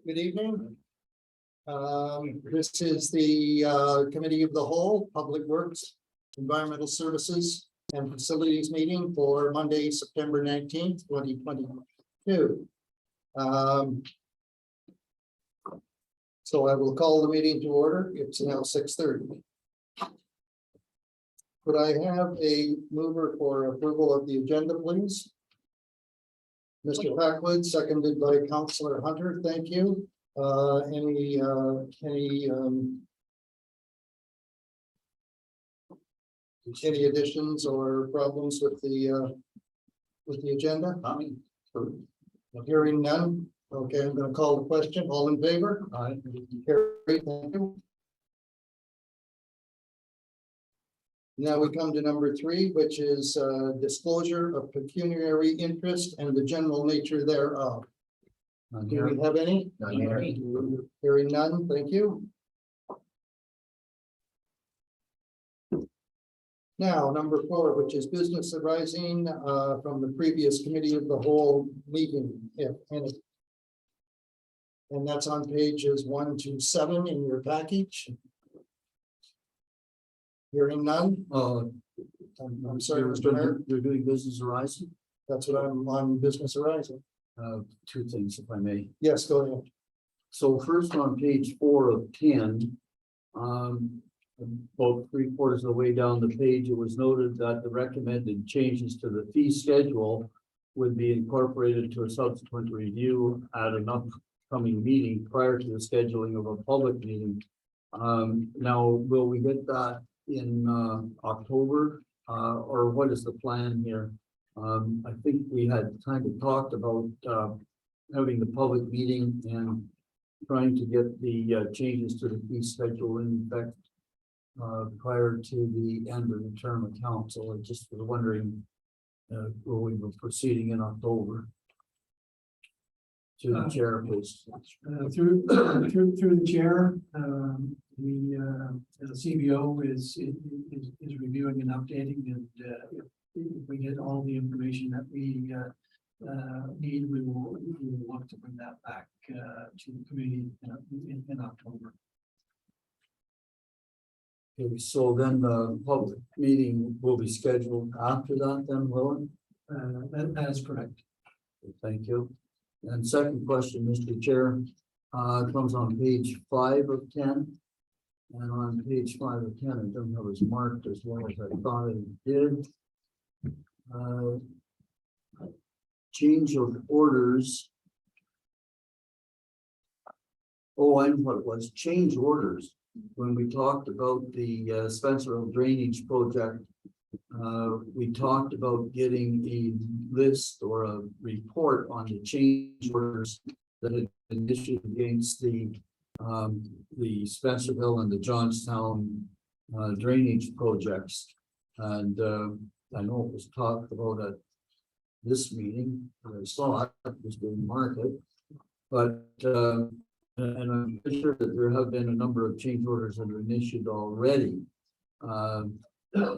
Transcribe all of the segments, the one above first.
Good evening. This is the Committee of the Whole, Public Works, Environmental Services and Facilities meeting for Monday, September 19th, 2022. So I will call the meeting to order. It's now 6:30. Could I have a mover for approval of the agenda, please? Mr. Packwood, seconded by Councillor Hunter. Thank you. Any additions or problems with the agenda? Hearing none. Okay, I'm going to call the question. All in favor? Aye. Carried. Thank you. Now we come to number 3, which is disclosure of pecuniary interest and the general nature thereof. Do we have any? None. Hearing none, thank you. Now, number 4, which is business arising from the previous committee of the whole meeting, if any. And that's on pages 1 to 7 in your package. Hearing none. I'm sorry, Mr. Mayor. You're doing business arising? That's what I'm on business arising. 2 things, if I may. Yes, go ahead. So first on page 4 of 10, about 3/4 of the way down the page, it was noted that the recommended changes to the fee schedule would be incorporated to a subsequent review at an upcoming meeting prior to the scheduling of a public meeting. Now, will we get that in October, or what is the plan here? I think we had kind of talked about having the public meeting and trying to get the changes to the fee schedule in effect prior to the end of the term of council. I just was wondering where we were proceeding in October. To the chair, please. Through the chair, the CBO is reviewing and updating, and if we get all the information that we need, we will look to bring that back to the committee in October. Okay, so then the public meeting will be scheduled after that, then, will it? That is correct. Thank you. And second question, Mr. Chair, comes on page 5 of 10. And on page 5 of 10, it doesn't have as marked as well as I thought it did. Change of orders. Oh, I know what it was. Change orders. When we talked about the Spencerville drainage project, we talked about getting a list or a report on the change orders that had been issued against the Spencerville and the Johnstown drainage projects. And I know it was talked about at this meeting. I saw it was being marketed, but and I'm pretty sure that there have been a number of change orders that have been issued already.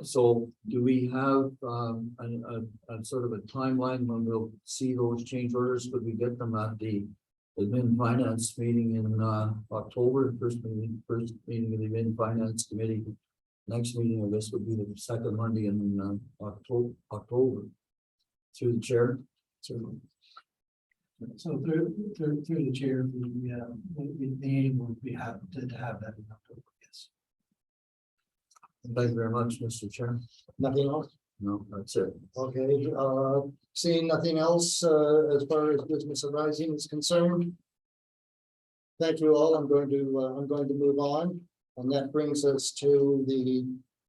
So do we have a sort of a timeline when we'll see those change orders? Could we get them at the admin finance meeting in October, first meeting of the admin finance committee? Next meeting, I guess, would be the second Monday in October. Through the chair. So through the chair, the aim will be to have that in October. Yes. Thank you very much, Mr. Chair. Nothing else? No, that's it. Okay, seeing nothing else as far as business arising is concerned. Thank you all. I'm going to move on, and that brings us to the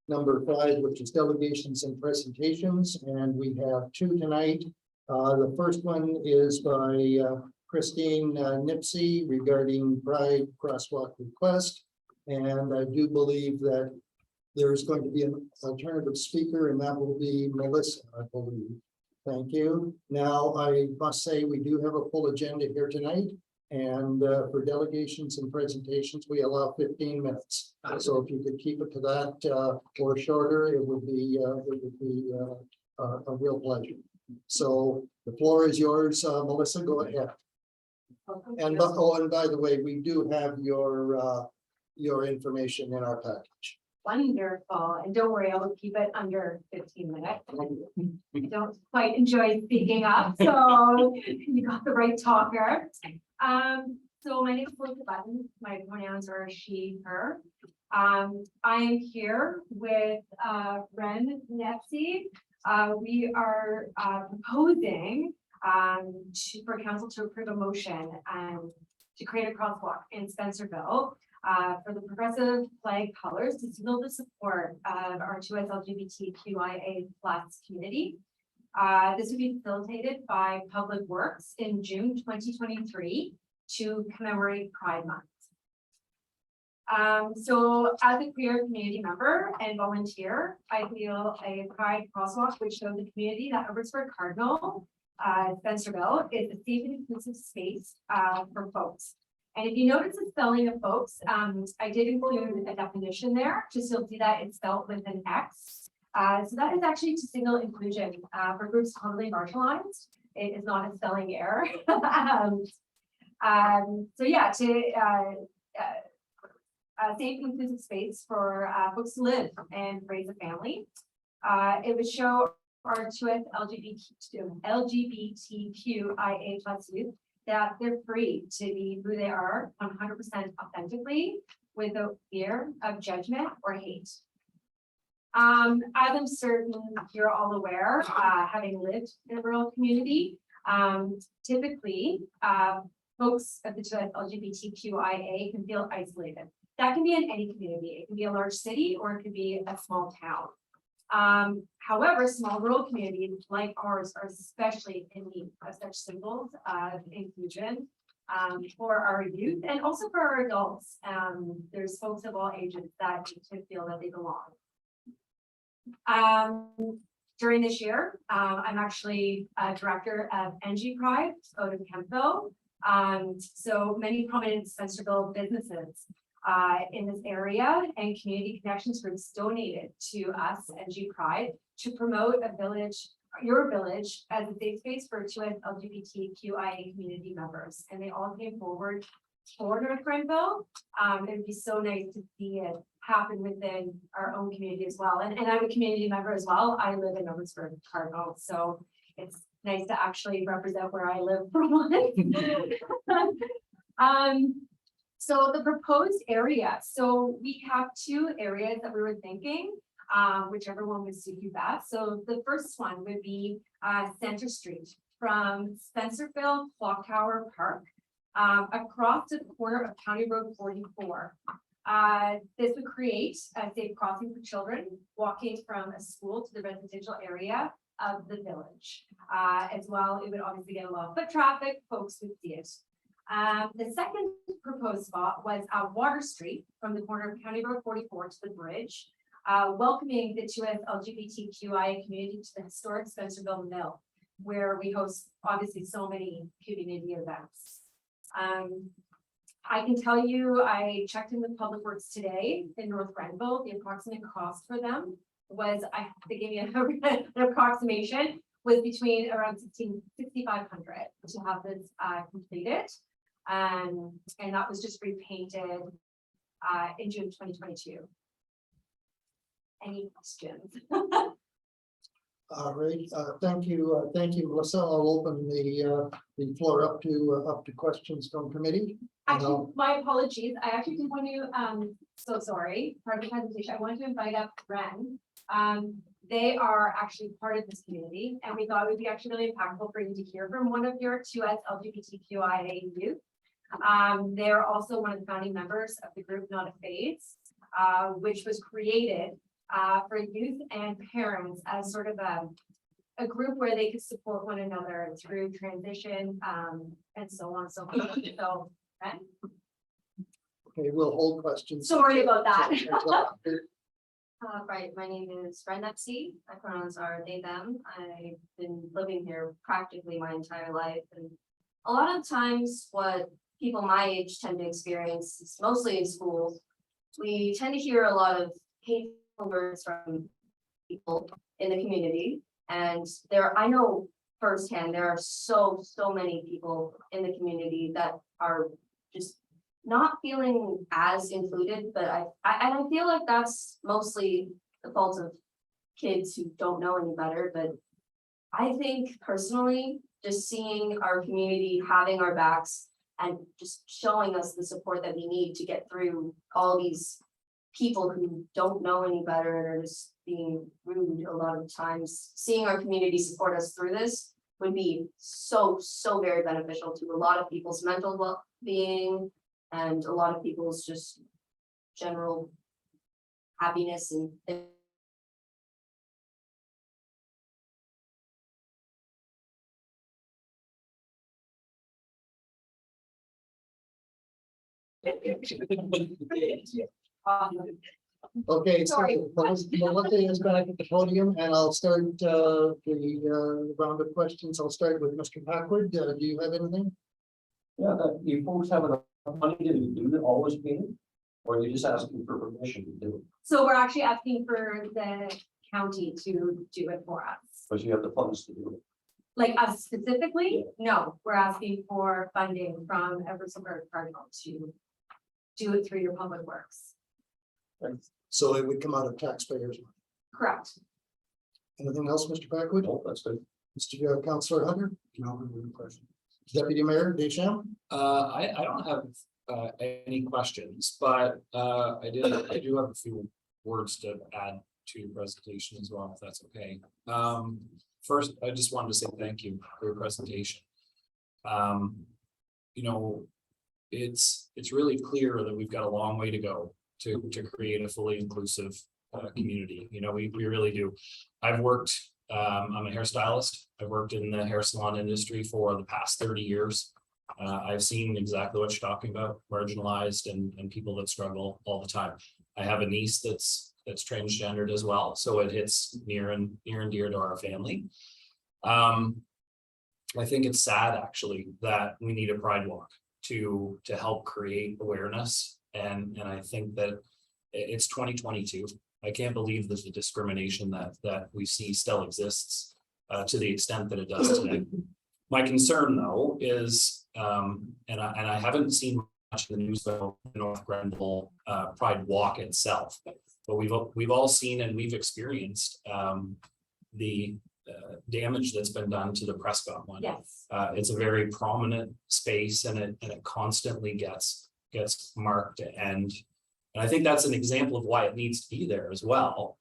number 5, which is delegations and presentations, and we have 2 tonight. The first one is by Christine Nipsey regarding Pride Crosswalk request, and I do believe that there is going to be an alternative speaker, and that will be Melissa, I believe. Thank you. Now, I must say we do have a full agenda here tonight, and for delegations and presentations, we allow 15 minutes. So if you could keep it to that or shorter, it would be a real pleasure. So the floor is yours, Melissa, go ahead. And, and by the way, we do have your information in our package. Wonderful, and don't worry, I will keep it under 15 minutes. I don't quite enjoy speaking up, so you got the right talker. So my name is Melissa Button, my pronouns are she, her. I am here with Ren Nepsi. We are proposing for council to approve a motion to create a crosswalk in Spencerville for the progressive flag colors to signal the support of our 2S LGBTQIA+ community. This would be facilitated by Public Works in June 2023 to commemorate Pride Month. So as a queer community member and volunteer, I feel a Pride crosswalk would show the community that Abbotsford Cardinal, Spencerville is a safe and inclusive space for folks. And if you notice the spelling of folks, I did include a definition there, just so you'll see that it's spelled with an X. So that is actually to signal inclusion for groups totally marginalized. It is not a spelling error. So yeah, to a safe and inclusive space for folks to live and raise a family. It would show our 2S LGBTQIA+ youth that they're free to be who they are 100% authentically without fear of judgment or hate. As I'm certain you're all aware, having lived in a rural community, typically folks of the 2S LGBTQIA can feel isolated. That can be in any community. It can be a large city or it could be a small town. However, small rural communities like ours are especially in need of such symbols of inclusion for our youth and also for our adults. There's folks of all ages that need to feel that they belong. During this year, I'm actually a director of NG Pride out of Kempville. So many prominent Spencerville businesses in this area and community connections groups donated to us, NG Pride, to promote a village, your village, as a safe space for 2S LGBTQIA community members. And they all came forward for North Grenville. It would be so nice to see it happen within our own community as well. And I'm a community member as well. I live in Abbotsford Cardinal, so it's nice to actually represent where I live for once. So the proposed area, so we have two areas that we were thinking, whichever one would suit you best. So the first one would be Center Street from Spencerville Clock Tower Park across to the corner of County Road 44. This would create a safe crossing for children walking from a school to the residential area of the village. As well, it would obviously get a lot of foot traffic, folks would see it. The second proposed spot was Water Street from the corner of County Road 44 to the bridge, welcoming the 2S LGBTQIA community to the historic Spencerville Mill, where we host obviously so many community events. I can tell you, I checked in with Public Works today in North Grenville. The approximate cost for them was, they gave me an approximation, was between around $6,500 to have this completed. And that was just repainted in June 2022. Any questions? All right, thank you, Melissa. I'll open the floor up to questions from committee. Actually, my apologies. I actually didn't want to, so sorry, part of the presentation. I wanted to invite up Ren. They are actually part of this community, and we thought it would be actually really impactful for you to hear from one of your 2S LGBTQIA youth. They're also one of the founding members of the group Not a Phase, which was created for youth and parents as sort of a group where they could support one another through transition and so on and so forth. So, Ren? Okay, we'll hold questions. Sorry about that. Right, my name is Ren Nepsi. My pronouns are they, them. I've been living here practically my entire life. And a lot of times what people my age tend to experience, is mostly in schools, we tend to hear a lot of hateful words from people in the community. And I know firsthand, there are so many people in the community that are just not feeling as included, but I feel like that's mostly the fault of kids who don't know any better, but I think personally, just seeing our community having our backs and just showing us the support that we need to get through all these people who don't know any better and are just being rude a lot of times, seeing our community support us through this would be so very beneficial to a lot of people's mental well-being and a lot of people's just general happiness and Okay, so Sorry. Melissa is back at the podium and I'll start the round of questions. I'll start with Mr. Packwood. Do you have anything? Yeah, that you folks have enough money to do it always being, or are you just asking for permission to do it? So we're actually asking for the county to do it for us. But you have the funds to do it. Like us specifically, no, we're asking for funding from Eversberg Cardinal to do it through your public works. So it would come out of taxpayers. Correct. Anything else, Mr. Packwood? No, that's good. Mr. Councillor Hunter? No, question. Deputy Mayor Deschamps? I don't have any questions, but I do have a few words to add to your presentation as well, if that's okay. First, I just wanted to say thank you for your presentation. You know, it's really clear that we've got a long way to go to create a fully inclusive community. You know, we really do. I've worked, I'm a hairstylist. I've worked in the hair salon industry for the past 30 years. I've seen exactly what you're talking about, marginalized and people that struggle all the time. I have a niece that's transgendered as well, so it hits near and dear to our family. I think it's sad actually that we need a pride walk to help create awareness, and I think that it's 2022. I can't believe that the discrimination that we see still exists to the extent that it does today. My concern though is, and I haven't seen much in the news about the North Grenville Pride Walk itself, but we've all seen and we've experienced the damage that's been done to the Prescott one. Yes. It's a very prominent space, and it constantly gets marked, and I think that's an example of why it needs to be there as well.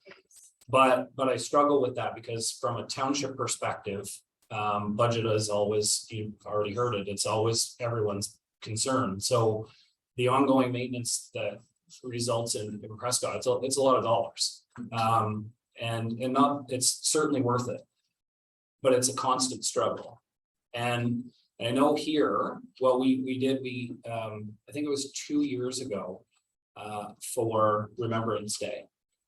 But I struggle with that because from a township perspective, budget is always, you've already heard it, it's always everyone's concern. So the ongoing maintenance that results in Prescott, it's a lot of dollars. And not, it's certainly worth it, but it's a constant struggle. And I know here, what we did, I think it was 2 years ago, for Remembrance Day,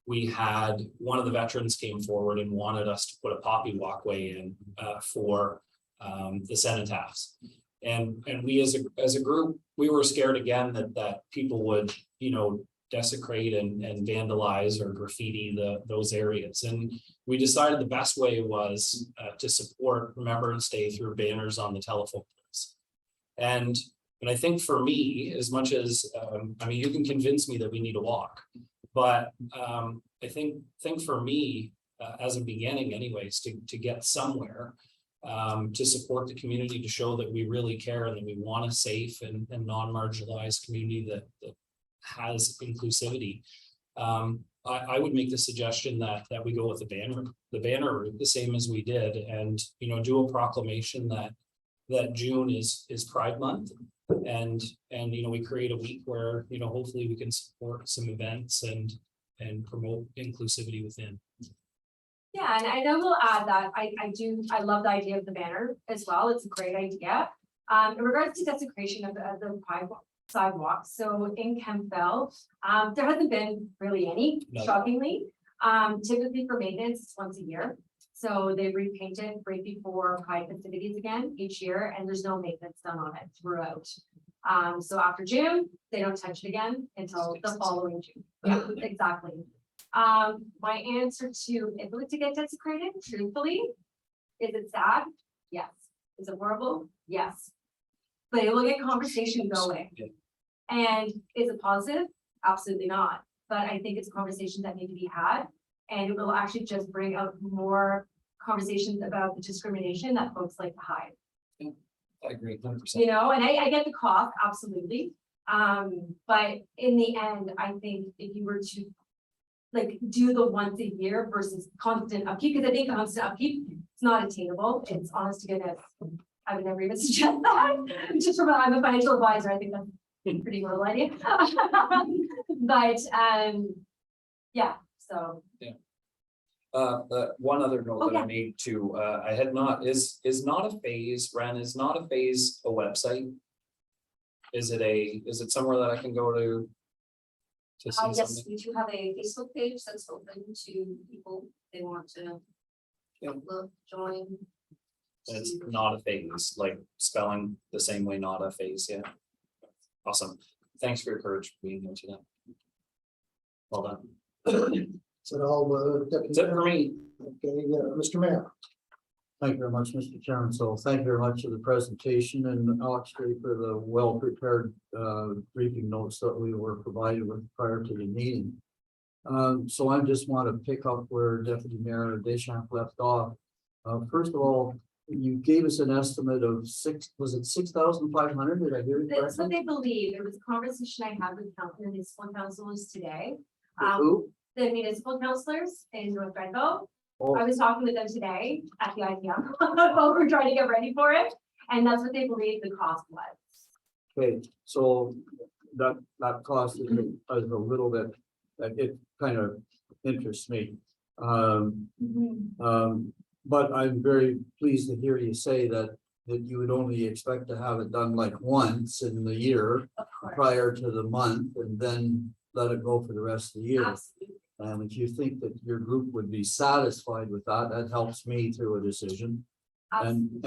we had one of the veterans came forward and wanted us to put a poppy walkway in for the cenotaphs. And we as a group, we were scared again that people would, you know, desecrate and vandalize or graffiti those areas. And we decided the best way was to support Remembrance Day through banners on the telephone poles. And I think for me, as much as, I mean, you can convince me that we need a walk, but I think for me, as a beginning anyways, to get somewhere, to support the community, to show that we really care and that we want a safe and non-marginalized community that has inclusivity. I would make the suggestion that we go with the banner route, the same as we did, and, you know, do a proclamation that June is Pride Month. And you know, we create a week where, you know, hopefully we can support some events and promote inclusivity within. Yeah, and I will add that I love the idea of the banner as well. It's a great idea. In regards to desecration of the Pride sidewalks, so in Campbell, there hasn't been really any, shockingly. Typically for maintenance, it's once a year. So they repaint it right before Pride festivities again each year, and there's no maintenance done on it throughout. So after June, they don't touch it again until the following June. Yeah, exactly. My answer to if it was to get desecrated, truthfully, is it sad? Yes. Is it horrible? Yes. But it will get conversation going. Yeah. And is it positive? Absolutely not. But I think it's a conversation that need to be had. And it will actually just bring out more conversations about the discrimination that folks like to hide. I agree 100%. You know, and I get the cost, absolutely. But in the end, I think if you were to like do the once a year versus constant upkeep, because I think constant upkeep, it's not attainable. It's honest to goodness. I would never even suggest that. Just from, I'm a financial advisor, I think that's a pretty little idea. But, yeah, so. One other note that I Okay. made too, I had not, is not a phase, Ren, is not a phase a website? Is it somewhere that I can go to? To see Yes, something? we do have a Facebook page that's open to people, if they want to. Yeah. Look, join. It's see. not a phase, like spelling the same way, not a phase, yeah. Awesome. Thanks for your courage for being here today. Well done. So all, Deputy. That's it for me. Okay, Mr. Mayor. Thank you very much, Mr. Chairman. So thank you very much for the presentation and actually for the well-prepared briefing notes that we were provided with prior to the meeting. So I just want to pick up where Deputy Mayor Deschamps left off. First of all, you gave us an estimate of was it 6,500? Did I hear you That's what correctly? they believe. It was a conversation I had with the municipal councilors today. With who? The municipal councilors in North Grenville. Oh. I was talking with them today at the IPM while we're trying to get ready for it. And that's what they believe the cost was. Okay, so that cost is a little bit, it kind of interests me. But I'm very pleased to hear you say that you would only expect to have it done like once in the year Of course. prior to the month and then let it go for the rest of the year. Absolutely. And if you think that your group would be satisfied with that, that helps me through a decision. And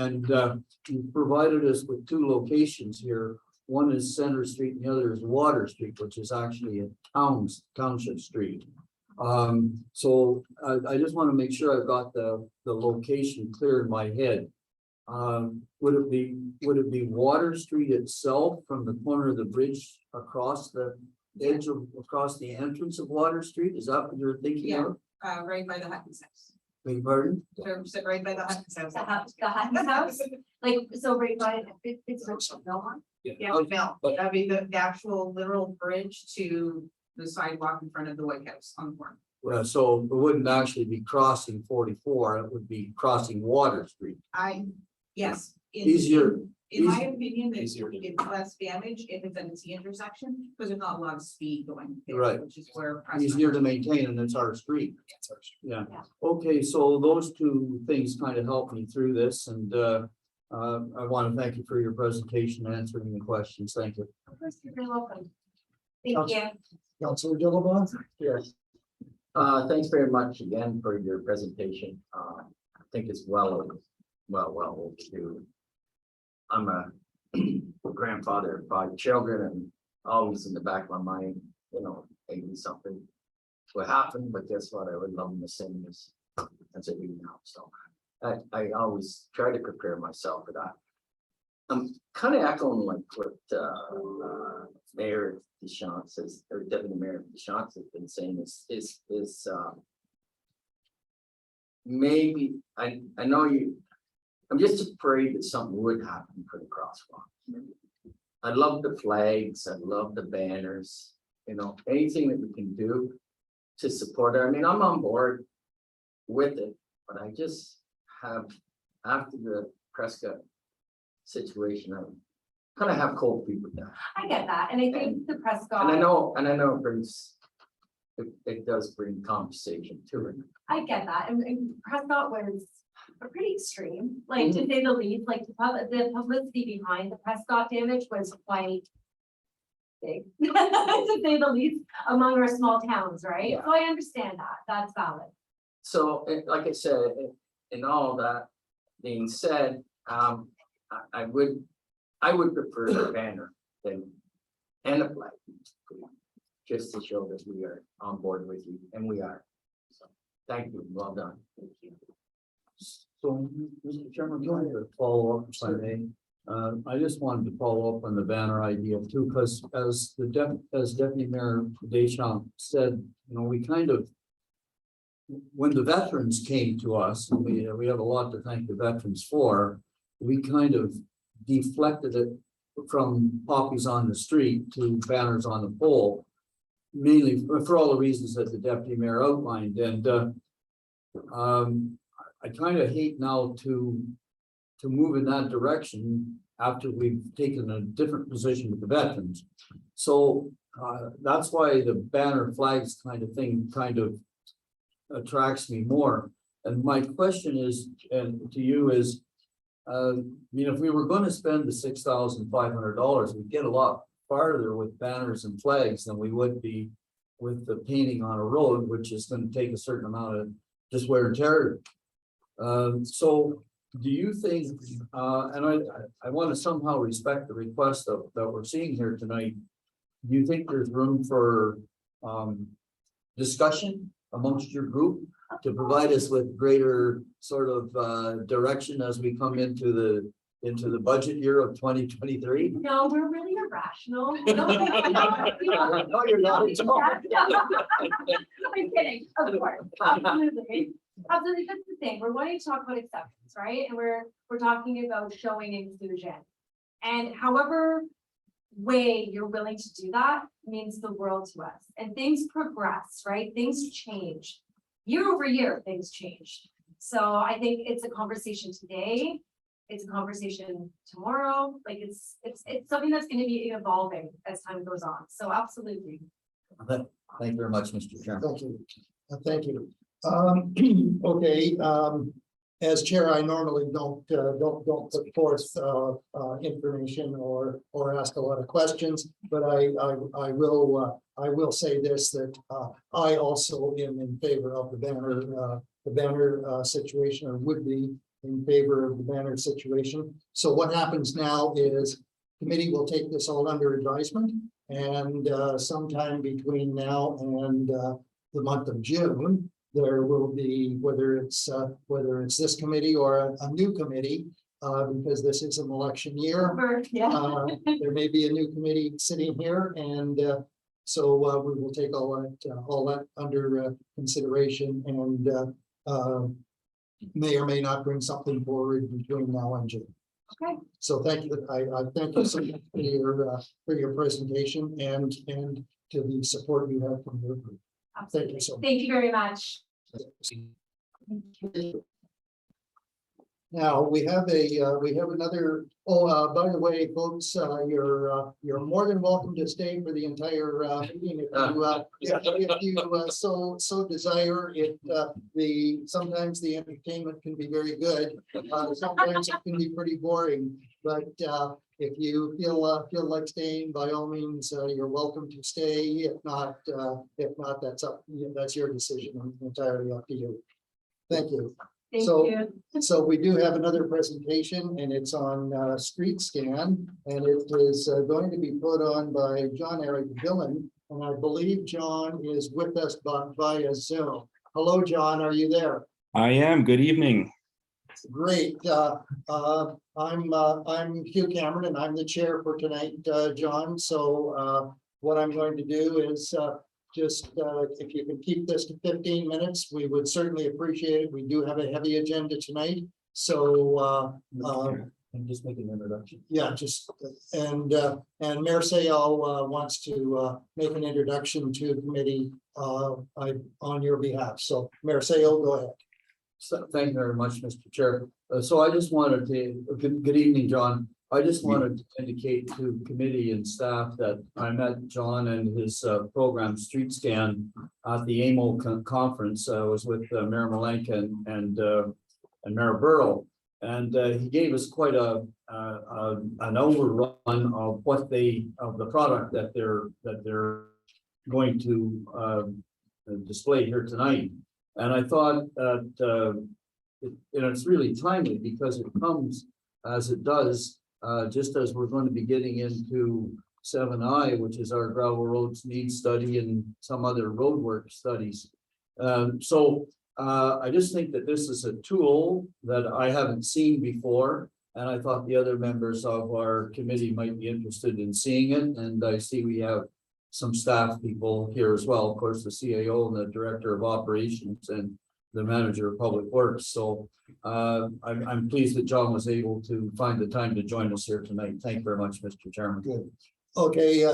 you provided us with two locations here. One is Center Street and the other is Water Street, which is actually a township street. So I just want to make sure I've got the location clear in my head. Would it be Water Street itself from the corner of the bridge across the edge of, across the entrance of Water Street? Is that what you're thinking of? Right by the Huttons house. Beg your pardon? Sit right by the Huttons house. The Hutton's house, like, so right by, it's Belmont. Yeah, Oh, no, but- that'd be the actual literal bridge to the sidewalk in front of the White House on the corner. So it wouldn't actually be crossing 44, it would be crossing Water Street. Yes. Easier. In my opinion, it's Easier to do. less damage if it's at a T intersection, because there's not a lot of speed going there, Right. which is where. Easier to maintain and it's our street. Yeah, okay, so those two things kind of help me through this and I want to thank you for your presentation, answering the questions. Thank you. Of course, you're very welcome. Thank you. Councilor Dillabaugh. Yes. Thanks very much again for your presentation. I think it's well overdue. I'm a grandfather of 5 children and always in the back of my mind, maybe something will happen, but guess what? I would love them the same as I do now. So I always try to prepare myself for that. I'm kind of echoing like what Mayor Deschamps says, or Deputy Mayor Deschamps has been saying is maybe I know I'm just afraid that something would happen for the crosswalk. I love the flags, I love the banners, anything that we can do to support it. I mean, I'm on board with it, but I just have, after the Prescott situation, I kind of have cold feet with that. I get that, and I think the Prescott. And I know it brings, it does bring conversation to it. I get that, and Prescott was pretty extreme, like to say the least, like the publicity behind the Prescott damage was quite big, to say the least, among our small towns, right? Yeah. So I understand that, that's valid. So, like I said, in all that being said, I would prefer a banner and a flag, just to show that we are on board with you, and we are. So, thank you, well done. So, Mr. Chairman, can I follow up if I may? I just wanted to follow up on the banner idea too, because as Deputy Mayor Deschamps said, we kind of. When the veterans came to us, and we have a lot to thank the veterans for, we kind of deflected it from poppies on the street to banners on the pole. Mainly for all the reasons that the deputy mayor outlined, and I kind of hate now to move in that direction after we've taken a different position with the veterans. So that's why the banner flags kind of thing kind of attracts me more. And my question is, and to you is, if we were going to spend the $6,500, we'd get a lot farther with banners and flags than we would be with the painting on a road, which is going to take a certain amount of just wear and tear. So do you think, and I want to somehow respect the request that we're seeing here tonight. Do you think there's room for discussion amongst your group to provide us with greater sort of direction as we come into the budget year of 2023? No, we're really irrational. No, you're not at all. I'm kidding, of course, absolutely. Absolutely, that's the thing. We're wanting to talk about acceptance, right? And we're talking about showing inclusion. And however way you're willing to do that means the world to us. And things progress, right? Things change. Year over year, things change. So I think it's a conversation today. It's a conversation tomorrow. Like it's something that's going to be evolving as time goes on. So absolutely. Thank you very much, Mr. Chairman. Thank you. Thank you. Okay, as chair, I normally don't put forth information or ask a lot of questions, but I will say this, that I also am in favor of the banner situation, or would be in favor of the banner situation. So what happens now is committee will take this all under advisement, and sometime between now and the month of June, there will be, whether it's this committee or a new committee, because this is an election year. There may be a new committee sitting here, and so we will take all that under consideration, and may or may not bring something forward between now and June. Okay. So thank you. I thank you so much for your presentation and to the support you have from your group. Thank you so much. Thank you very much. Now, we have another, by the way, folks, you're more than welcome to stay for the entire meeting if you so desire. Sometimes the entertainment can be very good. Sometimes it can be pretty boring, but if you feel like staying, by all means, you're welcome to stay. If not, that's your decision, entirely up to you. Thank you. Thank you. So we do have another presentation, and it's on street scan, and it is going to be put on by John Eric Dillon, and I believe John is with us via Zoom. Hello, John, are you there? I am. Good evening. Great. I'm Hugh Cameron, and I'm the chair for tonight, John. So what I'm going to do is just if you can keep this to 15 minutes, we would certainly appreciate it. We do have a heavy agenda tonight. So And just make an introduction. yeah, and Mayor Sayal wants to make an introduction to the committee on your behalf. So Mayor Sayal, go ahead. So, thank you very much, Mr. Chair. So I just wanted to, good evening, John. I just wanted to indicate to committee and staff that I met John and his program Street Scan at the AMO conference. I was with Mayor Malenka and Mayor Burrow, and he gave us quite an overrun of the product that they're going to display here tonight. And I thought that it's really timely because it comes as it does, just as we're going to be getting into 7I, which is our gravel roads needs study and some other road work studies. So I just think that this is a tool that I haven't seen before. And I thought the other members of our committee might be interested in seeing it. And I see we have some staff people here as well. Of course, the CAO and the Director of Operations and the Manager of Public Works. So I'm pleased that John was able to find the time to join us here tonight. Thank you very much, Mr. Chairman. Good. Okay,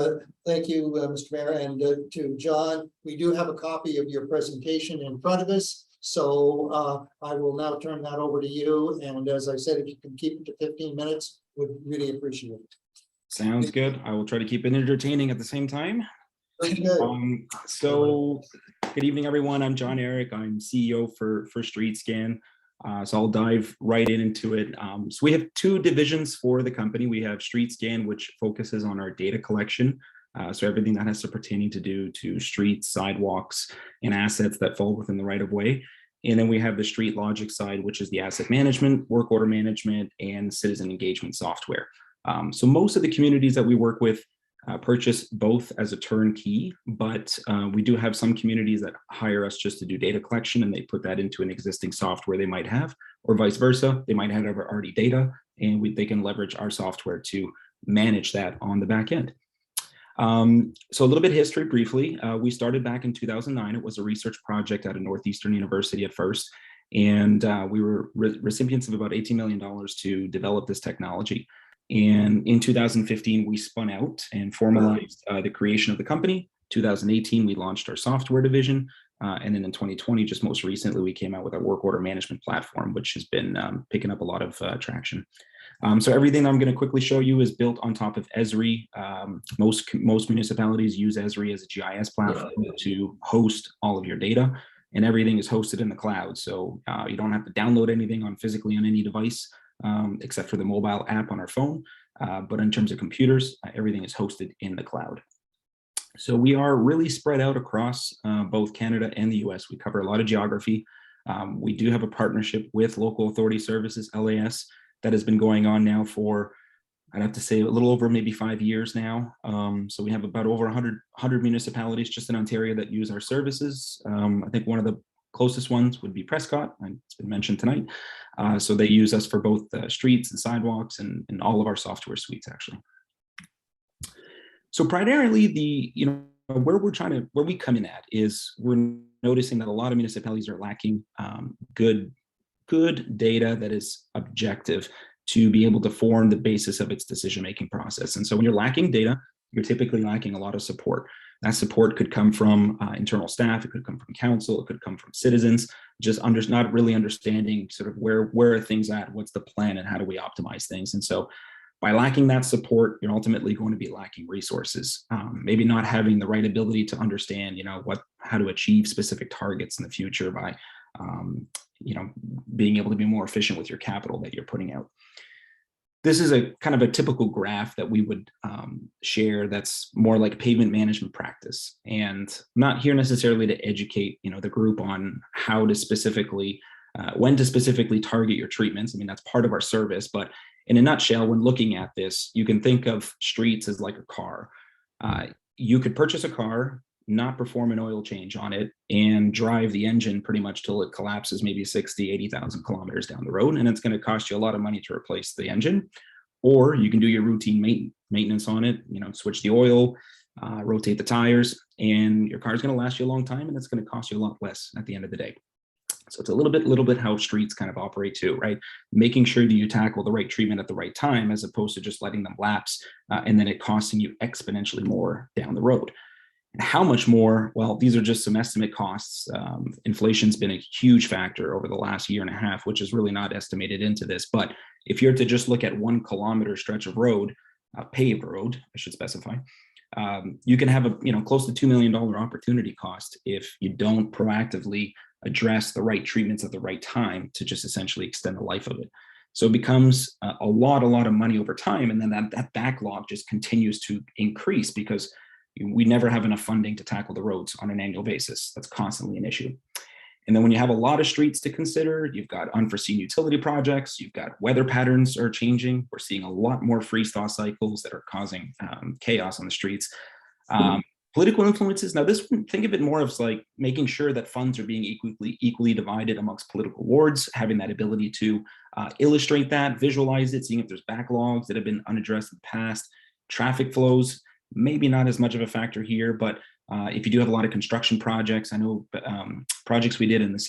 thank you, Mr. Mayor, and to John, we do have a copy of your presentation in front of us. So I will now turn that over to you. And as I said, if you can keep it to 15 minutes, would really appreciate it. Sounds good. I will try to keep it entertaining at the same time. Very good. So good evening, everyone. I'm John Eric. I'm CEO for StreetScan. So I'll dive right into it. So we have two divisions for the company. We have StreetScan, which focuses on our data collection. So everything that has to pertaining to do to streets, sidewalks, and assets that fall within the right of way. And then we have the Street Logic side, which is the asset management, work order management, and citizen engagement software. So most of the communities that we work with purchase both as a turnkey, but we do have some communities that hire us just to do data collection, and they put that into an existing software they might have, or vice versa. They might have already data, and they can leverage our software to manage that on the back end. So a little bit of history briefly. We started back in 2009. It was a research project at a Northeastern university at first, and we were recipients of about $18 million to develop this technology. And in 2015, we spun out and formalized the creation of the company. 2018, we launched our software division. And then in 2020, just most recently, we came out with our work order management platform, which has been picking up a lot of traction. So everything I'm going to quickly show you is built on top of Esri. Most municipalities use Esri as a GIS platform to host all of your data, and everything is hosted in the cloud. So you don't have to download anything physically on any device, except for the mobile app on our phone. But in terms of computers, everything is hosted in the cloud. So we are really spread out across both Canada and the US. We cover a lot of geography. We do have a partnership with Local Authority Services, LAS, that has been going on now for, I'd have to say, a little over maybe 5 years now. So we have about over 100 municipalities just in Ontario that use our services. I think one of the closest ones would be Prescott, and it's been mentioned tonight. So they use us for both streets and sidewalks and all of our software suites, actually. So primarily, where we come in at is we're noticing that a lot of municipalities are lacking good data that is objective to be able to form the basis of its decision-making process. And so when you're lacking data, you're typically lacking a lot of support. That support could come from internal staff, it could come from council, it could come from citizens, just not really understanding sort of where are things at, what's the plan, and how do we optimize things. And so by lacking that support, you're ultimately going to be lacking resources, maybe not having the right ability to understand, how to achieve specific targets in the future by, being able to be more efficient with your capital that you're putting out. This is a kind of a typical graph that we would share that's more like pavement management practice. And I'm not here necessarily to educate, the group on how to specifically, when to specifically target your treatments. I mean, that's part of our service, but in a nutshell, when looking at this, you can think of streets as like a car. You could purchase a car, not perform an oil change on it, and drive the engine pretty much till it collapses maybe 60, 80,000 kilometers down the road. And it's going to cost you a lot of money to replace the engine. Or you can do your routine maintenance on it, switch the oil, rotate the tires, and your car is going to last you a long time, and it's going to cost you a lot less at the end of the day. So it's a little bit how streets kind of operate too, right? Making sure that you tackle the right treatment at the right time, as opposed to just letting them lapse, and then it costing you exponentially more down the road. How much more? Well, these are just some estimate costs. Inflation's been a huge factor over the last year and a half, which is really not estimated into this. But if you're to just look at 1 kilometer stretch of road, paved road, I should specify, you can have a close to $2 million opportunity cost if you don't proactively address the right treatments at the right time to just essentially extend the life of it. So it becomes a lot of money over time, and then that backlog just continues to increase because we never have enough funding to tackle the roads on an annual basis. That's constantly an issue. And then when you have a lot of streets to consider, you've got unforeseen utility projects, you've got weather patterns are changing. We're seeing a lot more freeze-thaw cycles that are causing chaos on the streets. Political influences. Now, this one, think of it more as like making sure that funds are being equally divided amongst political wards, having that ability to illustrate that, visualize it, seeing if there's backlogs that have been unaddressed in the past, traffic flows, maybe not as much of a factor here, but if you do have a lot of construction projects, I know projects we did in the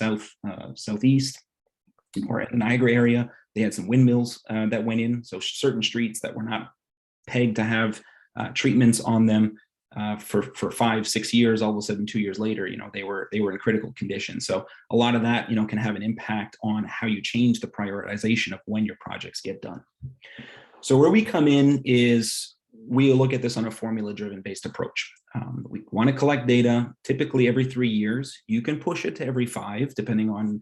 southeast or in the Niagara area, they had some windmills that went in. So certain streets that were not pegged to have treatments on them for 5-6 years, all of a sudden 2 years later, they were in critical condition. So a lot of that, can have an impact on how you change the prioritization of when your projects get done. So where we come in is we look at this on a formula-driven based approach. We want to collect data typically every 3 years. You can push it to every 5, depending on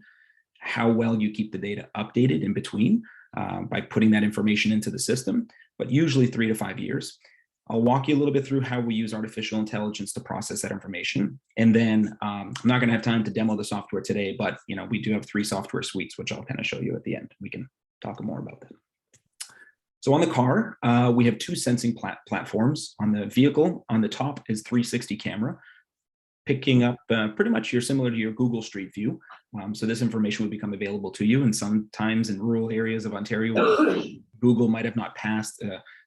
how well you keep the data updated in between by putting that information into the system, but usually 3 to 5 years. I'll walk you a little bit through how we use artificial intelligence to process that information. And then I'm not going to have time to demo the software today, but we do have 3 software suites, which I'll kind of show you at the end. We can talk more about that. So on the car, we have 2 sensing platforms. On the vehicle, on the top is 360 camera, picking up pretty much similar to your Google Street View. So this information would become available to you. And sometimes in rural areas of Ontario, Google might have not passed,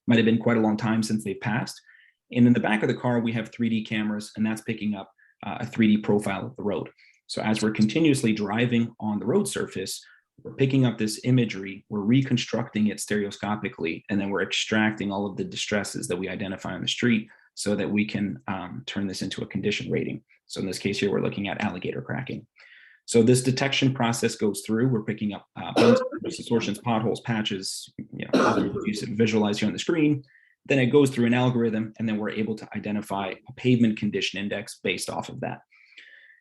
might have been quite a long time since they've passed. And in the back of the car, we have 3D cameras, and that's picking up a 3D profile of the road. So as we're continuously driving on the road surface, we're picking up this imagery, we're reconstructing it stereoscopically, and then we're extracting all of the distresses that we identify on the street so that we can turn this into a condition rating. So in this case here, we're looking at alligator cracking. So this detection process goes through, we're picking up bumps, distortions, potholes, patches, all the reviews that visualize here on the screen. Then it goes through an algorithm, and then we're able to identify a pavement condition index based off of that.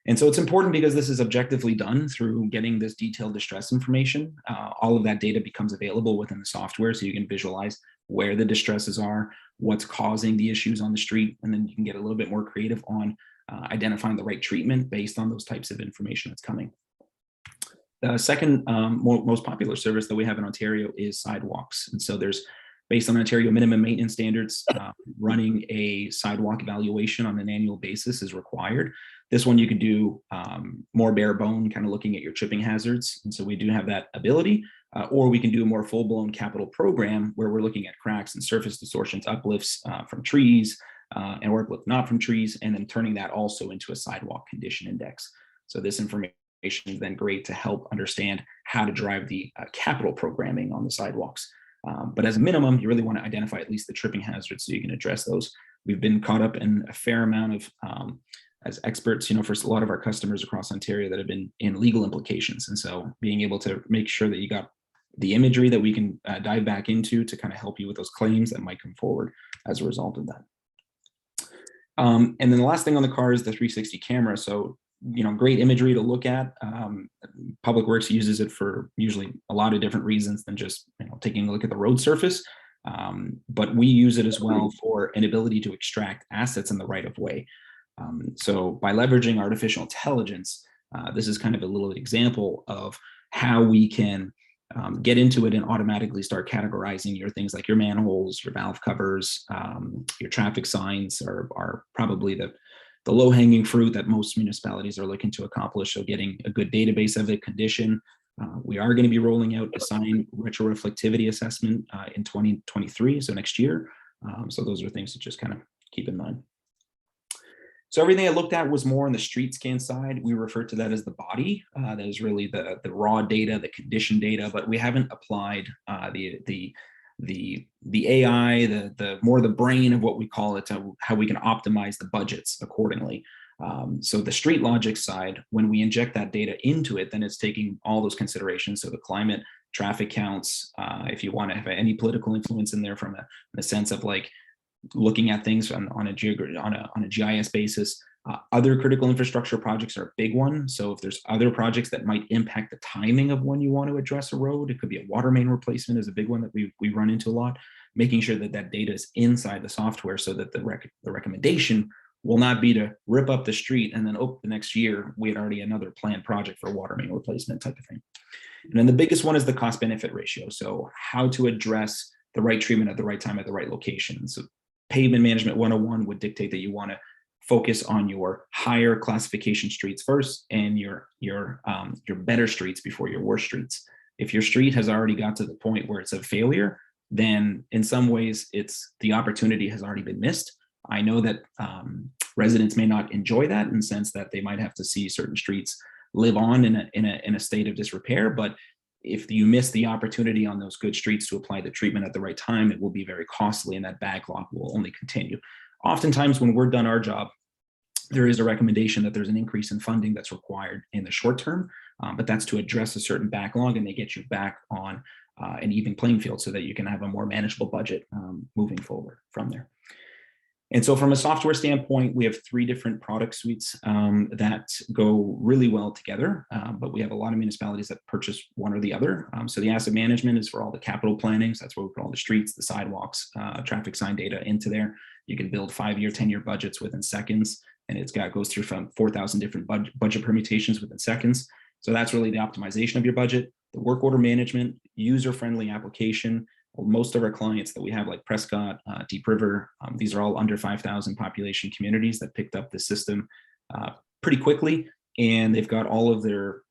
And so it's important because this is objectively done through getting this detailed distress information. All of that data becomes available within the software, so you can visualize where the distresses are, what's causing the issues on the street, and then you can get a little bit more creative on identifying the right treatment based on those types of information that's coming. The second most popular service that we have in Ontario is sidewalks. And so there's, based on Ontario minimum maintenance standards, running a sidewalk evaluation on an annual basis is required. This one you could do more bare bone, kind of looking at your tripping hazards. And so we do have that ability, or we can do a more full-blown capital program where we're looking at cracks and surface distortions, uplifts from trees, and or uplift not from trees, and then turning that also into a sidewalk condition index. So this information is then great to help understand how to drive the capital programming on the sidewalks. But as a minimum, you really want to identify at least the tripping hazards so you can address those. We've been caught up in a fair amount of, as experts, for a lot of our customers across Ontario that have been in legal implications. And so being able to make sure that you got the imagery that we can dive back into to kind of help you with those claims that might come forward as a result of that. And then the last thing on the car is the 360 camera. So, great imagery to look at. Public Works uses it for usually a lot of different reasons than just, taking a look at the road surface. But we use it as well for an ability to extract assets in the right of way. So by leveraging artificial intelligence, this is kind of a little example of how we can get into it and automatically start categorizing your things like your manholes, your valve covers, your traffic signs are probably the low-hanging fruit that most municipalities are looking to accomplish. So getting a good database of the condition. We are going to be rolling out a sign retroreflectivity assessment in 2023, so next year. So those are things to just kind of keep in mind. So everything I looked at was more on the street scan side. We refer to that as the body. That is really the raw data, the condition data, but we haven't applied the AI, the more the brain of what we call it, to how we can optimize the budgets accordingly. So the street logic side, when we inject that data into it, then it's taking all those considerations. So the climate, traffic counts, if you want to have any political influence in there from a sense of like looking at things on a GIS basis. Other critical infrastructure projects are a big one. So if there's other projects that might impact the timing of when you want to address a road, it could be a water main replacement is a big one that we run into a lot, making sure that that data is inside the software so that the recommendation will not be to rip up the street and then, the next year we had already another planned project for water main replacement type of thing. And then the biggest one is the cost benefit ratio. So how to address the right treatment at the right time at the right location. So pavement management 101 would dictate that you want to focus on your higher classification streets first and your better streets before your worst streets. If your street has already got to the point where it's a failure, then in some ways the opportunity has already been missed. I know that residents may not enjoy that in the sense that they might have to see certain streets live on in a state of disrepair, but if you miss the opportunity on those good streets to apply the treatment at the right time, it will be very costly and that backlog will only continue. Oftentimes when we're done our job, there is a recommendation that there's an increase in funding that's required in the short term, but that's to address a certain backlog and they get you back on an even playing field so that you can have a more manageable budget moving forward from there. And so from a software standpoint, we have 3 different product suites that go really well together, but we have a lot of municipalities that purchase one or the other. So the asset management is for all the capital planning. So that's where we put all the streets, the sidewalks, traffic sign data into there. You can build 5-year, 10-year budgets within seconds, and goes through from 4,000 different budget permutations within seconds. So that's really the optimization of your budget. The work order management, user-friendly application. Most of our clients that we have, like Prescott, Deep River, these are all under 5,000 population communities that picked up the system pretty quickly, and they've got all of their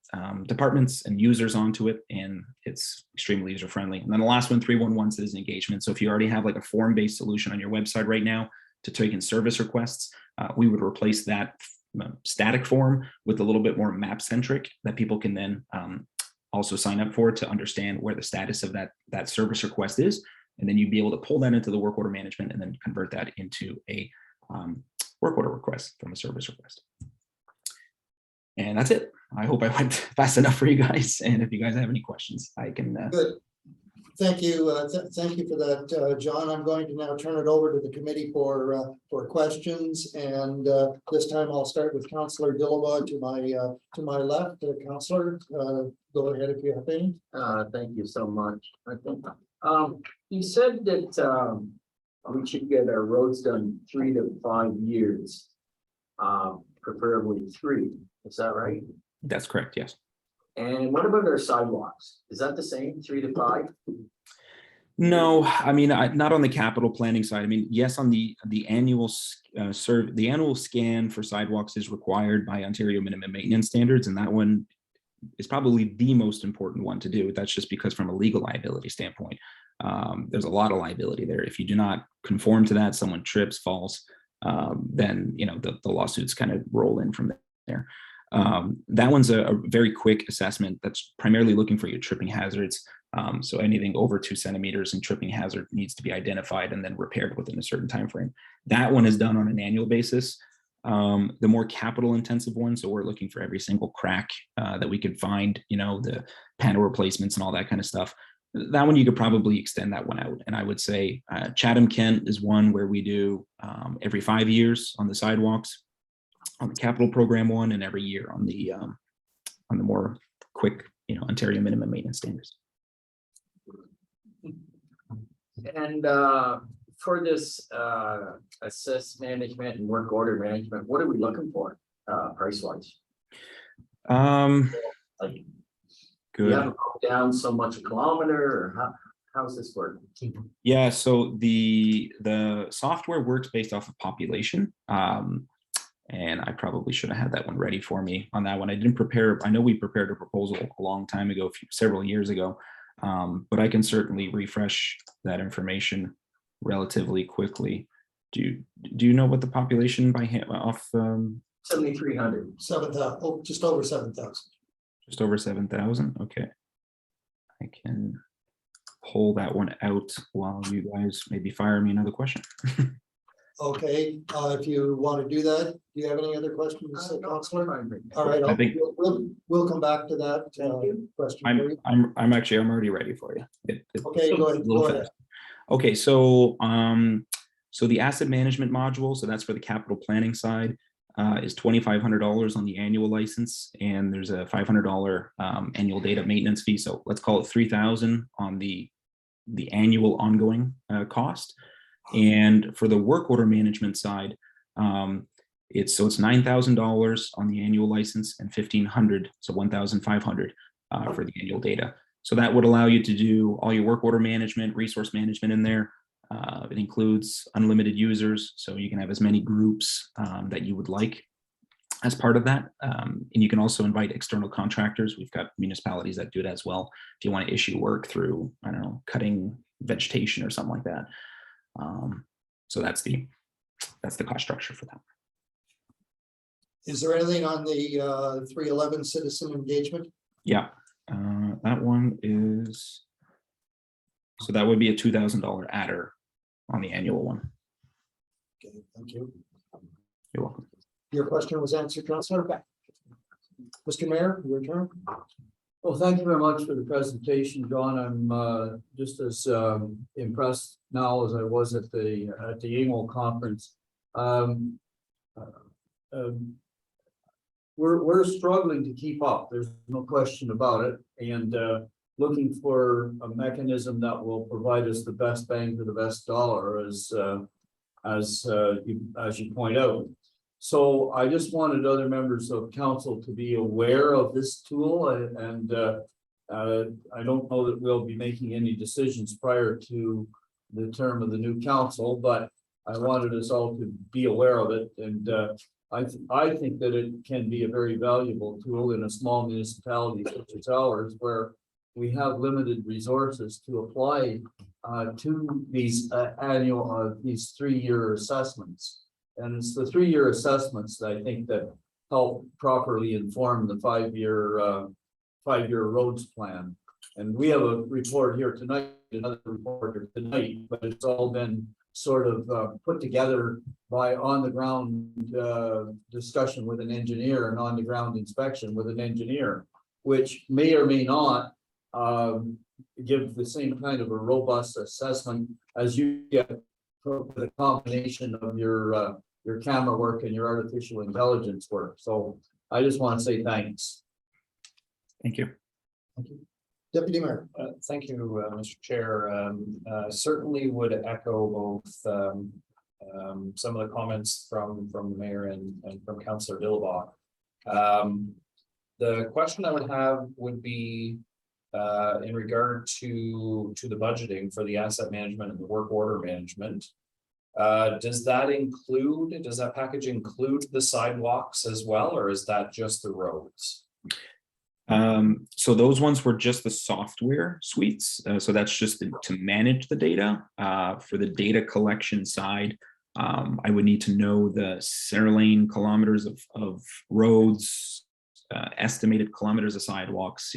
departments and users onto it, and it's extremely user friendly. And then the last one, 311 citizen engagement. So if you already have like a form-based solution on your website right now to take in service requests, we would replace that static form with a little bit more map centric that people can then also sign up for to understand where the status of that service request is. And then you'd be able to pull that into the work order management and then convert that into a work order request from a service request. And that's it. I hope I went fast enough for you guys. And if you guys have any questions, I can. Good. Thank you. Thank you for that, John. I'm going to now turn it over to the committee for questions. And this time I'll start with Councillor Dillabaugh to my left. Councillor, go ahead if you have any. Thank you so much. I think you said that we should get our roads done 3 to 5 years, preferably 3. Is that right? That's correct. Yes. And what about our sidewalks? Is that the same, 3 to 5? No, I mean, not on the capital planning side. I mean, yes, on the annual the annual scan for sidewalks is required by Ontario minimum maintenance standards, and that one is probably the most important one to do. That's just because from a legal liability standpoint, there's a lot of liability there. If you do not conform to that, someone trips, falls, then the lawsuits kind of roll in from there. That one's a very quick assessment that's primarily looking for your tripping hazards. So anything over 2 centimeters in tripping hazard needs to be identified and then repaired within a certain time frame. That one is done on an annual basis. The more capital intensive one, so we're looking for every single crack that we could find, the panel replacements and all that kind of stuff. That one you could probably extend that one out. And I would say Chatham Kent is one where we do every 5 years on the sidewalks, on the capital program one, and every year on the more quick, Ontario minimum maintenance standards. And for this assess management and work order management, what are we looking for price wise? Like, Good. you have to go down so much a kilometer, or how's this work? Yeah, so the software works based off of population. And I probably should have had that one ready for me on that one. I didn't prepare. I know we prepared a proposal a long time ago, several years ago, but I can certainly refresh that information relatively quickly. Do you know what the population by hand off? 7,300. 7,000. Oh, just over 7,000. Just over 7,000. Okay, I can pull that one out while you guys maybe fire me another question. Okay, if you want to do that, do you have any other questions, Councillor? All right, I think we'll come back to that question for you. I'm already ready for you. Okay, go ahead. Go ahead. Okay, so the asset management module, so that's for the capital planning side, is $2,500 on the annual license, and there's a $500 annual data maintenance fee. So let's call it $3,000 on the annual ongoing cost. And for the work order management side, it's $9,000 on the annual license and $1,500, so $1,500 for the annual data. So that would allow you to do all your work order management, resource management in there, It includes unlimited users, so you can have as many groups that you would like as part of that. And you can also invite external contractors. We've got municipalities that do it as well. If you want to issue work through, I don't know, cutting vegetation or something like that. So that's the cost structure for that. Is there anything on the 311 citizen engagement? Yeah, that one is, so that would be a $2,000 adder on the annual one. Okay, thank you. You're welcome. Your question was answered, Councillor. Okay. Mr. Mayor, your turn. Well, thank you very much for the presentation, John. I'm just as impressed now as I was at the AMO conference. We're struggling to keep up. There's no question about it, and looking for a mechanism that will provide us the best bang for the best dollar, as you point out. So I just wanted other members of council to be aware of this tool, and I don't know that we'll be making any decisions prior to the term of the new council, but I wanted us all to be aware of it. And I think that it can be a very valuable tool in a small municipality such as ours, where we have limited resources to apply to these these 3-year assessments. And it's the 3-year assessments that I think that help properly inform the 5-year roads plan. And we have a report here tonight, another report tonight, but it's all been sort of put together by on-the-ground discussion with an engineer and on-the-ground inspection with an engineer, which may or may not give the same kind of a robust assessment as you get for the combination of your camera work and your artificial intelligence work. So I just want to say thanks. Thank you. Thank you. Deputy Mayor. Thank you, Mr. Chair. Certainly would echo both some of the comments from the mayor and from Councillor Dillabaugh. The question I would have would be in regard to the budgeting for the asset management and the work order management. Does that package include the sidewalks as well, or is that just the roads? So those ones were just the software suites. So that's just to manage the data. For the data collection side, I would need to know the center lane kilometers of roads, estimated kilometers of sidewalks,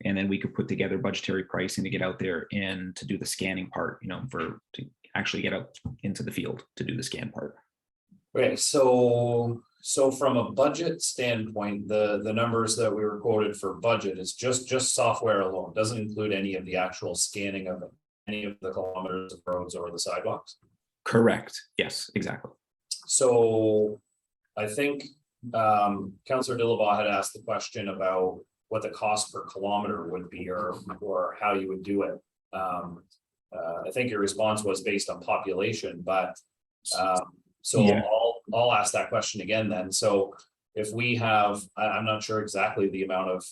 and then we could put together budgetary pricing to get out there and to do the scanning part, to actually get out into the field to do the scan part. Okay, so from a budget standpoint, the numbers that we were quoted for budget is just software alone, doesn't include any of the actual scanning of any of the kilometers of roads or the sidewalks? Correct. Yes, exactly. So I think Councillor Dillabaugh had asked the question about what the cost per kilometer would be, or how you would do it. I think your response was based on population, but so Yeah. I'll ask that question again then. So if we have, I'm not sure exactly the amount of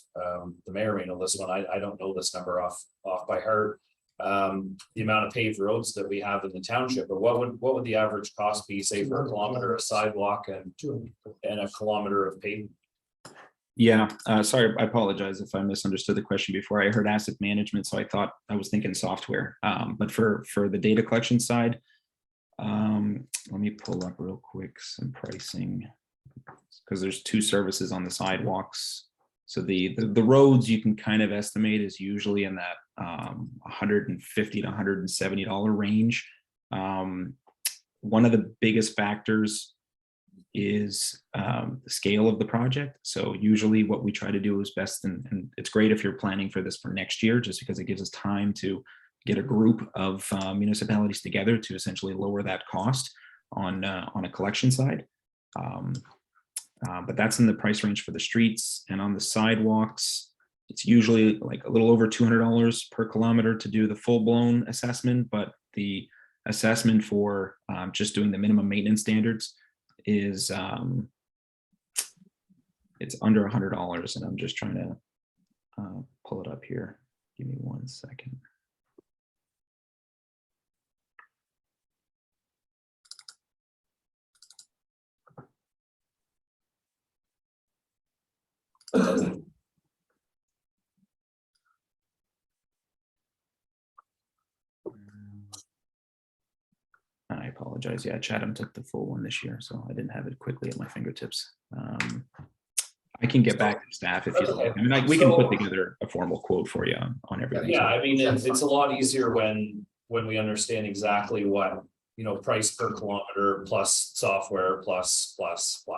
the mayor may know this one. I don't know this number off by heart. The amount of paved roads that we have in the township, but what would the average cost be, say, for a kilometer of sidewalk and a kilometer of pavement? Yeah, sorry, I apologize if I misunderstood the question before. I heard asset management, so I was thinking software. But for the data collection side, let me pull up real quick some pricing, because there's 2 services on the sidewalks. So the roads you can kind of estimate is usually in that $150 to $170 range. One of the biggest factors is the scale of the project. So usually what we try to do is best, and it's great if you're planning for this for next year, just because it gives us time to get a group of municipalities together to essentially lower that cost on a collection side. But that's in the price range for the streets, and on the sidewalks, it's usually like a little over $200 per kilometer to do the full-blown assessment, but the assessment for just doing the minimum maintenance standards is it's under $100, and I'm just trying to pull it up here. Give me 1 second. I apologize. Yeah, Chatham took the full one this year, so I didn't have it quickly at my fingertips. I can get back to staff if you'd like. I mean, we can put together a formal quote for you on everything. Yeah, I mean, it's a lot easier when we understand exactly what, you know, price per kilometer plus software plus.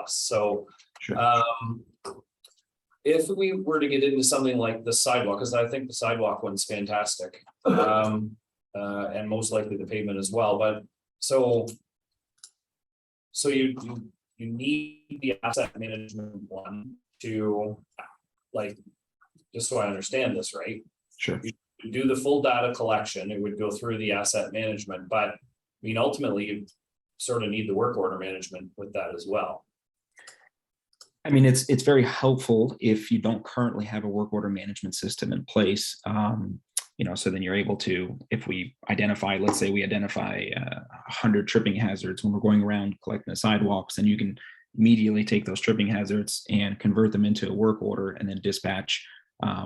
So, Sure. if we were to get into something like the sidewalk, because I think the sidewalk one's fantastic. And most likely the pavement as well, but so you need the asset management one to, like, just so I understand this, right? Sure. You do the full data collection, it would go through the asset management, but I mean, ultimately, you sort of need the work order management with that as well. I mean, it's very helpful if you don't currently have a work order management system in place. You know, so then you're able to, if we identify, let's say we identify 100 tripping hazards when we're going around collecting the sidewalks, and you can immediately take those tripping hazards and convert them into a work order and then dispatch,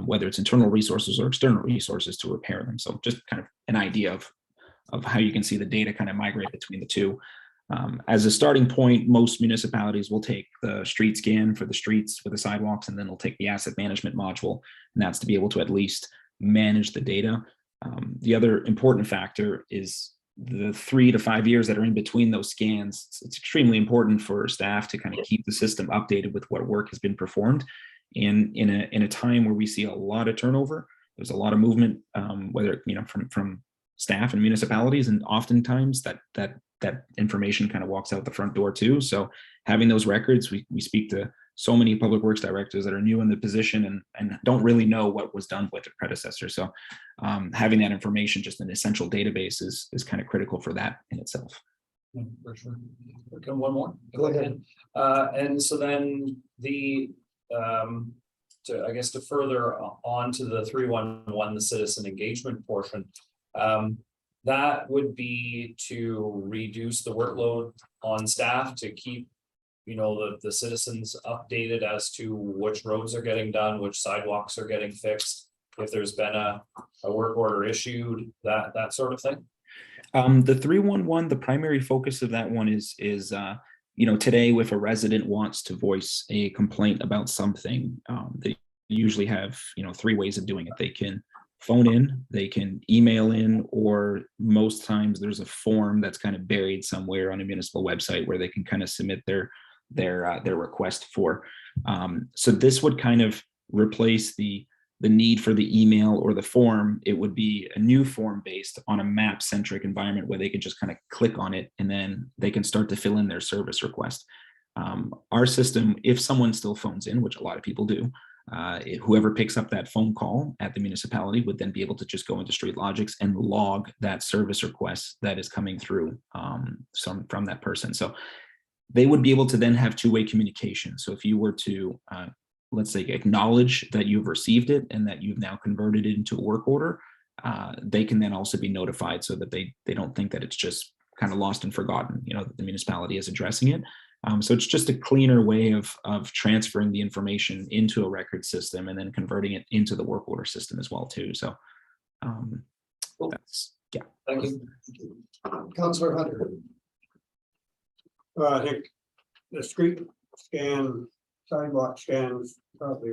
whether it's internal resources or external resources to repair them. So just kind of an idea of how you can see the data kind of migrate between the two. As a starting point, most municipalities will take the street scan for the streets for the sidewalks, and then they'll take the asset management module, and that's to be able to at least manage the data. The other important factor is the 3 to 5 years that are in between those scans. It's extremely important for staff to kind of keep the system updated with what work has been performed. In a time where we see a lot of turnover, there's a lot of movement, whether, you know, from staff and municipalities, and oftentimes that information kind of walks out the front door too. So having those records, we speak to so many public works directors that are new in the position and don't really know what was done with their predecessor. So having that information, just an essential database, is kind of critical for that in itself. For sure. Okay, one more. Go ahead. And so then I guess to further on to the 311, the citizen engagement portion, that would be to reduce the workload on staff to keep, you know, the citizens updated as to which roads are getting done, which sidewalks are getting fixed, if there's been a work order issued, that sort of thing. The 311, the primary focus of that one is you know, today, if a resident wants to voice a complaint about something, they usually have, you know, 3 ways of doing it. They can phone in, they can email in, or most times there's a form that's kind of buried somewhere on a municipal website where they can kind of submit their request for. So this would kind of replace the need for the email or the form. It would be a new form based on a map centric environment where they can just kind of click on it and then they can start to fill in their service request. Our system, if someone still phones in, which a lot of people do, whoever picks up that phone call at the municipality would then be able to just go into StreetLogix and log that service request that is coming through from that person. So they would be able to then have 2-way communication. So if you were to, let's say, acknowledge that you've received it and that you've now converted it into a work order, they can then also be notified so that they don't think that it's just kind of lost and forgotten, you know, that the municipality is addressing it. So it's just a cleaner way of transferring the information into a record system and then converting it into the work order system as well too. So Cool. That's, yeah. Thank you. Councillor Hunter. Well, I think the street scan, sidewalk scans probably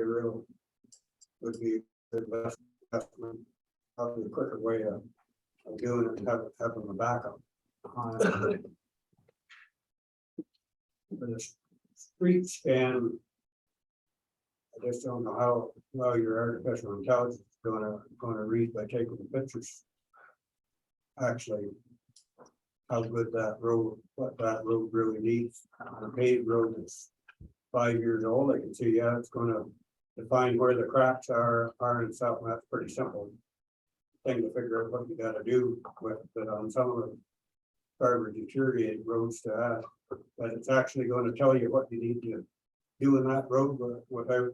would be the best investment, probably a quicker way of doing it and having a backup. For the street scan, I just don't know how well your artificial intelligence is gonna read by taking the pictures. Actually, how good that road, what that road really needs. On a paved road that's 5 years old, I can see, yeah, it's gonna define where the cracks are and stuff, and that's pretty simple thing to figure out what you gotta do with, but on some of the garbage deteriorated roads to ask. But it's actually gonna tell you what you need to do in that road without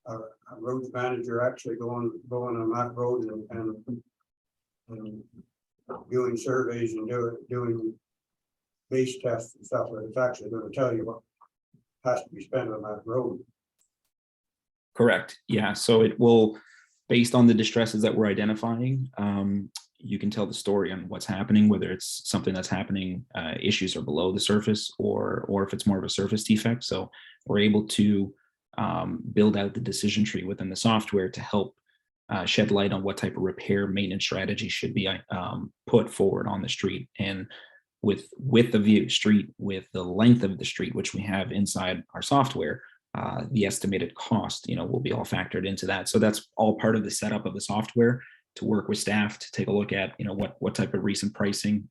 a roads manager actually going on that road and doing surveys and doing base tests and stuff, but it's actually going to tell you what has to be spent on that road. Correct. Yeah. So it will, based on the distresses that we're identifying, you can tell the story on what's happening, whether it's something that's happening, issues are below the surface, or if it's more of a surface defect. So we're able to build out the decision tree within the software to help shed light on what type of repair maintenance strategy should be put forward on the street. And with the view street, with the length of the street, which we have inside our software, the estimated cost, will be all factored into that. So that's all part of the setup of the software, to work with staff to take a look at, what type of recent pricing,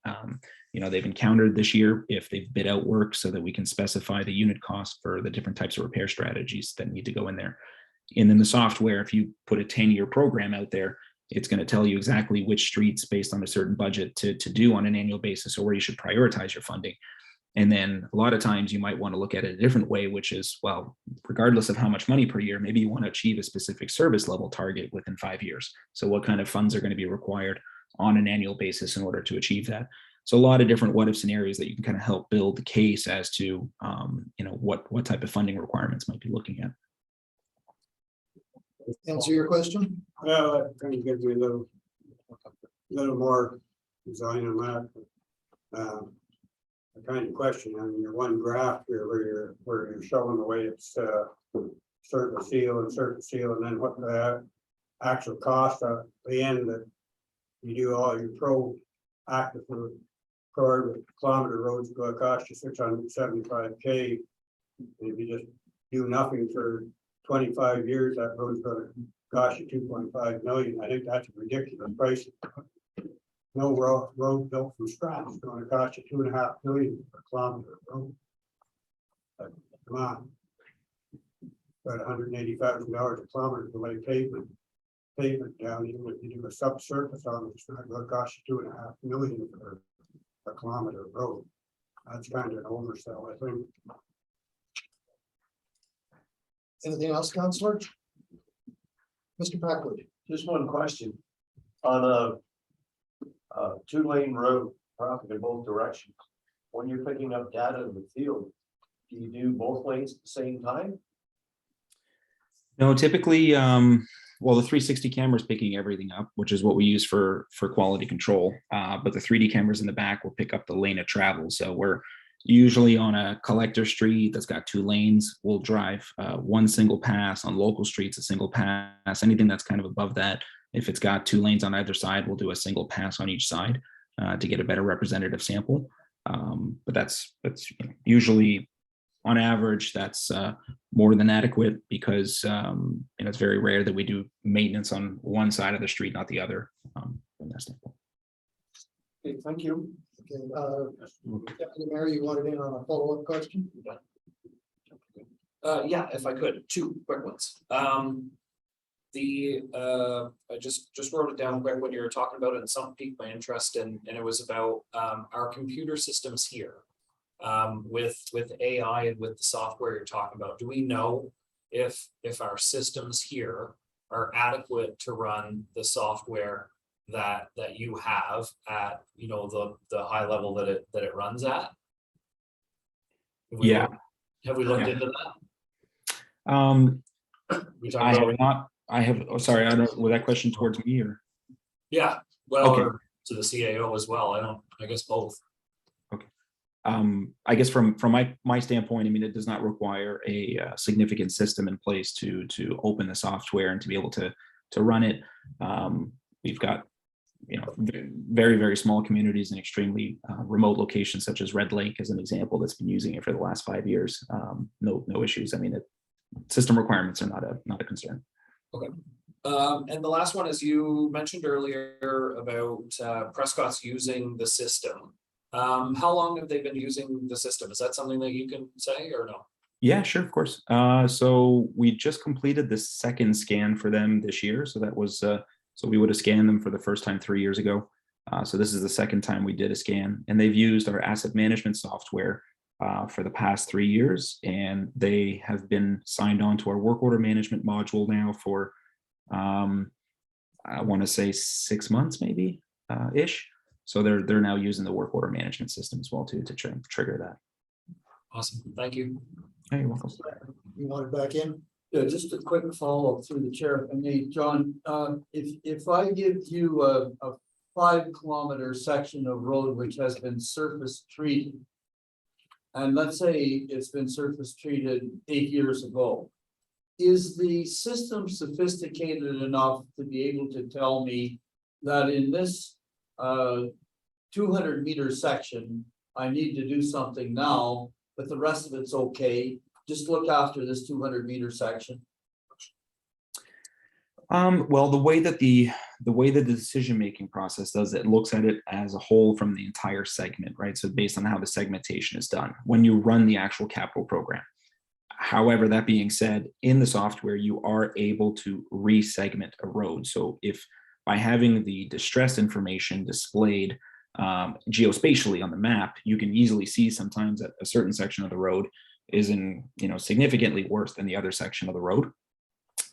they've encountered this year, if they've bid out work, so that we can specify the unit cost for the different types of repair strategies that need to go in there. And then the software, if you put a 10-year program out there, it's going to tell you exactly which streets, based on a certain budget, to do on an annual basis, or where you should prioritize your funding. And then a lot of times you might want to look at it a different way, which is, well, regardless of how much money per year, maybe you want to achieve a specific service level target within 5 years. So what kind of funds are going to be required on an annual basis in order to achieve that? So a lot of different what if scenarios that you can kind of help build the case as to, what type of funding requirements might be looking at. Answer your question? Well, that kind of gives me a little more design on that. A kind of question on your one graph here, where you're showing the way it's surface seal, and then what the actual cost at the end that you do all your active per kilometer roads going to cost you $675K. If you just do nothing for 25 years, that road's going to cost you $2.5 million. I think that's a ridiculous price. No road built from scratch is going to cost you $2.5 million per kilometer of road. Come on. About $180,000 a kilometer to lay pavement down. Even if you do a subsurface on it, it's not going to cost you $2.5 million for a kilometer of road. That's kind of an oversell, I think. Anything else, Counselor? Mr. Packwood? Just one question. On a two-lane road, traffic in both directions, when you're picking up data in the field, do you do both lanes at the same time? No, typically, well, the 360 camera is picking everything up, which is what we use for quality control. But the 3D cameras in the back will pick up the lane of travel. So we're usually on a collector street that's got 2 lanes. We'll drive one single pass. On local streets, a single pass. Anything that's kind of above that, if it's got 2 lanes on either side, we'll do a single pass on each side to get a better representative sample. But that's usually, on average, that's more than adequate, because it's very rare that we do maintenance on one side of the street, not the other. From that standpoint. Okay, thank you. Okay, Deputy Mayor, you wanted in on a follow-up question? Yeah, if I could, 2 quick ones. I just wrote it down quick when you were talking about it, and some piqued my interest, and it was about our computer systems here. With AI and with the software you're talking about, do we know if our systems here are adequate to run the software that you have at the high level that it runs at? Have we looked into that? I have not. I have. Oh, sorry. I don't. Was that question towards me or? Yeah. Well, okay. Or to the CAO as well. I guess both. Okay. I guess from my standpoint, I mean, it does not require a significant system in place to open the software and to be able to run it. We've got very, very small communities in extremely remote locations, such as Red Lake as an example, that's been using it for the last 5 years. No issues. I mean, system requirements are not a concern. Okay. And the last one is, you mentioned earlier about Prescott's using the system. How long have they been using the system? Is that something that you can say or no? Yeah, sure, of course. So we just completed the 2nd scan for them this year. So that was so we would have scanned them for the first time 3 years ago. So this is the 2nd time we did a scan, and they've used our asset management software for the past 3 years, and they have been signed on to our work order management module now for I want to say 6 months maybe ish. So they're now using the work order management system as well to trigger that. Awesome. Thank you. Hey, you're welcome. You want it back in? Yeah, just a quick follow-up through the chair. And hey, John, if I give you a 5 kilometer section of road which has been surface treated. And let's say it's been surface treated 8 years ago. Is the system sophisticated enough to be able to tell me that in this 200-meter section, I need to do something now, but the rest of it's okay? Just look after this 200-meter section. Well, the way that the decision-making process does it looks at it as a whole from the entire segment, right? So based on how the segmentation is done when you run the actual capital program. However, that being said, in the software, you are able to re-segment a road. So if by having the distress information displayed geospatially on the map, you can easily see sometimes that a certain section of the road is in, significantly worse than the other section of the road.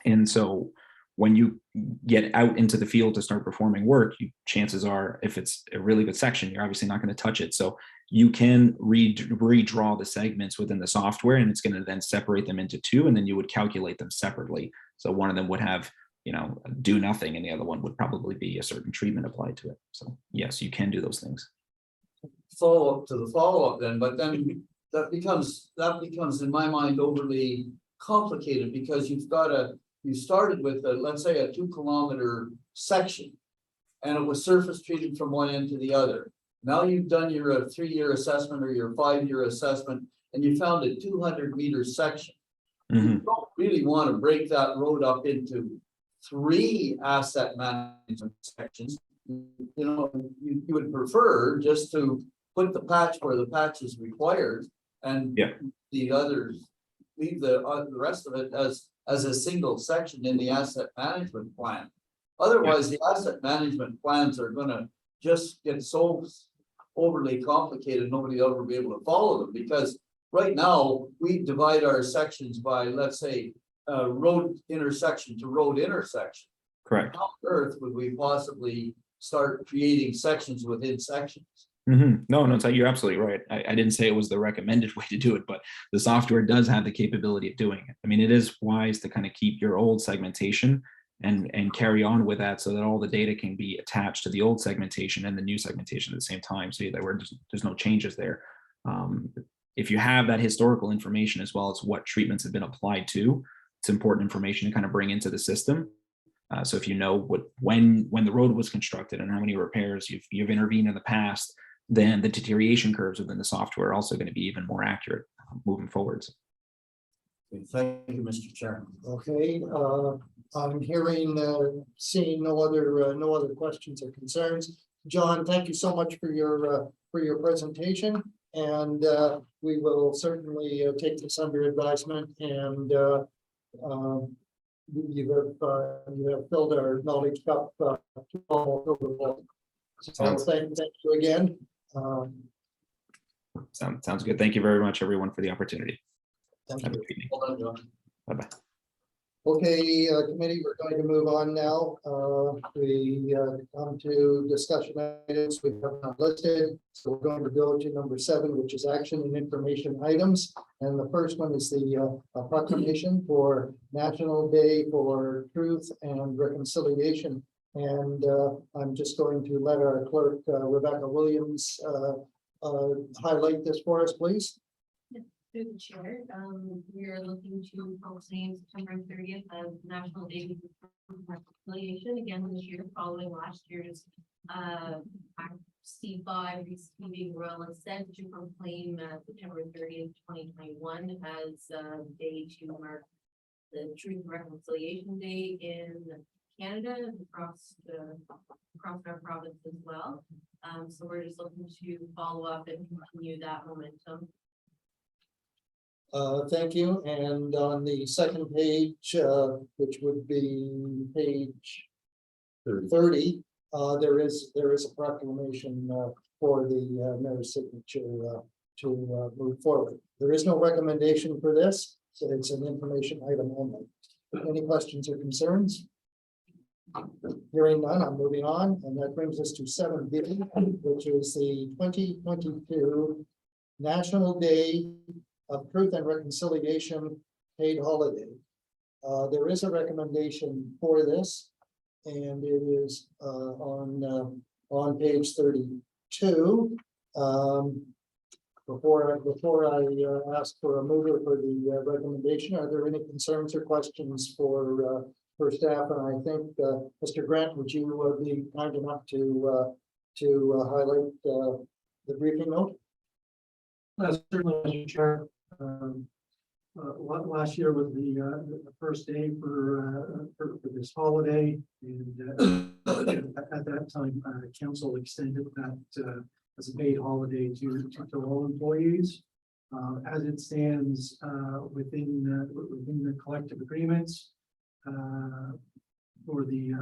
And so when you get out into the field to start performing work, chances are, if it's a really good section, you're obviously not going to touch it. So you can redraw the segments within the software, and it's going to then separate them into 2, and then you would calculate them separately. So one of them would have, do nothing, and the other one would probably be a certain treatment applied to it. So yes, you can do those things. Follow-up to the follow-up then, but then that becomes in my mind overly complicated, because you started with let's say a 2-kilometer section, and it was surface treated from one end to the other. Now you've done your 3-year assessment or your 5-year assessment, and you found a 200-meter section. You don't really want to break that road up into 3 asset management sections. You would prefer just to put the patch where the patch is required, and the others, leave the rest of it as a single section in the asset management plan. Otherwise, the asset management plans are gonna just get so overly complicated, nobody will ever be able to follow them, because right now we divide our sections by, let's say, road intersection to road intersection. Correct. How on earth would we possibly start creating sections within sections? No, you're absolutely right. I didn't say it was the recommended way to do it, but the software does have the capability of doing it. I mean, it is wise to kind of keep your old segmentation and carry on with that, so that all the data can be attached to the old segmentation and the new segmentation at the same time, so that there's no changes there. If you have that historical information as well as what treatments have been applied to, it's important information to kind of bring into the system. So if you know when the road was constructed and how many repairs you've intervened in the past, then the deterioration curves within the software are also going to be even more accurate moving forwards. Thank you, Mr. Chair. Okay, I'm seeing no other questions or concerns. John, thank you so much for your presentation, and we will certainly take this under advisement, and you have filled our knowledge cup almost overflowing. So thank you again. Sounds good. Thank you very much, everyone, for the opportunity. Thank Have a you. good evening. Hold on, John. Bye-bye. Okay, committee, we're going to move on now. We come to discussion items we have not listed. So we're going to go to number 7, which is action and information items. And the first one is the proclamation for National Day for Truth and Reconciliation. And I'm just going to let our clerk, Rebecca Williams, highlight this for us, please. Through the chair, we are looking to proclaim September 30th as National Day for Reconciliation again this year, following last year's C5 receiving royal assent to proclaim September 30th, 2021 as day to mark the Truth and Reconciliation Day in Canada across our province as well. So we're just looking to follow up and continue that momentum. Thank you. And on the second page, which would be page 30, there is a proclamation for the mayor's signature to move forward. There is no recommendation for this, so it's an information item only. Any questions or concerns? Hearing none, I'm moving on, and that brings us to 7B, which is the 2022 National Day of Truth and Reconciliation paid holiday. There is a recommendation for this, and it is on page 32. Before I ask for a mover for the recommendation, are there any concerns or questions for staff? And I think, Mr. Grant, would you be kind enough to highlight the briefing note? Certainly, Mr. Chair. Last year was the first day for this holiday, and at that time, council extended that as a paid holiday to all employees. As it stands within the collective agreements for the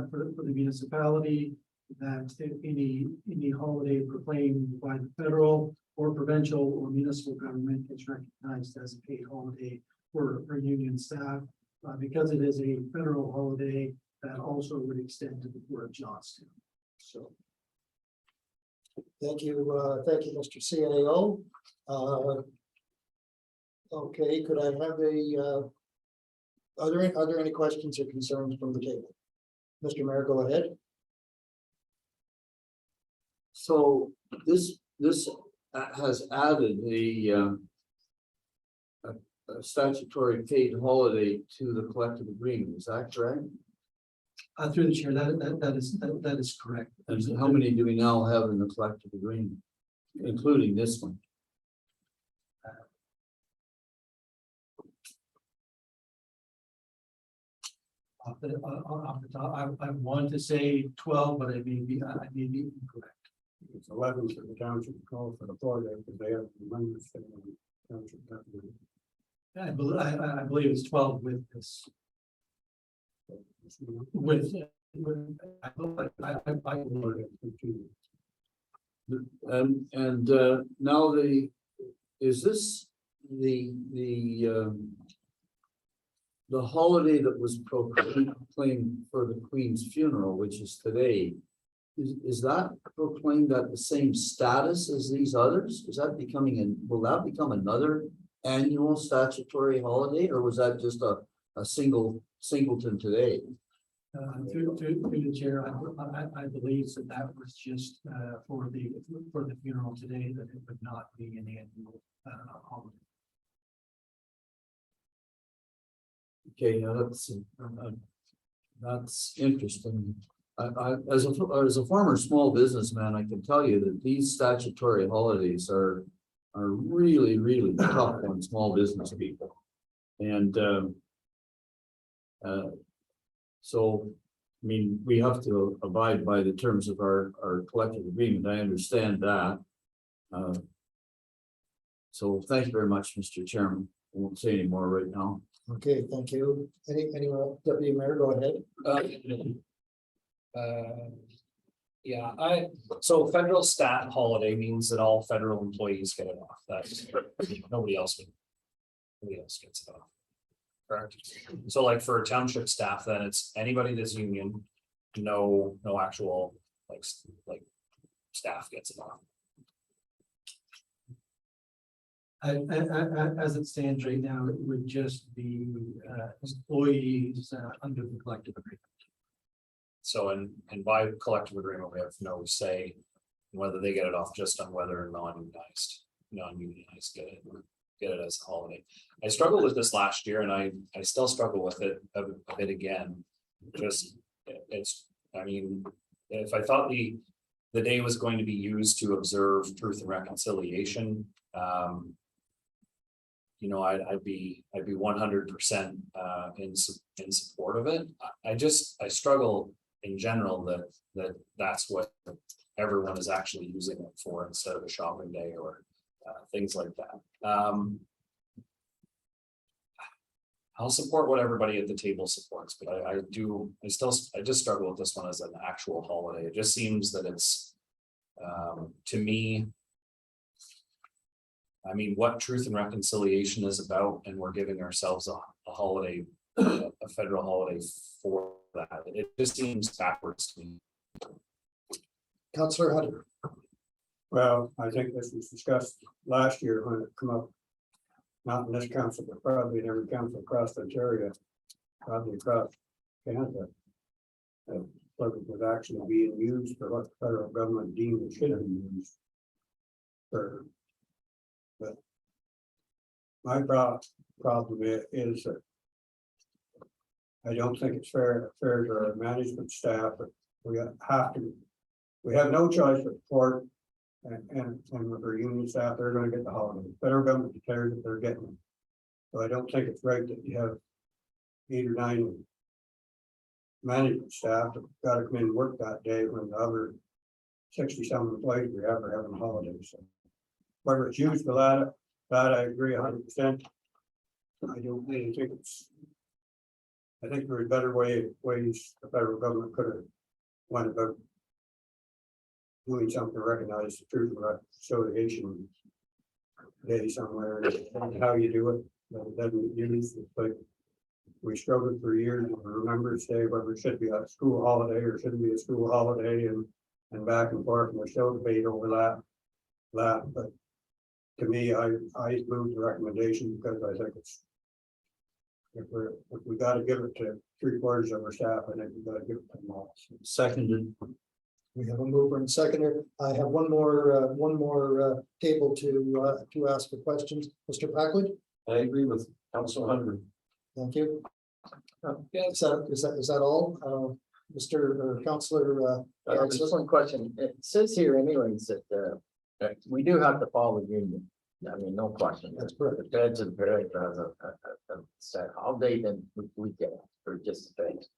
municipality, that any holiday proclaimed by the federal or provincial or municipal government is recognized as a paid holiday for union staff. Because it is a federal holiday, that also would extend to the Port of Johnston. So. Thank you, Mr. CAO. Okay, could I have are there any questions or concerns from the table? Mr. Mayor, go ahead. So this has added a statutory paid holiday to the collective agreement, is that correct? Through the chair, that is correct. And how many do we now have in the collective agreement, including this one? Off the top, I want to say 12, but I may be incorrect. It's 11 for the township call for the Florida, because they have the members sitting on the township. I believe it's 12 with this. With Now is this the holiday that was proclaimed for the Queen's funeral, which is today? Is that proclaimed at the same status as these others? Is that will that become another annual statutory holiday, or was that just a singleton today? Through the chair, I believe that was just for the funeral today, that it would not be an annual holiday. Okay, now that's interesting. As a former small businessman, I can tell you that these statutory holidays are really, really tough on small business people. And so, I mean, we have to abide by the terms of our collective agreement. I understand that. So thank you very much, Mr. Chairman. I won't say any more right now. Okay, thank you. Anyone, Deputy Mayor, go ahead. Yeah, so federal stat holiday means that all federal employees get it off. That's nobody else gets it off. Correct. So like for township staff, then it's anybody that's union, no actual like staff gets it off. As it stands right now, it would just be employees under the collective agreement. So and by collective agreement, we have no say whether they get it off, just on whether non-unionized get it as a holiday. I struggled with this last year, and I still struggle with it a bit again. I mean, if I thought the day was going to be used to observe truth and reconciliation, you know, I'd be 100% in support of it. I struggle in general that's what everyone is actually using it for instead of a shopping day or things like that. I'll support what everybody at the table supports, but I just struggle with this one as an actual holiday. It just seems that it's to me, I mean, what truth and reconciliation is about, and we're giving ourselves a holiday, a federal holiday for that. It just seems backwards to me. Councillor Hunter. Well, I think this was discussed last year when it came up, not in this council, but probably in every council across Ontario. probably across Canada. But it was actually being used for what the federal government deemed it should have been used. For. But. My problem is that. I don't think it's fair to our management staff, but we have to. We have no choice but support. And with our union staff, they're gonna get the holiday. Federal government declares that they're getting them. So I don't think it's right that you have 8 or 9 management staff that gotta come in and work that day when the other 60-some employees we have are having holidays. So whether it's used for that I agree 100%. I don't really think it's. I think there are better ways the federal government could have went about doing something to recognize the truth of reconciliation day somewhere, and how you do it. That doesn't use it, like we struggled for years to remember say whether it should be a school holiday or shouldn't be a school holiday, and back and forth, and we're still debate over that. But to me, I moved the recommendation because I think it's if we got to give it to 3/4 of our staff, I think we got to give it to them all. Seconded. We have a mover and seconder. I have one more table to ask for questions. Mr. Packwood? I agree with Council Hunter. Thank you. Is that all? Mr. or Councillor? Just one question. It says here anyways that we do have to follow the union. I mean, no question. That's correct. The feds and parents has a set holiday, then we get it for just the feds.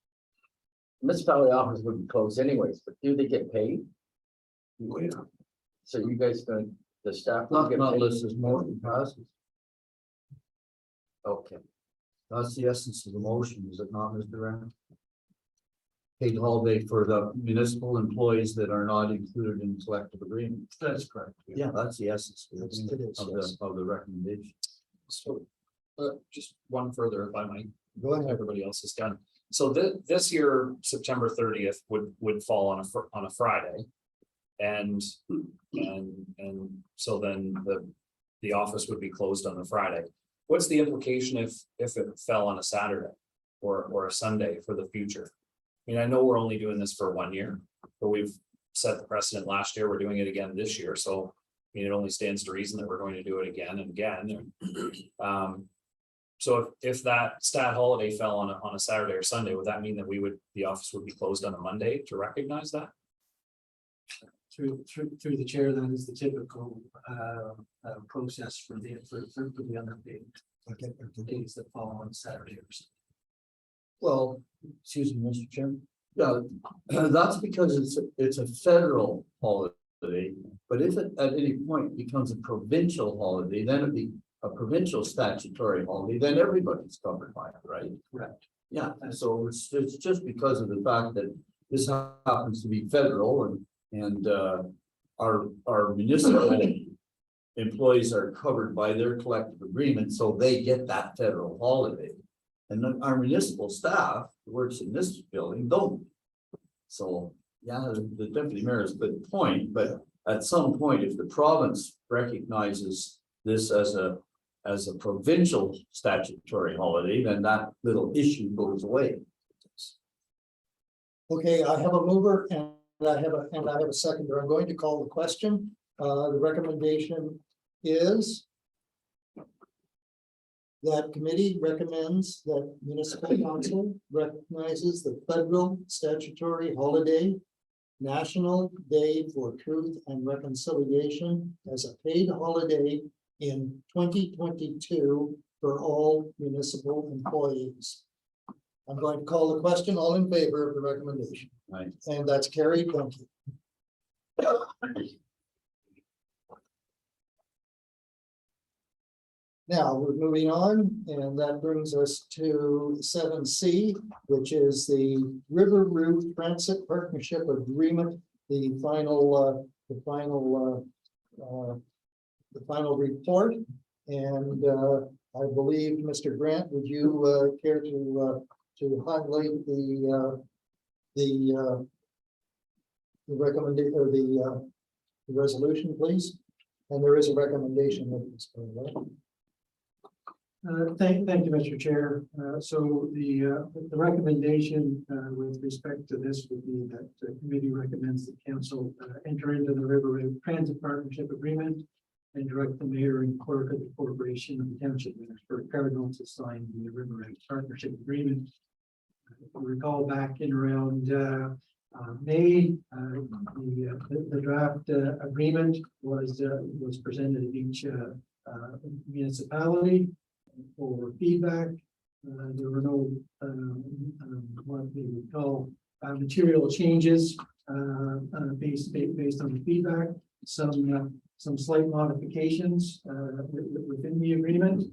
Municipality office would be closed anyways, but do they get paid? Yeah. So you guys don't, the staff. will Not get not paid? list as motion passes. Okay, That's the essence of the motion, is it not, Mr. Rand? Paid holiday for the municipal employees that are not included in collective agreement. That's correct. Yeah, that's the essence of It is, yes. the recommendation. So, just one further, if I might, Go ahead. everybody else is done. So this year, September 30th would fall on a Friday. And so then the office would be closed on the Friday. What's the implication if it fell on a Saturday or a Sunday for the future? I mean, I know we're only doing this for 1 year, but we've set the precedent last year. We're doing it again this year. So I mean, it only stands to reason that we're going to do it again and again. So if that stat holiday fell on a Saturday or Sunday, would that mean that the office would be closed on a Monday to recognize that? Through the chair, that is the typical process for the unpaid days that fall on Saturday or Sunday. Well, excuse me, Mr. Chairman. Yeah, that's because it's a federal holiday, but if it at any point becomes a provincial holiday, then it'd be a provincial statutory holiday, then everybody's covered by it, right? Correct. Yeah, so it's just because of the fact that this happens to be federal and our municipal employees are covered by their collective agreement, so they get that federal holiday. And then our municipal staff who works in this building don't. So, yeah, the deputy mayor is a good point, but at some point, if the province recognizes this as a provincial statutory holiday, then that little issue goes away. Okay, I have a mover and I have a seconder. I'm going to call the question. The recommendation is that committee recommends that municipal council recognizes the federal statutory holiday, National Day for Truth and Reconciliation, as a paid holiday in 2022 for all municipal employees. I'm going to call the question. All in favor of the recommendation? Right. And that's carried. Thank you. Now we're moving on, and that brings us to 7C, which is the River Route Transit Partnership Agreement, the final report. And I believe, Mr. Grant, would you care to highlight the recommendation or the resolution, please? And there is a recommendation with this, right? Thank you, Mr. Chair. So the recommendation with respect to this would be that the committee recommends the council enter into the River Road Transit Partnership Agreement and direct the mayor and clerk of the corporation of the township minister Cardinal to sign the River Road Partnership Agreement. If you recall back in around May, the draft agreement was presented at each municipality for feedback. There were no what we would call material changes based on the feedback. Some slight modifications within the agreement.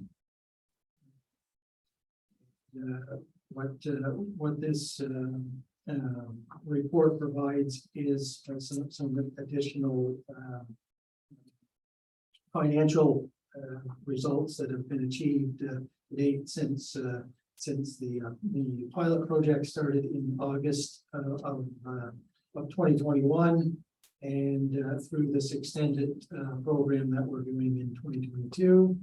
What this report provides is some additional financial results that have been achieved to date since the pilot project started in August of 2021 and through this extended program that we're doing in 2022.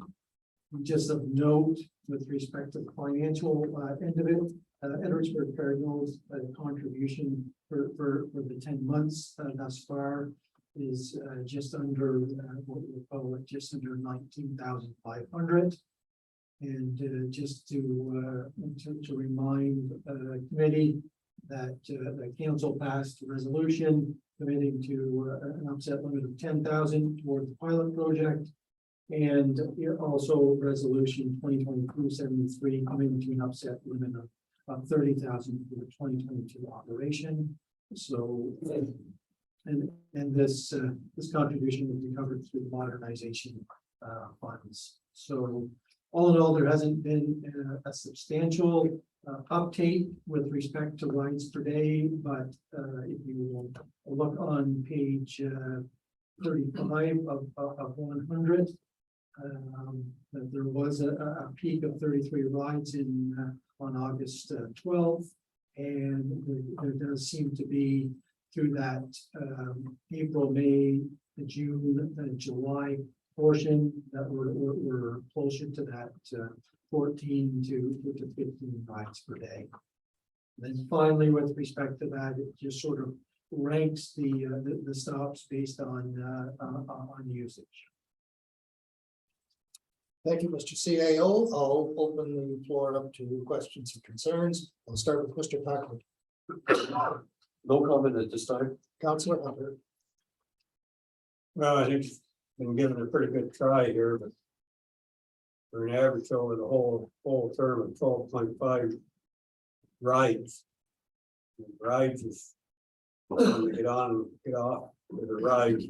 Just of note with respect to the financial end of it, Edwardsburg Cardinals contribution for the 10 months thus far is just under what we call it, just under 19,500. And just to remind the committee that the council passed a resolution committing to an upset limit of 10,000 toward the pilot project. And also resolution 2022-73 coming to an upset limit of 30,000 for the 2022 operation. So, and this contribution will be covered through the modernization funds. So, all in all, there hasn't been a substantial uptake with respect to rides per day, but if you look on page 35 of 100. That there was a peak of 33 rides on August 12th, and there does seem to be through that April, May, June, July portion that we're closer to that 14 to 15 rides per day. And then finally, with respect to that, it just sort of ranks the stops based on usage. Thank you, Mr. CAO. I'll open the floor up to questions and concerns. I'll start with Mr. Packard. No comment at this time. Councillor Hunter. Well, I think it's been given a pretty good try here, but for an average over the whole term of 12.5 rides. Rides is when you get on and get off with a ride.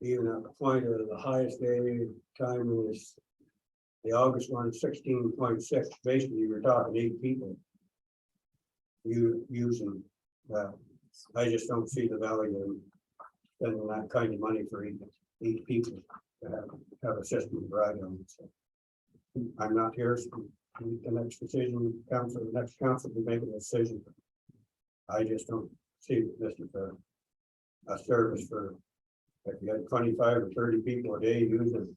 Even at the point of the highest day time was the August one, 16.6. Basically, we're talking 8 people using that. I just don't see the value in spending that kind of money for 8 people to have a system to ride on. So I'm not here. So the next decision, the next council will make a decision. I just don't see this as a service for. If you had 25 or 30 people a day using,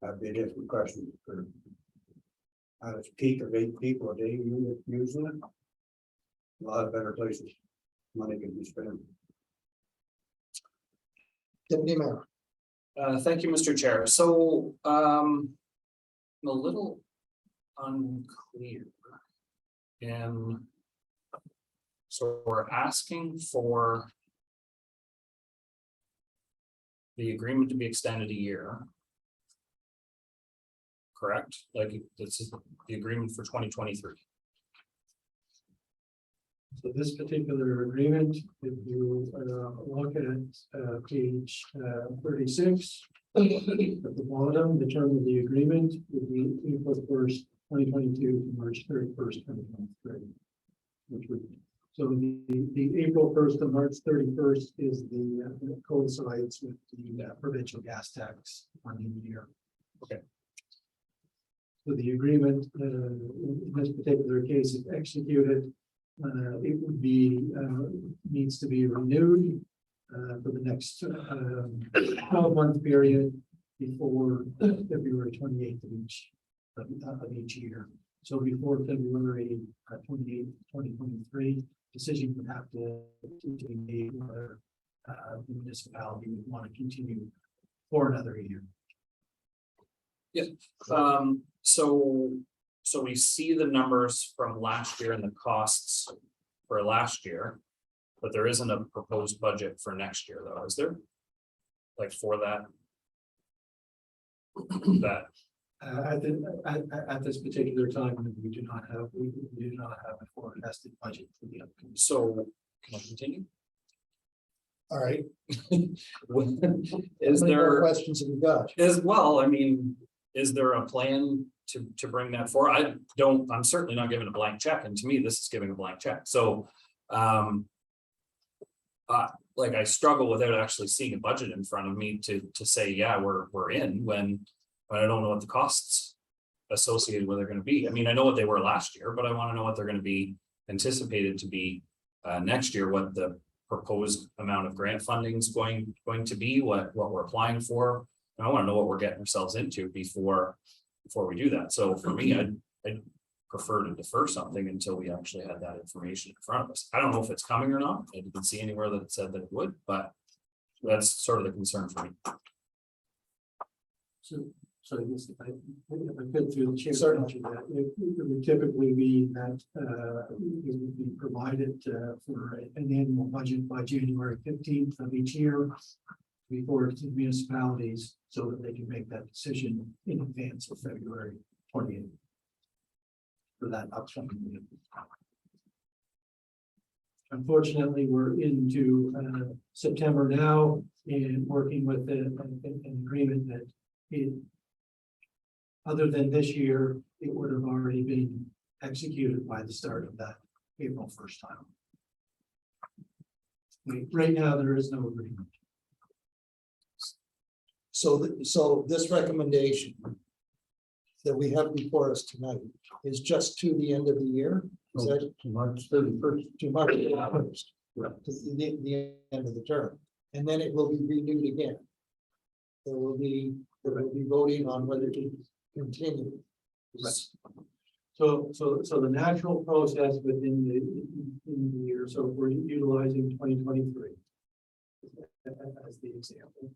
that'd be a different question. For at its peak of 8 people a day using it, a lot of better places money can be spent. Deputy Mayor. Thank you, Mr. Chair. So I'm a little unclear. And so we're asking for the agreement to be extended a year. Correct? Like this is the agreement for 2023. So this particular agreement, if you look at page 36, at the bottom, the term of the agreement would be April 1st, 2022 to March 31st, 2023. Which would, so the April 1st to March 31st is the coincides with the provincial gas tax funding year. Okay. So the agreement in this particular case, if executed, it would be needs to be renewed for the next 12-month period before February 28th of each of each year. So before February 28, 2023, decision would have to be made whether the municipality would want to continue for another year. So we see the numbers from last year and the costs for last year. But there isn't a proposed budget for next year though, is there? Like for that? That, At this particular time, we do not have a forecasted budget for the upcoming. so can I continue? All right. Is How many more there, questions have you got? as well, I mean, is there a plan to bring that forward? I'm certainly not giving a blank check, and to me, this is giving a blank check, so. Like I struggle without actually seeing a budget in front of me to say, yeah, we're in when I don't know what the costs associated with are gonna be. I mean, I know what they were last year, but I wanna know what they're gonna be anticipated to be next year, what the proposed amount of grant funding is going to be, what we're applying for. And I wanna know what we're getting ourselves into before we do that. So for me, I'd prefer to defer something until we actually had that information in front of us. I don't know if it's coming or not. I didn't see anywhere that it said that it would, but that's sort of the concern for me. So I guess if I could through the chair. Certainly. That it would typically be that it would be provided for an annual budget by January 15th of each year before to municipalities so that they can make that decision in advance of February 28th. For that upcoming year. Unfortunately, we're into September now and working with an agreement that other than this year, it would have already been executed by the start of that April 1st time. Right now, there is no agreement. So this recommendation that we have before us tonight is just to the end of the year? Is that To March 31st. to March 31st? To the end of the term, and then it will be renewed again. There will be voting on whether to continue. So the natural process within the year, so if we're utilizing 2023 as the example,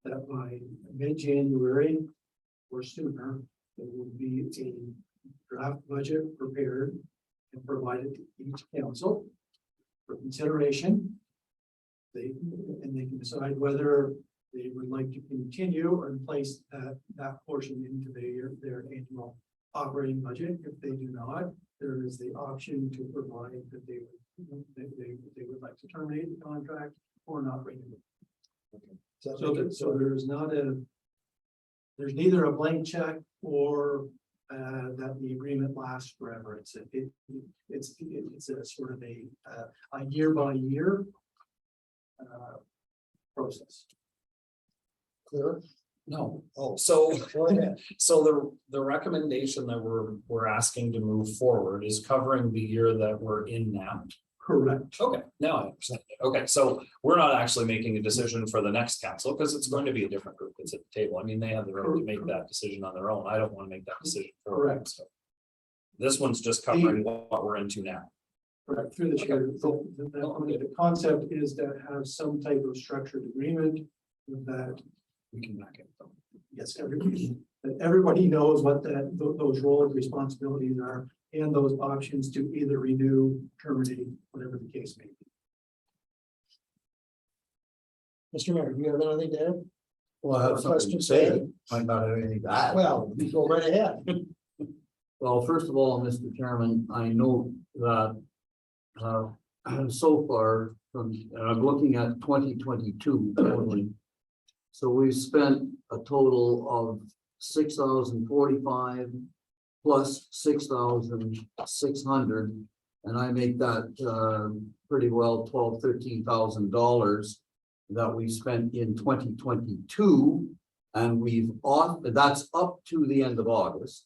that by mid-January or sooner, there will be a draft budget prepared and provided to each council for consideration. They can decide whether they would like to continue or place that portion into their annual operating budget. If they do not, there is the option to provide that they would like to terminate the contract or not renew it. So there's neither a blank check or that the agreement lasts forever. It's a sort of a year by year process. Clear? No, Oh, so go ahead. so the recommendation that we're asking to move forward is covering the year that we're in now. Correct. Okay, now I understand. Okay, so we're not actually making a decision for the next council because it's going to be a different group that's at the table. I mean, they have the right to make that decision on their own. I don't want to make that decision for them. Correct. So this one's just covering what we're into now. Correct, through the chair. The concept is to have some type of structured agreement that, We can back it. yes, everybody knows what those roles, responsibilities are, and those options to either renew, terminate, whatever the case may be. Mr. Mayor, do you have anything to add? Well, I have something to say, might not have anything to add. Well, you go right ahead. Well, first of all, Mr. Chairman, I know that so far I'm looking at 2022 totally. So we've spent a total of 6,045 plus 6,600, and I make that pretty well $13,000 that we spent in 2022, and that's up to the end of August.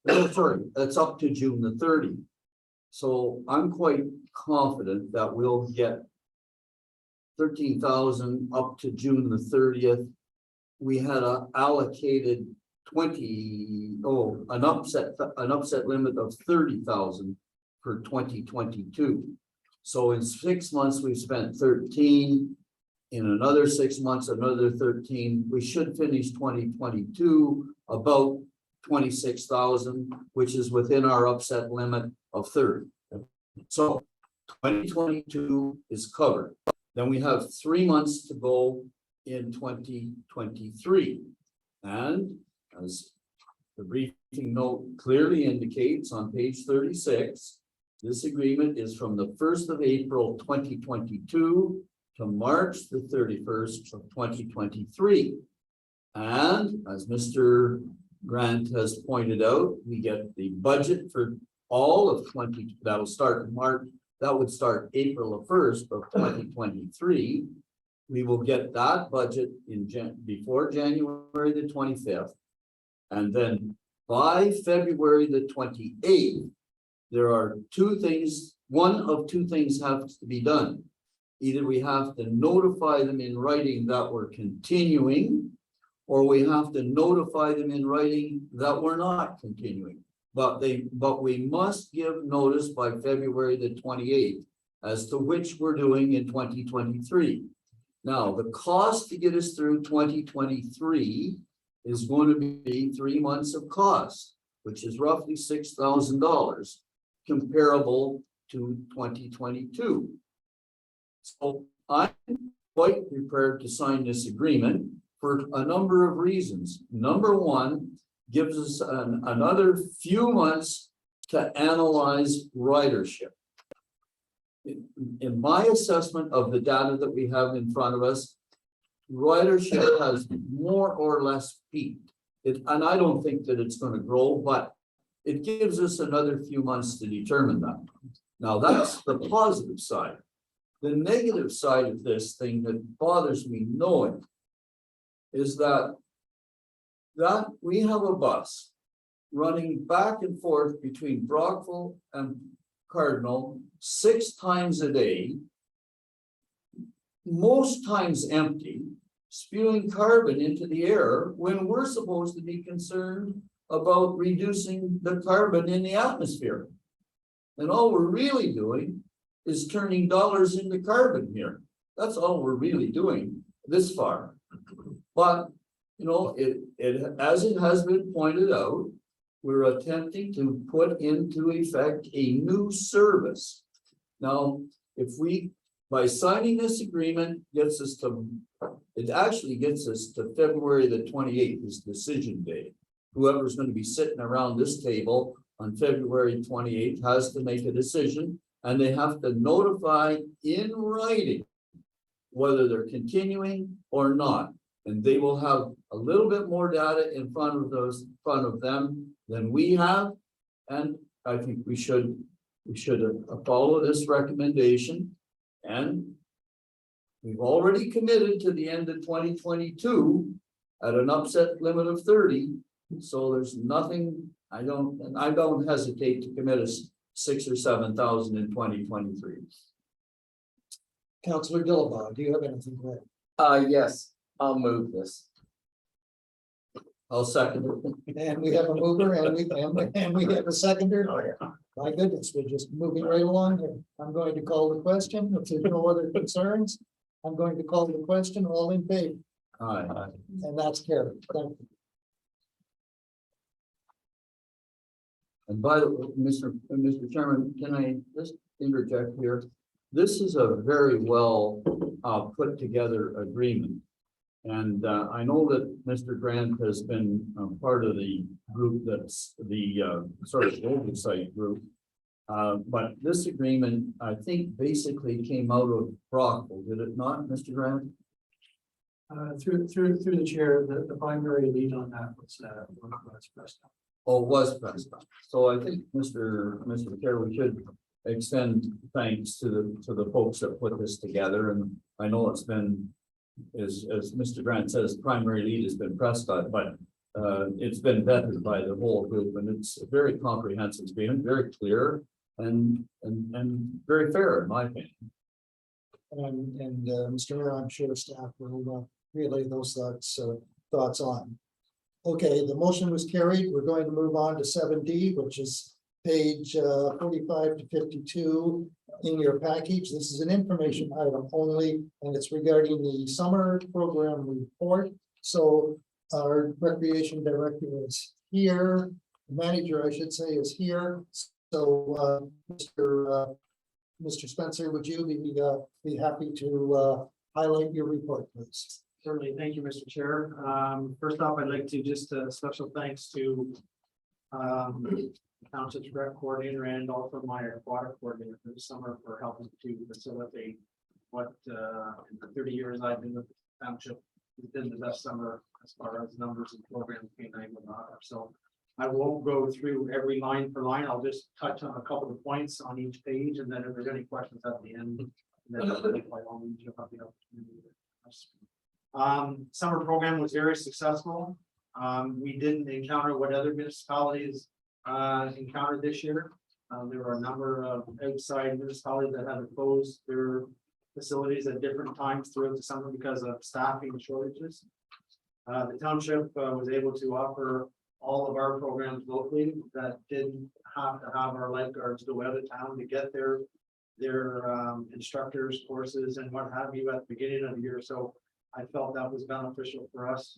No, sorry, that's up to June the 30th. So I'm quite confident that we'll get 13,000 up to June the 30th. We had allocated an upset limit of 30,000 for 2022. So in 6 months, we've spent 13. In another 6 months, another 13. We should finish 2022 about 26,000, which is within our upset limit of 30. So 2022 is covered. Then we have 3 months to go in 2023. And as the briefing note clearly indicates on page 36, this agreement is from the 1st of April 2022 to March the 31st of 2023. And as Mr. Grant has pointed out, we get the budget for all of 20, that'll start in March, that would start April the 1st of 2023. We will get that budget in before January the 25th. And then by February the 28th, there are one of two things have to be done. Either we have to notify them in writing that we're continuing, or we have to notify them in writing that we're not continuing. But we must give notice by February the 28th as to which we're doing in 2023. Now, the cost to get us through 2023 is going to be 3 months of cost, which is roughly $6,000, comparable to 2022. So I'm quite prepared to sign this agreement for a number of reasons. Number one, gives us another few months to analyze ridership. In my assessment of the data that we have in front of us, ridership has more or less peaked. And I don't think that it's going to grow, but it gives us another few months to determine that. Now, that's the positive side. The negative side of this thing that bothers me knowing is that we have a bus running back and forth between Brockville and Cardinal 6 times a day, most times empty, spewing carbon into the air when we're supposed to be concerned about reducing the carbon in the atmosphere. And all we're really doing is turning dollars into carbon here. That's all we're really doing this far. But, you know, as it has been pointed out, we're attempting to put into effect a new service. Now, if we, by signing this agreement, it actually gets us to February the 28th is decision day. Whoever's going to be sitting around this table on February 28th has to make a decision, and they have to notify in writing whether they're continuing or not. And they will have a little bit more data in front of them than we have. And I think we should follow this recommendation. And we've already committed to the end of 2022 at an upset limit of 30. So there's nothing, I don't hesitate to commit us 6,000 or 7,000 in 2023. Councillor Dillabaugh, do you have anything to add? Yes, I'll move this. I'll second it. And we have a mover and we have a seconder. Oh, yeah. My goodness, we're just moving right along here. I'm going to call the question. If there's no other concerns, I'm going to call the question. All in favor? Aye. And that's carried. Thank you. And by the way, Mr. Chairman, can I just interject here? This is a very well put together agreement. And I know that Mr. Grant has been part of the group that's the sort of oversight group. But this agreement, I think, basically came out of Brockville, did it not, Mr. Grant? Through the chair, the primary lead on that was Preston. Oh, it was Preston. So I think, Mr. Chair, we should extend thanks to the folks that put this together. And I know it's been, as Mr. Grant says, primary lead has been Prescott, but it's been vetted by the whole group, and it's a very comprehensive agreement, very clear and very fair, in my opinion. Mr. Mayor, I'm sure staff will relay those thoughts on. Okay, the motion was carried. We're going to move on to 7D, which is page 45 to 52 in your package. This is an information item only, and it's regarding the summer program report. So our recreation director is here, manager, I should say, is here. So Mr. Spencer, would you be happy to highlight your report, please? Certainly, thank you, Mr. Chair. First off, I'd like to just special thanks to Township's rec coordinator and also my aquatic coordinator for the summer for helping to facilitate what in the 30 years I've been with the township has been the best summer as far as numbers and programs being able to offer. So I won't go through every line for line. I'll just touch on a couple of points on each page, and then if there's any questions at the end, then by all means, you'll have the opportunity to ask. Summer program was very successful. We didn't encounter what other municipalities encountered this year. There were a number of outside municipalities that had to close their facilities at different times throughout the summer because of staffing shortages. The township was able to offer all of our programs locally that didn't have to have our lifeguards go out of town to get their instructors courses and what have you at the beginning of the year. So I felt that was beneficial for us.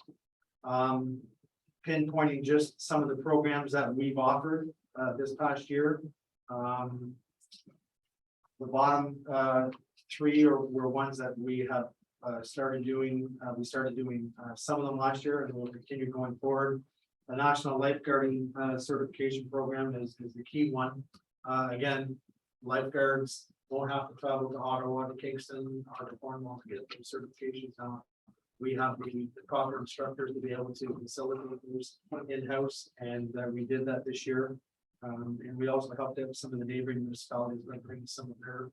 Pinpointing just some of the programs that we've offered this past year. The bottom three were ones that we have started doing. We started doing some of them last year, and we'll continue going forward. The National Lifeguarding certification program is the key one. Again, lifeguards won't have to travel to Ottawa, to Kingston, or to Cornwall to get those certifications out. We have the proper instructors to be able to facilitate those in-house, and we did that this year. And we also helped out some of the neighboring municipalities by bringing some of their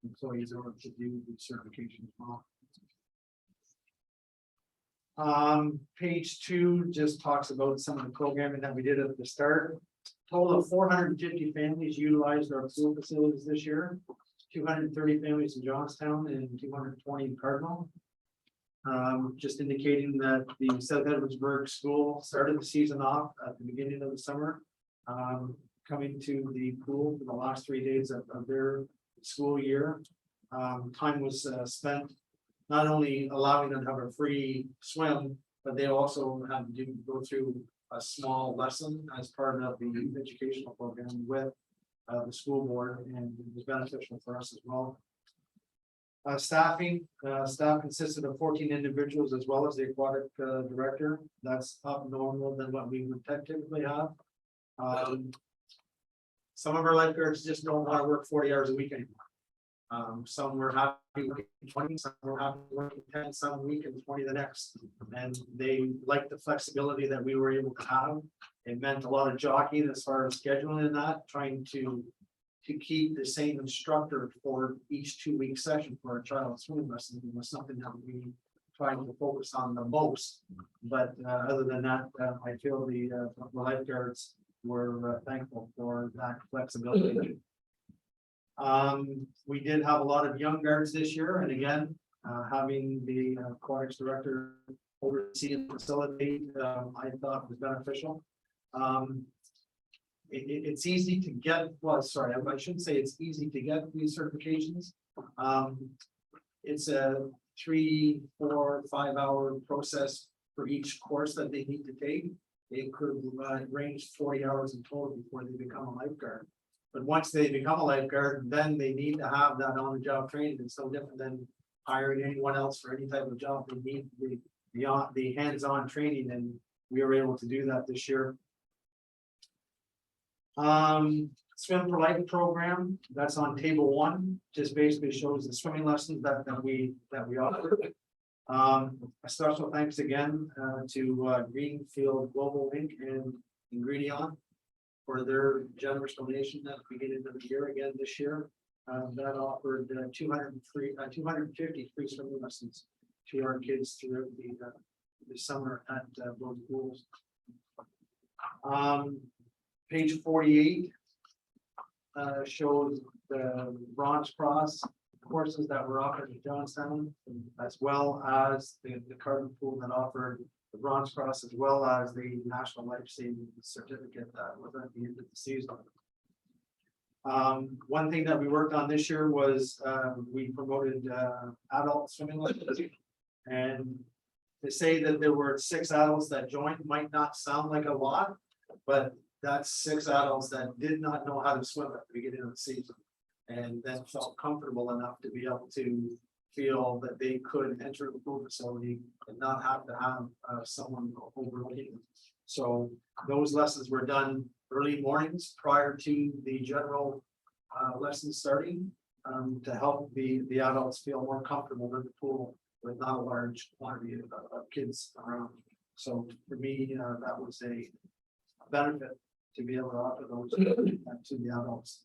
employees over to do the certification as well. Page 2 just talks about some of the programming that we did at the start. Total of 450 families utilized our pool facilities this year. 230 families in Johnstown and 220 in Cardinal. Just indicating that the South Edwardsburg School started the season off at the beginning of the summer. Coming to the pool for the last 3 days of their school year. Time was spent not only allowing them to have a free swim, but they also had to go through a small lesson as part of the youth educational program with the school board, and it was beneficial for us as well. Staff consisted of 14 individuals as well as the aquatic director. That's up normal than what we would typically have. Some of our lifeguards just don't want to work 40 hours a week anymore. Some were happy working 20, some were happy working 10 some week and 20 the next. And they liked the flexibility that we were able to have. It meant a lot of jockeying as far as scheduling and that, trying to keep the same instructor for each 2-week session for a child swimming lesson was something that we tried to focus on the most. But other than that, I feel the lifeguards were thankful for that flexibility. We did have a lot of young guards this year, and again, having the aquatics director oversee and facilitate, I thought was beneficial. It's easy to get, well, sorry, I shouldn't say it's easy to get these certifications. It's a 3, 4, 5 hour process for each course that they need to take. It could range 40 hours in total before they become a lifeguard. But once they become a lifeguard, then they need to have that on-the-job training. It's so different than hiring anyone else for any type of job. They need the hands-on training, and we were able to do that this year. Swim for Life program, that's on table 1, just basically shows the swimming lessons that we offer. A special thanks again to Greenfield Global Inc. and Ingredion for their generous donation at the beginning of the year again this year. That offered 250 free swimming lessons to our kids throughout the summer at both pools. Page 48 shows the Bronze Cross courses that were offered in Johnstown, as well as the Cardinal pool that offered the Bronze Cross, as well as the National Life Saving Certificate that was at the end of the season. One thing that we worked on this year was, we promoted, adult swimming lessons. And to say that there were 6 adults that joined might not sound like a lot, but that's 6 adults that did not know how to swim at the beginning of the season. And then felt comfortable enough to be able to feel that they could enter the pool facility and not have to have, someone overlooking them. So those lessons were done early mornings prior to the general, lessons starting, to help the adults feel more comfortable in the pool with not a large quantity of kids around. So for me, that was a benefit to be able to offer those to the adults.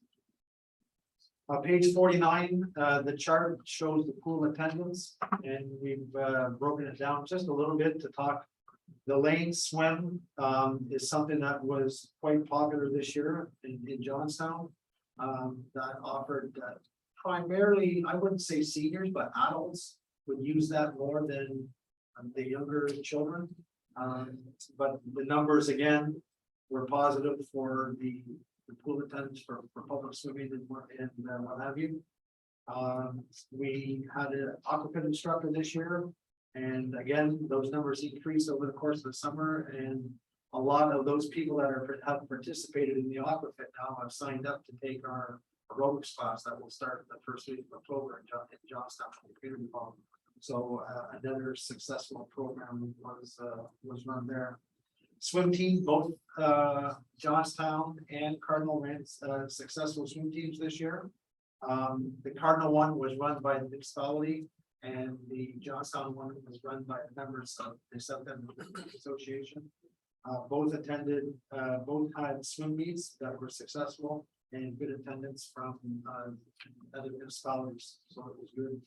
Page 49, the chart shows the pool attendance, and we've broken it down just a little bit to talk. The lane swim is something that was quite popular this year in Johnstown. That offered primarily, I wouldn't say seniors, but adults would use that more than the younger children. But the numbers again were positive for the pool attendance for public swimming and what have you. We had an aquafit instructor this year, and again, those numbers increased over the course of the summer, and a lot of those people that have participated in the aquafit now have signed up to take our aerobics class that will start the first week of October in Johnstown Community Hall. So another successful program was run there. Swim team, both Johnstown and Cardinal ran successful swim teams this year. The Cardinal one was run by the municipality, and the Johnstown one was run by the members of the South End Association. Both attended, both had swim meets that were successful and good attendance from other municipalities, so it was good.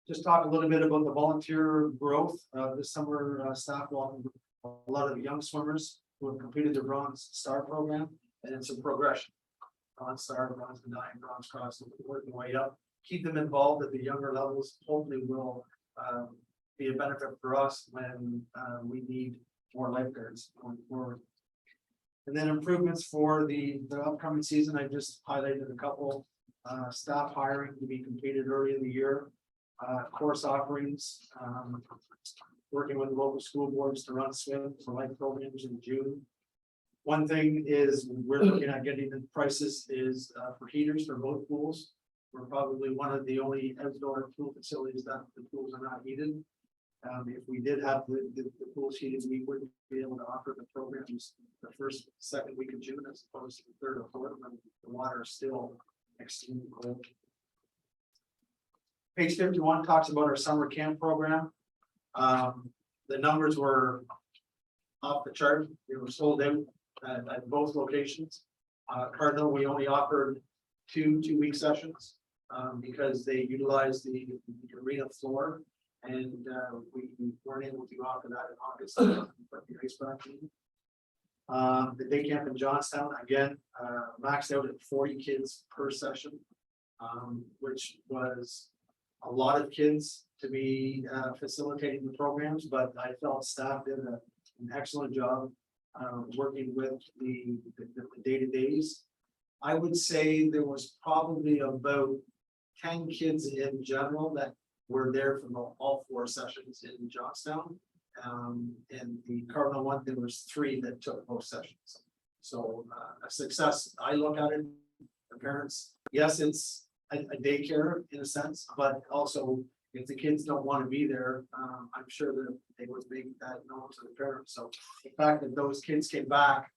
Just talk a little bit about the volunteer growth. This summer, staff welcomed a lot of young swimmers who have completed the Bronze Star program, and it's a progression. Bronze Star, Bronze Medallion, Bronze Cross, working way up. Keep them involved at the younger levels. Hopefully, will be a benefit for us when we need more lifeguards going forward. And then improvements for the upcoming season. I just highlighted a couple. Staff hiring to be completed early in the year. Course offerings. Working with local school boards to run swim for life programs in June. One thing is we're looking at getting the prices is for heaters for both pools. We're probably one of the only outdoor pool facilities that the pools are not heated. If we did have the pools heated, we wouldn't be able to offer the programs the first, second week of June as opposed to the 3rd or 4th when the water is still extremely cold. Page 51 talks about our summer camp program. The numbers were off the chart. They were sold out at both locations. Cardinal, we only offered two-week sessions because they utilized the arena floor, and we weren't able to offer that in August. But the ice back in. The day camp in Johnstown, again, maxed out at 40 kids per session, which was a lot of kids to be facilitating the programs, but I felt staff did an excellent job working with the day-to-days. I would say there was probably about 10 kids in general that were there for all 4 sessions in Johnstown. And the Cardinal one, there was 3 that took both sessions. So a success. I look at it, the parents, yes, it's a daycare in a sense, but also if the kids don't want to be there, I'm sure that they would make that known to the parents. So the fact that those kids came back,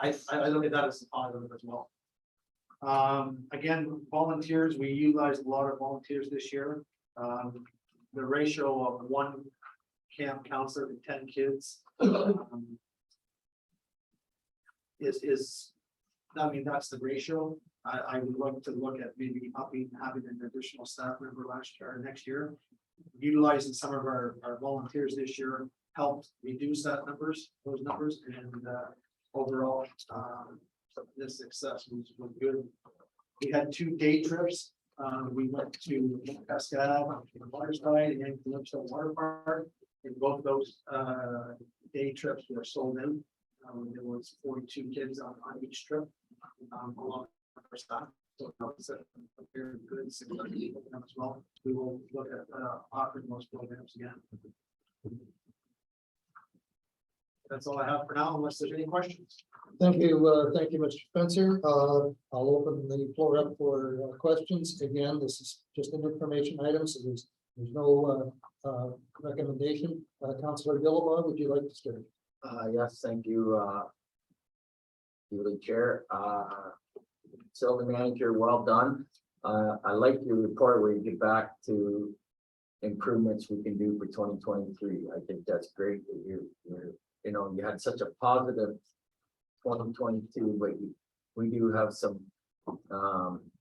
I look at that as a positive as well. Again, volunteers, we utilized a lot of volunteers this year. The ratio of 1 camp counselor to 10 kids is, I mean, that's the ratio. I would like to look at maybe having an additional staff member next year. Utilizing some of our volunteers this year helped reduce those numbers, and overall, this success was good. We had 2 day trips. We went to Cascade, the water side, and Calypso Water Park. And both of those day trips were sold in. There was 42 kids on each trip. Along with our staff. So that was a very good security program as well. We will look at offering those programs again. That's all I have for now, unless there's any questions. Thank you, Mr. Spencer. I'll open the floor up for questions. Again, this is just an information item, so there's no recommendation. Councillor Gillibaugh, would you like to start? Yes, thank you, Chair. Sylvan Manager, well done. I like your report where you get back to improvements we can do for 2023. I think that's great that you're you had such a positive 2022, but we do have some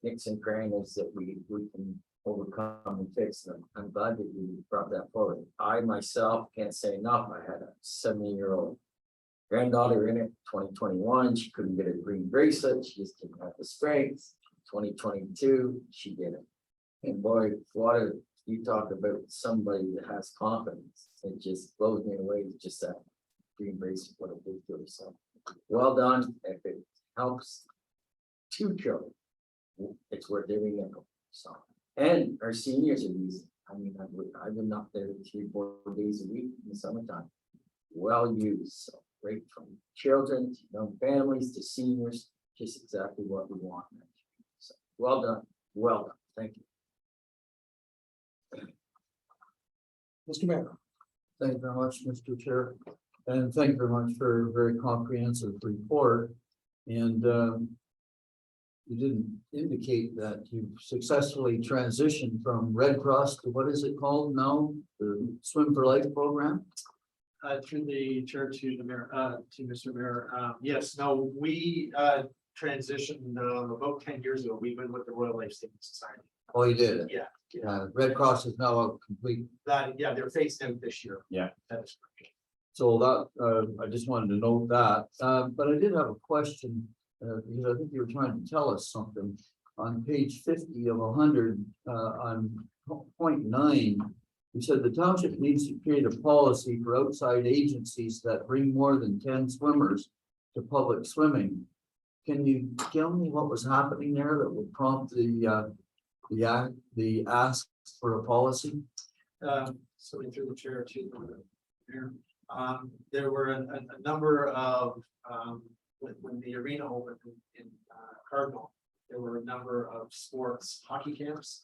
nicks and crannies that we can overcome and fix them. I'm glad that you brought that forward. I myself can't say enough. I had a 70-year-old granddaughter in it, 2021. She couldn't get a green bracelet. She just didn't have the strength. 2022, she did it. And boy, you talk about somebody that has confidence. It just blows me away. Just that green bracelet, what a big deal. So well done. If it helps 2 children, it's worth every nickel. So, and our seniors are easy. I mean, I've been up there 3-4 days a week in the summertime. Well used. So great from children to young families to seniors, just exactly what we want. So well done. Well done. Thank you. Mr. Mayor. Thank you very much, Mr. Chair. And thank you very much for a very comprehensive report. And you didn't indicate that you've successfully transitioned from Red Cross to what is it called now? The Swim for Life program? Through the chair to the mayor, to Mr. Mayor. Yes, no, we transitioned about 10 years ago. We've been with the Royal Life Saving Society. Oh, you did? Yeah. Red Cross is now a complete. Yeah, they're phased out this year. Yeah. That is correct. So that, I just wanted to note that, but I did have a question, because I think you were trying to tell us something. On page 50 of 100, on point 9, you said the township needs to create a policy for outside agencies that bring more than 10 swimmers to public swimming. Can you tell me what was happening there that would prompt the ask for a policy? So through the chair to the mayor. There were a number of, when the arena opened in Cardinal, there were a number of sports hockey camps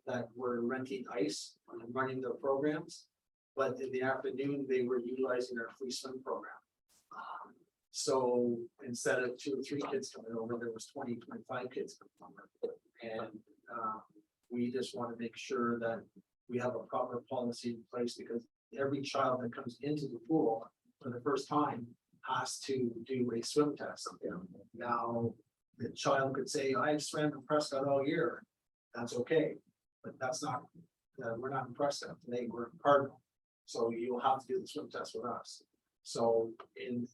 that were renting ice and running their programs. But in the afternoon, they were utilizing our free swim program. So instead of 2 or 3 kids coming over, there was 20, 25 kids coming over. And we just want to make sure that we have a proper policy in place, because every child that comes into the pool for the first time has to do a swim test. Now, the child could say, I've swam in Prescott all year. That's okay, but that's not, we're not in Prescott today, we're in Cardinal. So you'll have to do the swim test with us. So in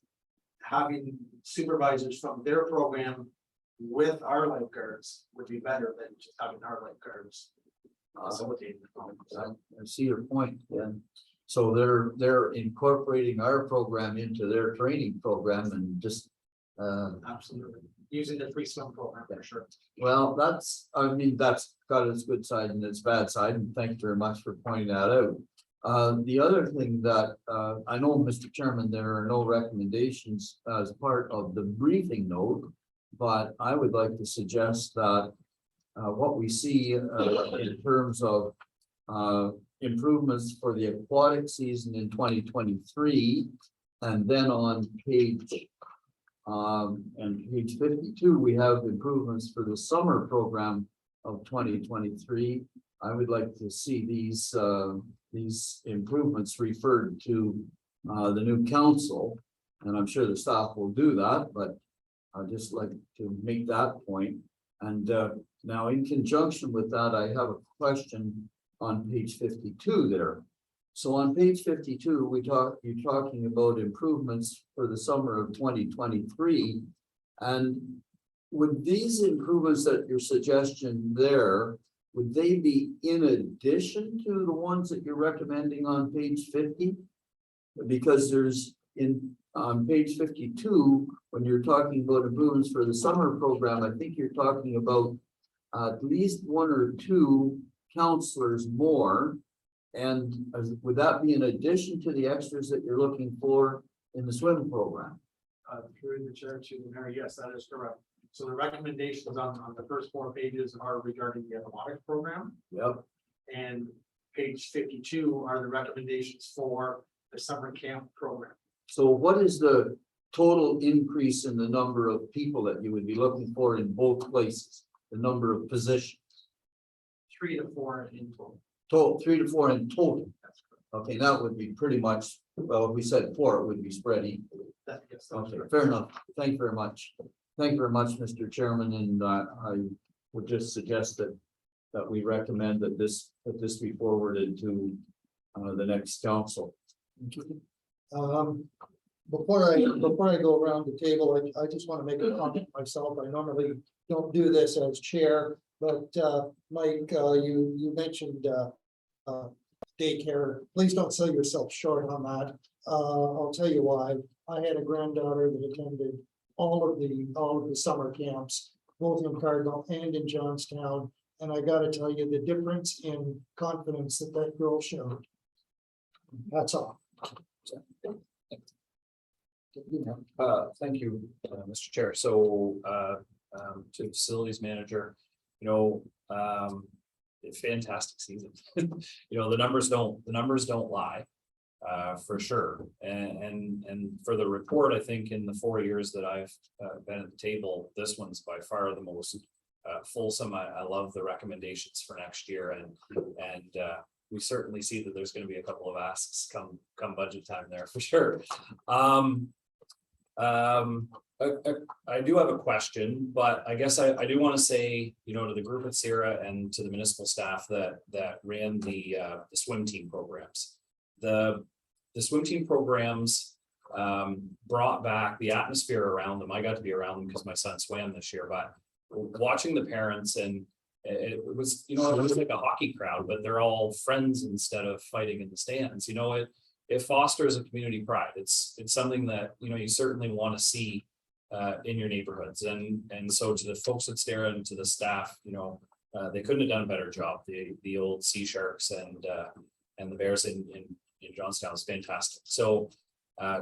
having supervisors from their program with our lifeguards would be better than just having our lifeguards facilitating the program. I see your point, yeah. So they're incorporating our program into their training program and just. Absolutely, using the free swim program for sure. Well, that's got its good side and its bad side, and thank you very much for pointing that out. The other thing that I know, Mr. Chairman, there are no recommendations as part of the briefing note, but I would like to suggest that what we see in terms of improvements for the aquatic season in 2023, and then on page 52, we have improvements for the summer program of 2023. I would like to see these improvements referred to the new council, and I'm sure the staff will do that, but I'd just like to make that point. And now, in conjunction with that, I have a question on page 52 there. So on page 52, you're talking about improvements for the summer of 2023. And would these improvements that your suggestion there would they be in addition to the ones that you're recommending on page 50? Because there's on page 52, when you're talking about improvements for the summer program, I think you're talking about at least one or two counselors more. And would that be in addition to the extras that you're looking for in the swim program? Through the chair to the mayor, yes, that is correct. So the recommendations on the first 4 pages are regarding the aquatics program. Yep. And page 52 are the recommendations for the summer camp program. So what is the total increase in the number of people that you would be looking for in both places? The number of positions? 3 to 4 in total. Total, 3 to 4 in total. That's correct. Okay, that would be pretty much, well, if we said 4, it would be spread equally. Yes, that's Okay, correct. fair enough. Thank you very much. Thank you very much, Mr. Chairman, and I would just suggest that we recommend that this be forwarded to the next council. Before I go around the table, I just want to make a comment myself. I normally don't do this as chair, but Mike, you mentioned daycare. Please don't sell yourself short on that. I'll tell you why. I had a granddaughter that attended all of the summer camps, both in Cardinal and in Johnstown. And I got to tell you, the difference in confidence that girl showed. That's all. Thank you, Mr. Chair. So, to facilities manager, fantastic season. The numbers don't lie, for sure. And for the report, I think in the 4 years that I've been at the table, this one's by far the most fulsome. I love the recommendations for next year, and we certainly see that there's going to be a couple of asks come budget time there for sure. I do have a question, but I guess I do want to say, to the group at Sierra and to the municipal staff that ran the swim team programs. The swim team programs brought back the atmosphere around them. I got to be around them because my son swam this year, but watching the parents, and it was, it was like a hockey crowd, but they're all friends instead of fighting in the stands. It fosters a community pride. It's something that, you certainly want to see in your neighborhoods. And so to the folks at Stara and to the staff, they couldn't have done a better job. The old Sea Sharks and the Bears in Johnstown is fantastic. So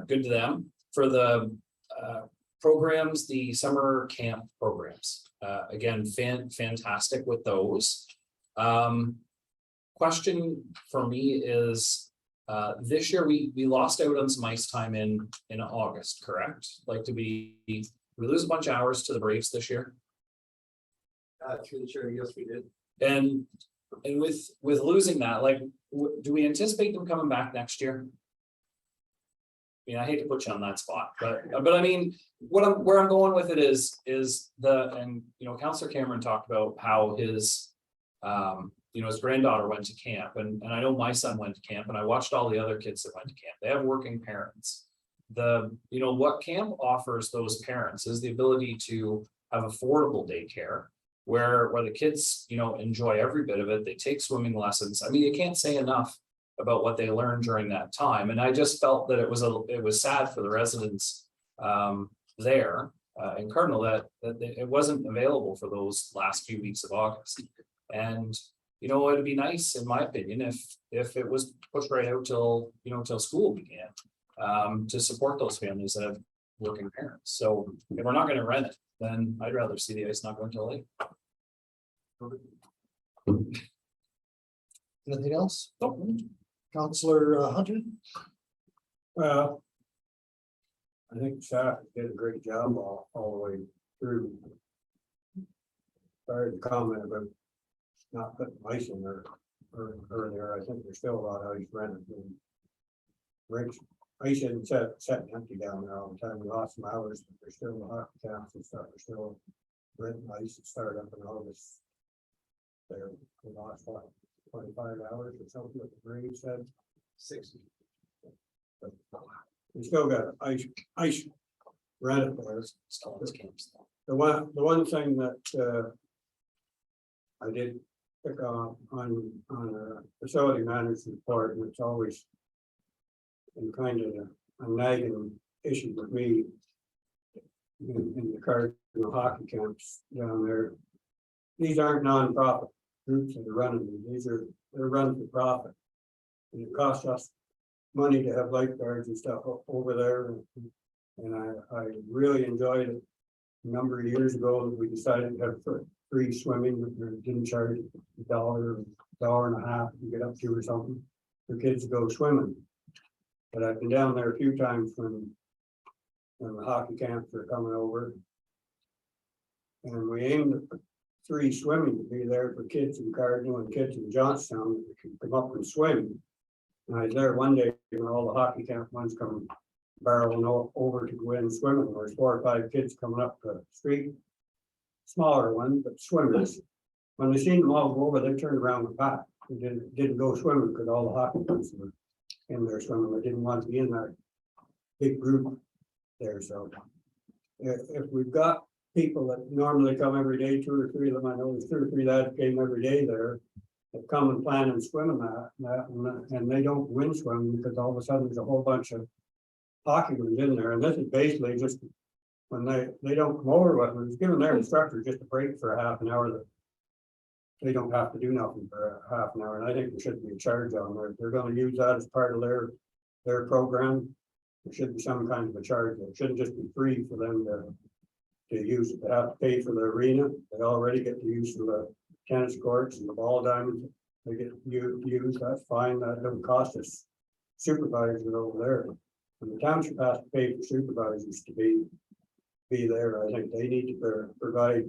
good to them. For the programs, the summer camp programs, again, fantastic with those. Question for me is, this year we lost out on some ice time in August, correct? Like, we lose a bunch of hours to the Braves this year? Through the chair, yes, we did. And with losing that, like, do we anticipate them coming back next year? I hate to put you on that spot, but I mean, where I'm going with it is Councillor Cameron talked about how his his granddaughter went to camp, and I know my son went to camp, and I watched all the other kids that went to camp. They have working parents. What camp offers those parents is the ability to have affordable daycare where the kids, enjoy every bit of it. They take swimming lessons. I mean, you can't say enough about what they learned during that time. And I just felt that it was sad for the residents there in Cardinal that it wasn't available for those last few weeks of August. And it'd be nice, in my opinion, if it was pushed right out till school began, to support those families that have working parents. So if we're not going to rent it, then I'd rather see the ice not go until late. Anything else? Councillor Hunter? Well, I think staff did a great job all the way through. Sorry to comment about not putting ice in there earlier. I think there's still a lot of ice rented. Rinks, ice isn't sitting empty down there all the time. We lost some hours, but there's still the hockey camps and stuff. There's still renting ice that started up in August. There, we lost what, 25 hours or something, what the Braves said. 60. But we still got ice rented there. The one thing that I did pick on a facility management part, and it's always been kind of a nagging issue with me in the Cardinal hockey camps down there. These aren't nonprofit groups that are running these. They're run for profit. And it costs us money to have lifeguards and stuff over there. And I really enjoyed it a number of years ago that we decided to have free swimming, that didn't charge $1, $1.50 to get up to or something for kids to go swimming. But I've been down there a few times when the hockey camps are coming over. And we aimed at free swimming to be there for kids in Cardinal and kids in Johnstown that could come up and swim. And I was there one day when all the hockey camp ones come barreling over to go in swimming. There was 4 or 5 kids coming up the street, smaller ones, but swimmers. When they seen them all go over, they turned around and back. They didn't go swimming because all the hockey players were in there swimming. They didn't want to be in that big group there. So if we've got people that normally come every day, 2 or 3 of them, I know there's 2 or 3 that came every day there, that come and plan and swim and they don't win swim because all of a sudden there's a whole bunch of hockey ones in there. And this is basically just when they don't come over with them, it's giving their instructor just a break for a half an hour that they don't have to do nothing for a half an hour. And I think there should be a charge on there. If they're going to use that as part of their program, there should be some kind of a charge. It shouldn't just be free for them to use it. They have to pay for the arena. They already get to use the tennis courts and the ball diamonds. They get used. That's fine. That don't cost us supervisors over there. And the township has to pay for supervisors to be there. I think they need to provide.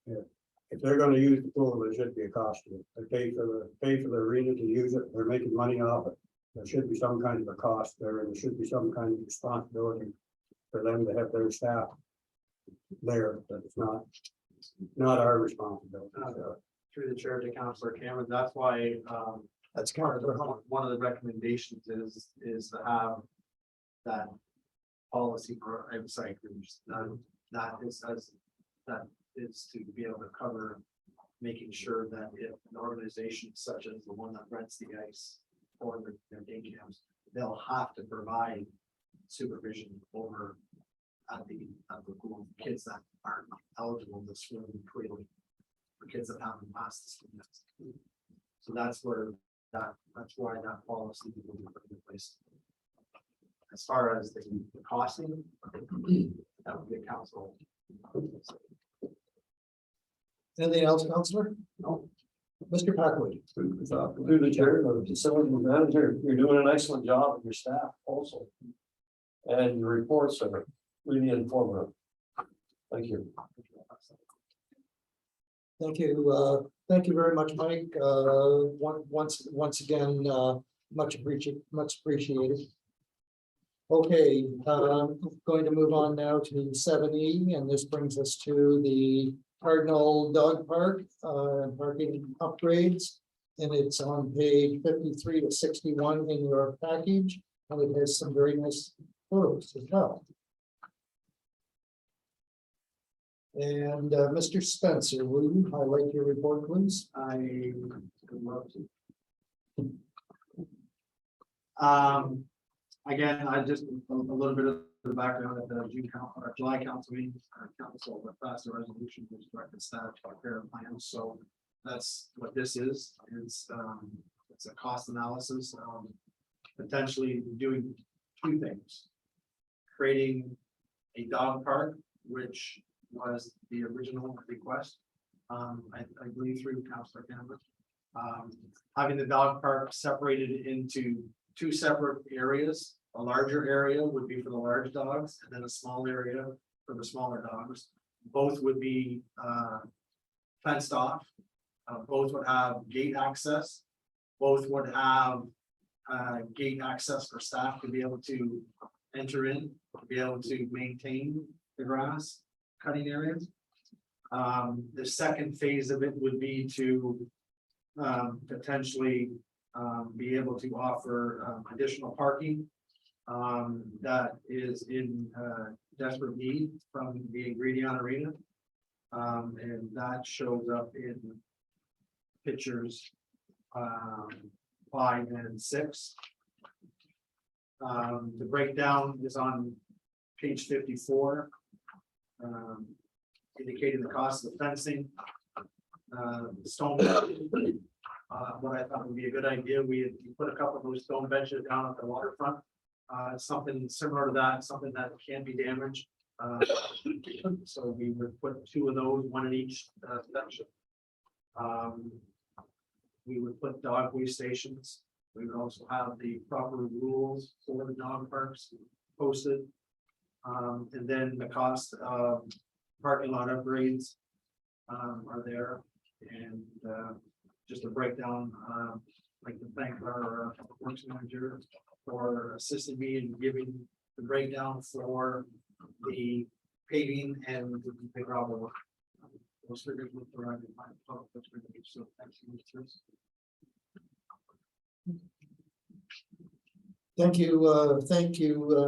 If they're going to use the pool, there should be a cost to it. They pay for the arena to use it. They're making money off it. There should be some kind of a cost there, and there should be some kind of responsibility for them to have their staff there. But it's not our responsibility. Through the chair to Councillor Cameron, that's why That's part kind of of, one of the recommendations is to have that policy for outside groups. That is to be able to cover making sure that if an organization such as the one that rents the ice or their day camps, they'll have to provide supervision over at the pool, kids that aren't eligible to swim freely, for kids that haven't passed the swim test. So that's why that policy will be put in place. As far as the costing, that would be a council. anything else, Councillor? No. Mr. Packwood. Through the chair, the facility manager, you're doing an excellent job with your staff also. And your reports are really informative. Thank you. Thank you. Thank you very much, Mike. Once again, much appreciated. Okay, going to move on now to 7E, and this brings us to the Cardinal Dog Park, parking upgrades. And it's on page 53 to 61 in your package, and it has some very nice photos as well. And Mr. Spencer, will you highlight your report, please? I would love to. Again, I just a little bit of the background at the July council meeting, our council passed a resolution which directed staff to prepare a plan. So that's what this is. It's a cost analysis, potentially doing 2 things. Creating a dog park, which was the original request. I believe through Councillor Cameron. Having the dog park separated into 2 separate areas. A larger area would be for the large dogs, and then a small area for the smaller dogs. Both would be fenced off. Both would have gate access. Both would have gate access for staff to be able to enter in, to be able to maintain the grass cutting areas. The second phase of it would be to potentially be able to offer additional parking that is in desperate need from the Ingredient Arena. And that shows up in pictures 5 and 6. The breakdown is on page 54. Indicating the cost of the fencing. Stone. What I thought would be a good idea, we put a couple of those stone benches down at the waterfront. Something similar to that, something that can be damaged. So we would put 2 of those, 1 in each section. We would put dog waste stations. We would also have the proper rules for the dog parks posted. And then the cost of parking lot upgrades are there. And just a breakdown, like to thank our works manager for assisting me in giving the breakdown for the paving and the gravel work. Those figures look around in my public, that's really good. So thanks. Thank you,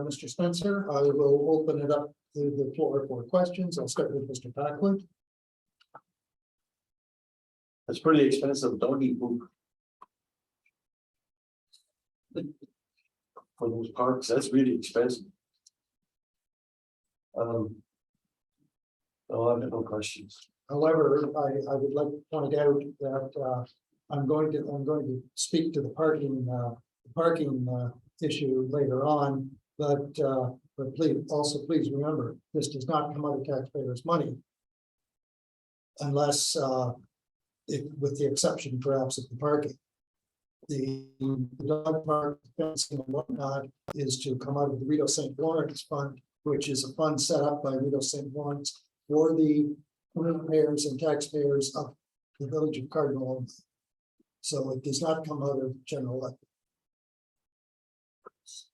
Mr. Spencer. I will open it up to the floor for questions. I'll start with Mr. Packwood. That's pretty expensive doggy poop. For those parks, that's really expensive. No, I have no questions. However, I would like to point out that I'm going to speak to the parking issue later on, but please remember, this does not come out of taxpayers' money. Unless with the exception perhaps of the parking. The dog park fencing and whatnot is to come out of the Rito St. Lawrence Fund, which is a fund set up by Rito St. Lawrence for the payers and taxpayers of the village of Cardinal. So it does not come out of general levy.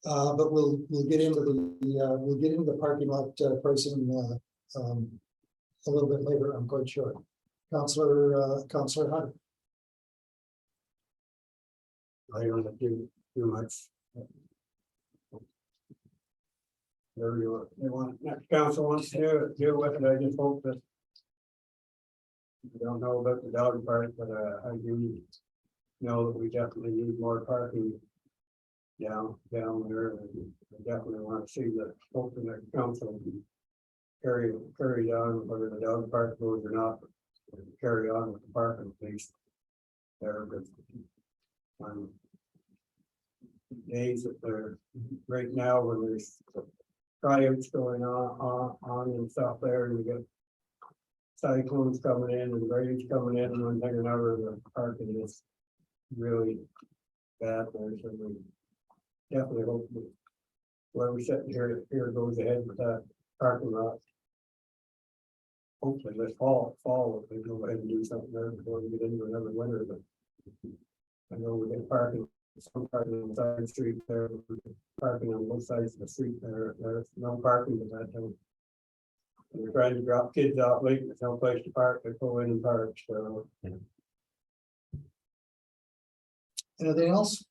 But we'll get into the parking lot pricing a little bit later, I'm quite sure. Councillor Hunter. I don't do too much. Whatever you want, next council wants to do with it, I just hope that. I don't know about the dog park, but I do know that we definitely need more parking down there. I definitely want to see the hope in the council carry on, whether the dog park goes or not, carry on with the parking please. There, but days that they're right now when there's tryouts going on and stuff there, and you get cyclones coming in and rains coming in, and one thing or another, the parking is really bad there. So we definitely hope that whoever's sitting here goes ahead with that parking lot. Hopefully this fall, if they go ahead and do something there before we get into another winter, but I know we get parking, some parking on the side of the street there, parking on both sides of the street there, there's no parking at that time. And we're trying to drop kids off late, there's no place to park, they pull in and park, so. Anything else?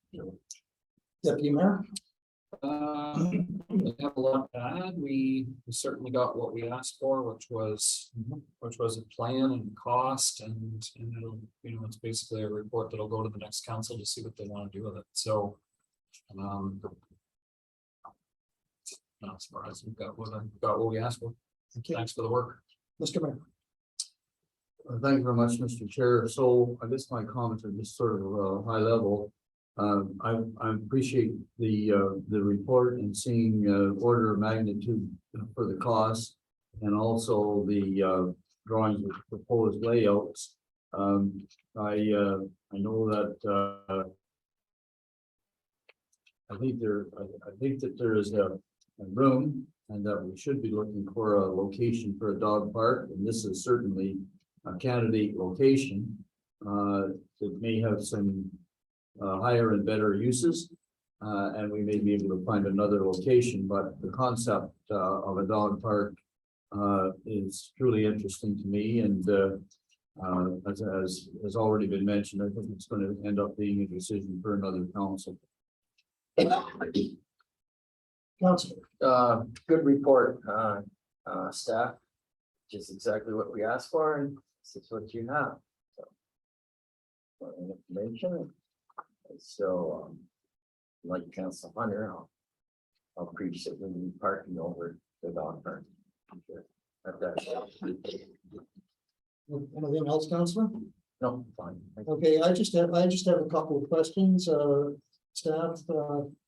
Deputy Mayor? We have a lot to add. We certainly got what we asked for, which was a plan and cost, and it'll, it's basically a report that'll go to the next council to see what they want to do with it. So, not surprised. We got what we asked for. Thanks for the work, Mr. Mayor. Thank you very much, Mr. Chair. So I guess my comments are just sort of high level. I appreciate the report and seeing order of magnitude for the cost, and also the drawings with proposed layouts. I know that I think that there is a room, and that we should be looking for a location for a dog park, and this is certainly a candidate location that may have some higher and better uses, and we may be able to find another location, but the concept of a dog park is truly interesting to me, and as has already been mentioned, I think it's going to end up being a decision for another council. Councilor. Good report, staff, which is exactly what we asked for, and this is what you have. information. So, like Council Hunter, I'll preach that we need parking over the dog park. At that. Anything else, Councillor? No, fine. Okay, I just have a couple of questions, staff,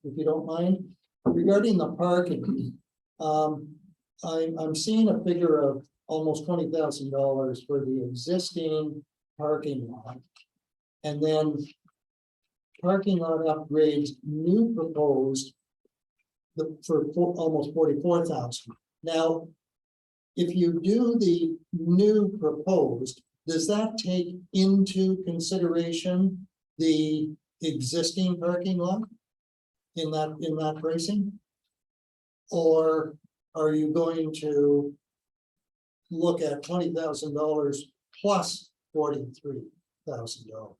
if you don't mind, regarding the parking. I'm seeing a figure of almost $20,000 for the existing parking lot. And then parking lot upgrades, new proposed for almost 44,000. Now, if you do the new proposed, does that take into consideration the existing parking lot in that pricing? Or are you going to look at $20,000 plus $43,000?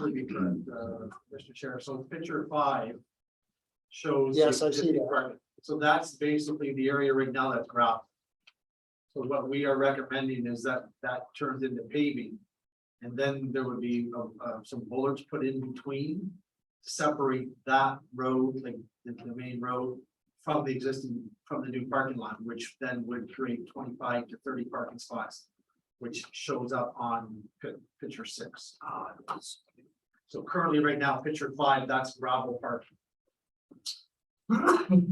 Would be correct, Mr. Chair. So picture 5 shows. Yes, the I see that. existing parking. So that's basically the area right now that's gravel. So what we are recommending is that turns into paving. And then there would be some bollards put in between to separate that road, like the main road, from the new parking lot, which then would create 25 to 30 parking spots, which shows up on picture 6. So currently, right now, picture 5, that's gravel parking.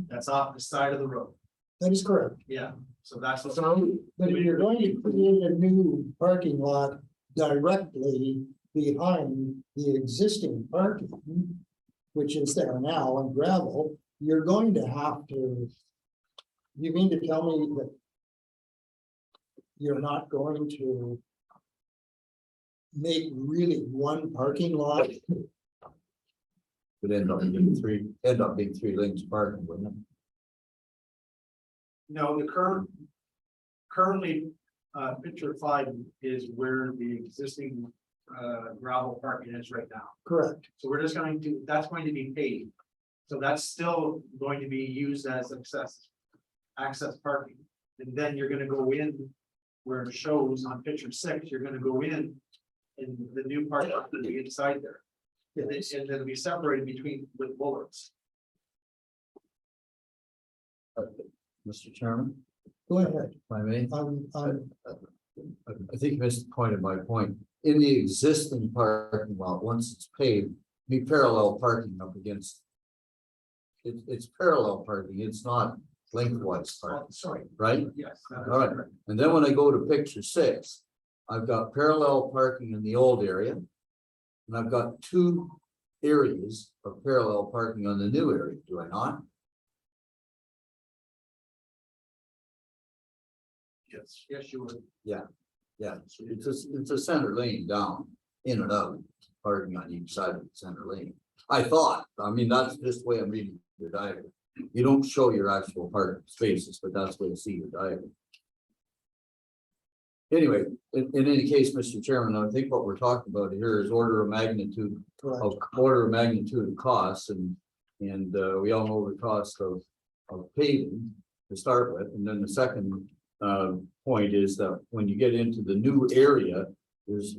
That's off the side of the road. That is correct. Yeah, so that's what's. But if you're going to create a new parking lot directly behind the existing parking, which is there now on gravel, you're going to have to. You mean to tell me that you're not going to make really one parking lot? Would end up being three lanes parking, wouldn't it? No, the currently, picture 5 is where the existing gravel parking is right now. Correct. So we're just that's going to be paid. So that's still going to be used as access parking. And then you're gonna go in where it shows on picture 6, you're gonna go in the new parking lot will be inside there. And it'll be separated with bollards. Mr. Chairman, Go ahead. if I may, I'm I think you missed the point of my point. In the existing parking lot, once it's paved, be parallel parking up against. It's parallel parking, it's not lengthwise parking, Sorry, right? yes. All right, and then when I go to picture 6, I've got parallel parking in the old area. And I've got 2 areas of parallel parking on the new area, do I not? Yes, you would. Yeah, it's a center lane down, in and out, parking on each side of the center lane. I thought, I mean, that's just the way I'm reading your diagram. You don't show your actual parking spaces, but that's the way I see your diagram. Anyway, in any case, Mr. Chairman, I think what we're talking about here is order of magnitude of costs, and we all know the cost of paving to start with, and then the second point is that when you get into the new area,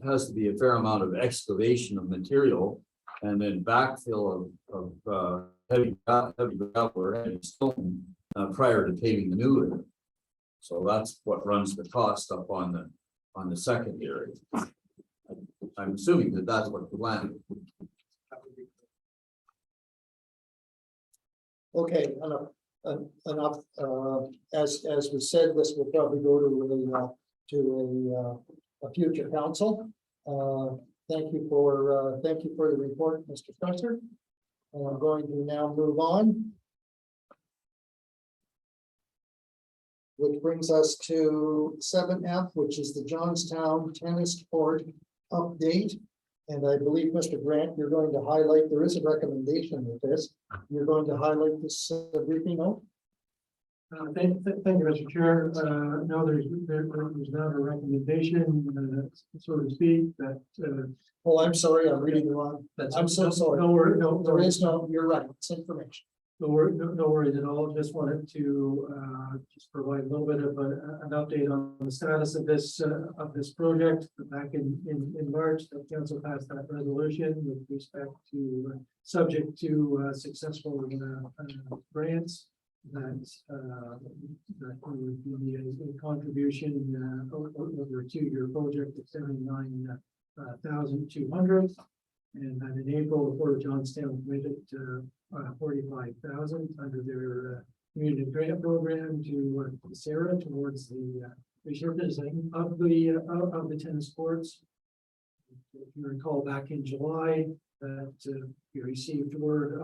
has to be a fair amount of excavation of material and then backfill of heavy gravel or heavy stone prior to paving the new area. So that's what runs the cost up on the second area. I'm assuming that that's what the plan is. okay, enough, as we said, this will probably go to a future council. Thank you for the report, Mr. Spencer. And I'm going to now move on. Which brings us to 7F, which is the Johnstown Tennis Court update. And I believe, Mr. Grant, you're going to highlight, there is a recommendation with this. You're going to highlight this briefing note. Thank you, Mr. Chair. No, there's not a recommendation, so to speak, that. Oh, I'm sorry, I'm reading the wrong. I'm so sorry. No, There is no, you're right, it's information. No worries at all. Just wanted to just provide a little bit of an update on the status of this project. Back in March, the council passed that resolution with respect to subject to successful grants that would be a contribution over a 2-year project of 79,200. And that in April, the Port of Johnstown committed 45,000 under their community grant program to Sarah towards the resurfacing of the tennis courts. If you recall, back in July, that we received word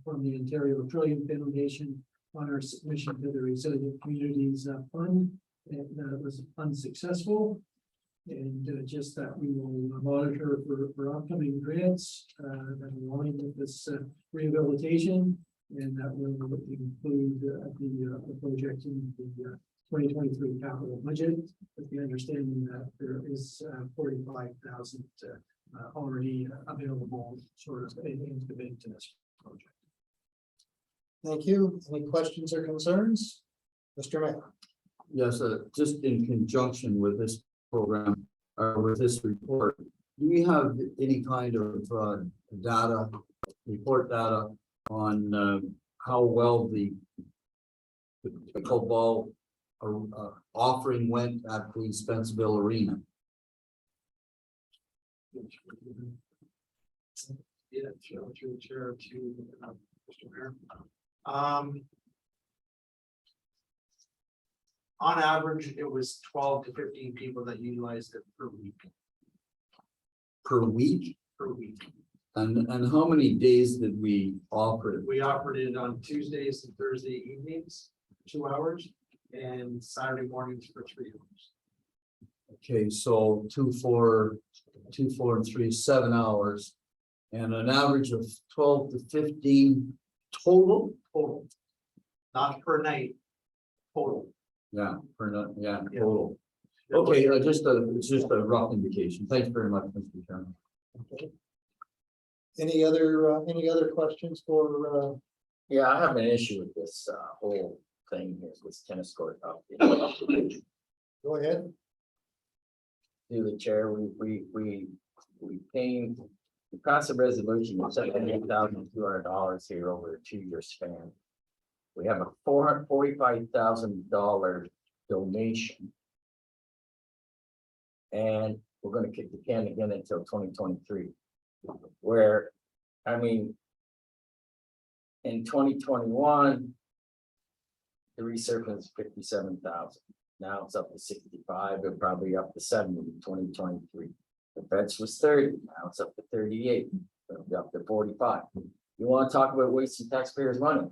from the Ontario Trillium Foundation on our submission to the Resilient Communities Fund, and that was unsuccessful. And just that we will monitor for upcoming grants that align with this rehabilitation, and that will include the project in the 2023 capital budget, with the understanding that there is 45,000 already available sort of in the bid to this project. Thank you. Any questions or concerns? Mr. Mayor. Yes, just in conjunction with this program, or with this report, do we have any kind of report data on how well the pickleball offering went at the Spencerville Arena? Yeah, through the chair to Mr. Mayor. On average, it was 12 to 15 people that utilized it per week. Per week? Per week. And how many days did we offer it? We offered it on Tuesdays and Thursday evenings, 2 hours, and Saturday mornings for 3 hours. Okay, so 2, 4, and 3, 7 hours, and an average of 12 to 15 total. Total. Not per night. Total. Yeah, total. Okay, it's just a rough indication. Thanks very much, Mr. Chairman. Okay. Any other questions for? Yeah, I have an issue with this whole thing here, this tennis court up. Go ahead. Through the chair, we passed a resolution of $78,200 here over a 2-year span. We have a $445,000 donation. And we're gonna kick the can again until 2023. Where, I mean, in 2021, the resurfacing is 57,000. Now it's up to 65, and probably up to 70 in 2023. The fence was 30, now it's up to 38, it'll be up to 45. You want to talk about wasting taxpayers' money?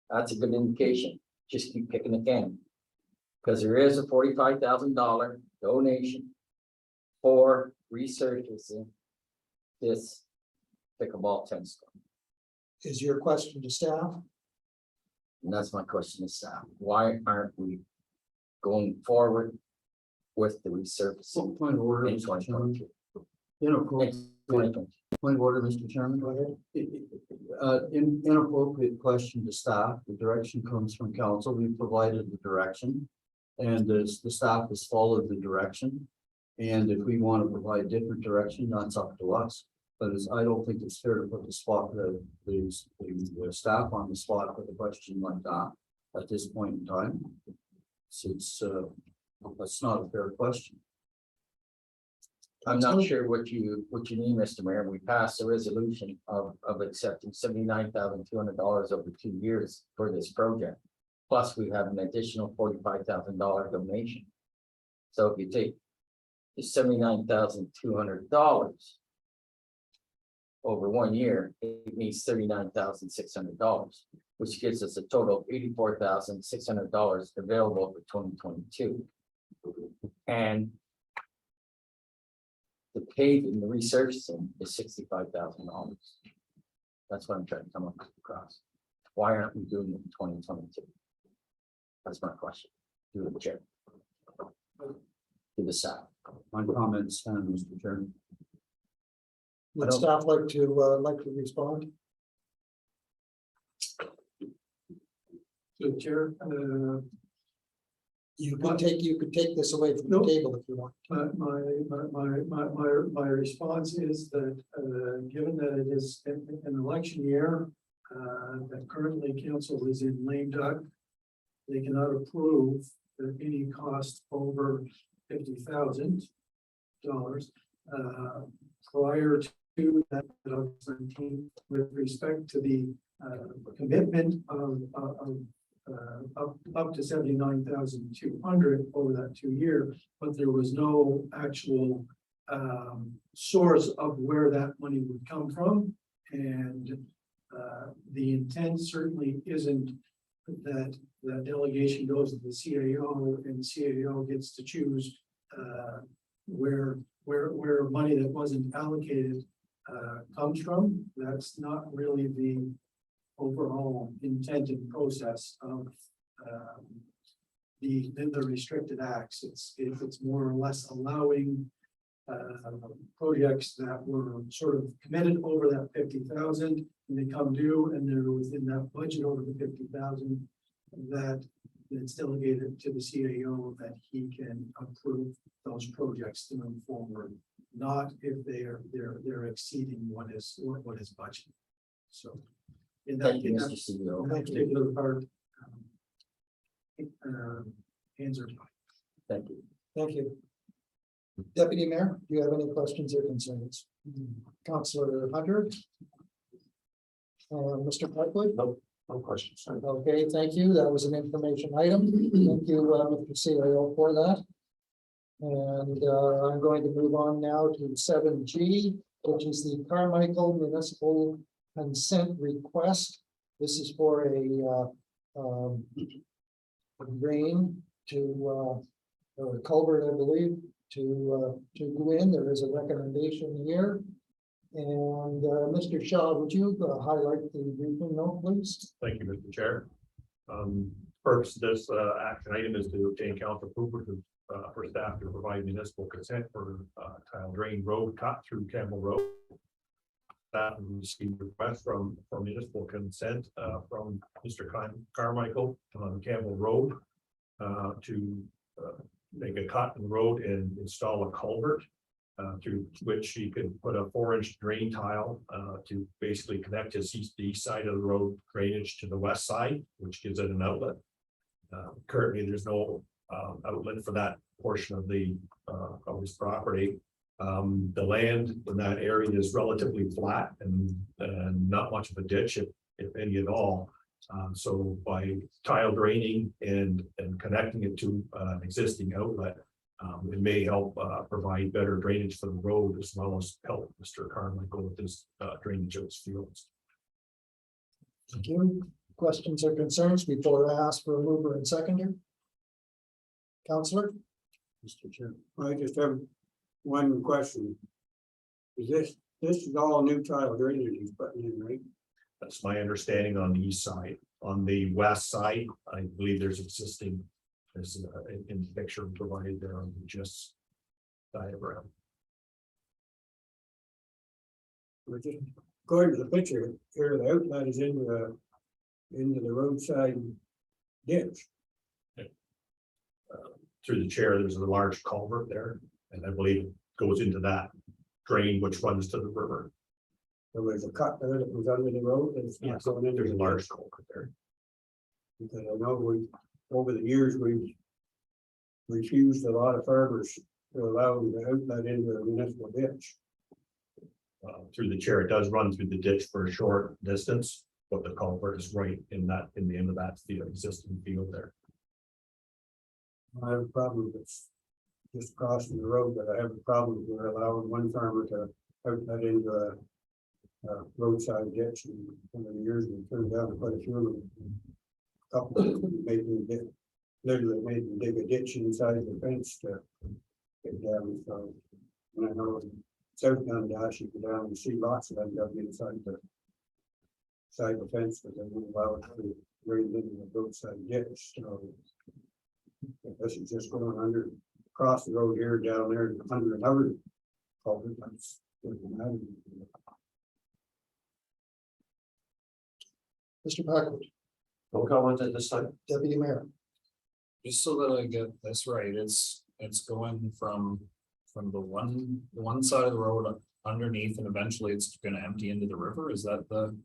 That's a good indication. Just keep kicking the can. Because there is a $45,000 donation for resurfacing this pickleball tennis court. Is your question to staff? And that's my question to staff. Why aren't we going forward with the resurfacing Point of order, in Mr. 2022? Chairman. Point of order, Mr. Chairman. Go ahead. Inappropriate question to staff. The direction comes from council. We provided the direction. And the staff has followed the direction. And if we want to provide different direction, that's up to us. But I don't think it's fair to put the staff on the spot with a question like that at this point in time. That's not a fair question. I'm not sure what you mean, Mr. Mayor. We passed a resolution of accepting $79,200 over 2 years for this project. Plus, we have an additional $45,000 donation. So if you take the $79,200 over 1 year, it means $39,600, which gives us a total of $84,600 available for 2022. And the paving, the resurfacing is $65,000. That's what I'm trying to come up across. Why aren't we doing it in 2022? That's my question. To the chair. To the staff. My comments, Mr. Chairman. Would staff like to respond? So Chair, You could take this away from the No. table if you want. my response is that, given that it is an election year, that currently council is in lame duck, they cannot approve any cost over $50,000 prior to that, with respect to the commitment of up to 79,200 over that 2 year, but there was no actual source of where that money would come from. And the intent certainly isn't that the delegation goes to the CAO and the CAO gets to choose where money that wasn't allocated comes from. That's not really the overall intended process of the restricted acts. It's more or less allowing projects that were sort of committed over that 50,000 and they come due and they're within that budget over the 50,000, that it's delegated to the CAO that he can approve those projects to move forward, not if they're exceeding what is budgeted. So in that, Thank you, Mr. CEO. in that particular part, hands are tied. Thank you. Thank you. Deputy Mayor, do you have any questions or concerns? Councillor Hunter? Mr. Parkley? No questions. Okay, thank you. That was an information item. Thank you, Mr. CIO, for that. And I'm going to move on now to 7G, which is the Carmichael Municipal Consent Request. This is for a drain to or a culvert, I believe, to go in. There is a recommendation here. And Mr. Shaw, would you highlight the briefing note, please? Thank you, Mr. Chair. Purpose of this action item is to obtain council approval for staff to provide municipal consent for tile drain road cut through Campbell Road. Staff received request from municipal consent from Mr. Carmichael on Campbell Road to make a cut in the road and install a culvert through which he could put a 4-inch drain tile to basically connect his the east side of the road drainage to the west side, which gives it an outlet. Currently, there's no outlet for that portion of his property. The land in that area is relatively flat and not much of a ditch, if any at all. So by tile draining and connecting it to an existing outlet, it may help provide better drainage for the road as well as help Mr. Carmichael with his drainage of his fields. Thank you. Questions or concerns before I ask for a mover and seconder? Councillor? Mr. Chair. I just have one question. This is all new tile drainage he's putting in, right? That's my understanding on the east side. On the west side, I believe there's existing, there's in the picture provided there on the just diagram. We're just going to the picture here, the outlet is into the roadside ditch. Through the chair, there's a large culvert there, and I believe it goes into that drain which runs to the river. There was a cut there that was under the road and it's not Yes, going into there's a the large ditch. culvert there. Because I know over the years, we've refused a lot of farmers to allow the outlet into a municipal ditch. Through the chair, it does run through the ditch for a short distance, but the culvert is right in the end of that field, existing field there. I have a problem with just crossing the road, but I have a problem with allowing one farmer to outlet into a roadside ditch. And over the years, we turned down quite a few of them. Couple of them made them literally made them dig a ditch inside the fence to get down. So, and I know south down Dash, you go down and see lots of them dug inside the fence, but they won't allow it to drain into the roadside ditch. So this is just going under, across the road here, down there, under another culvert. Mr. Packard, No comment at this time. Deputy Mayor. Just so that I get this right, it's going from the one side of the road underneath and eventually it's gonna empty into the river, is that the?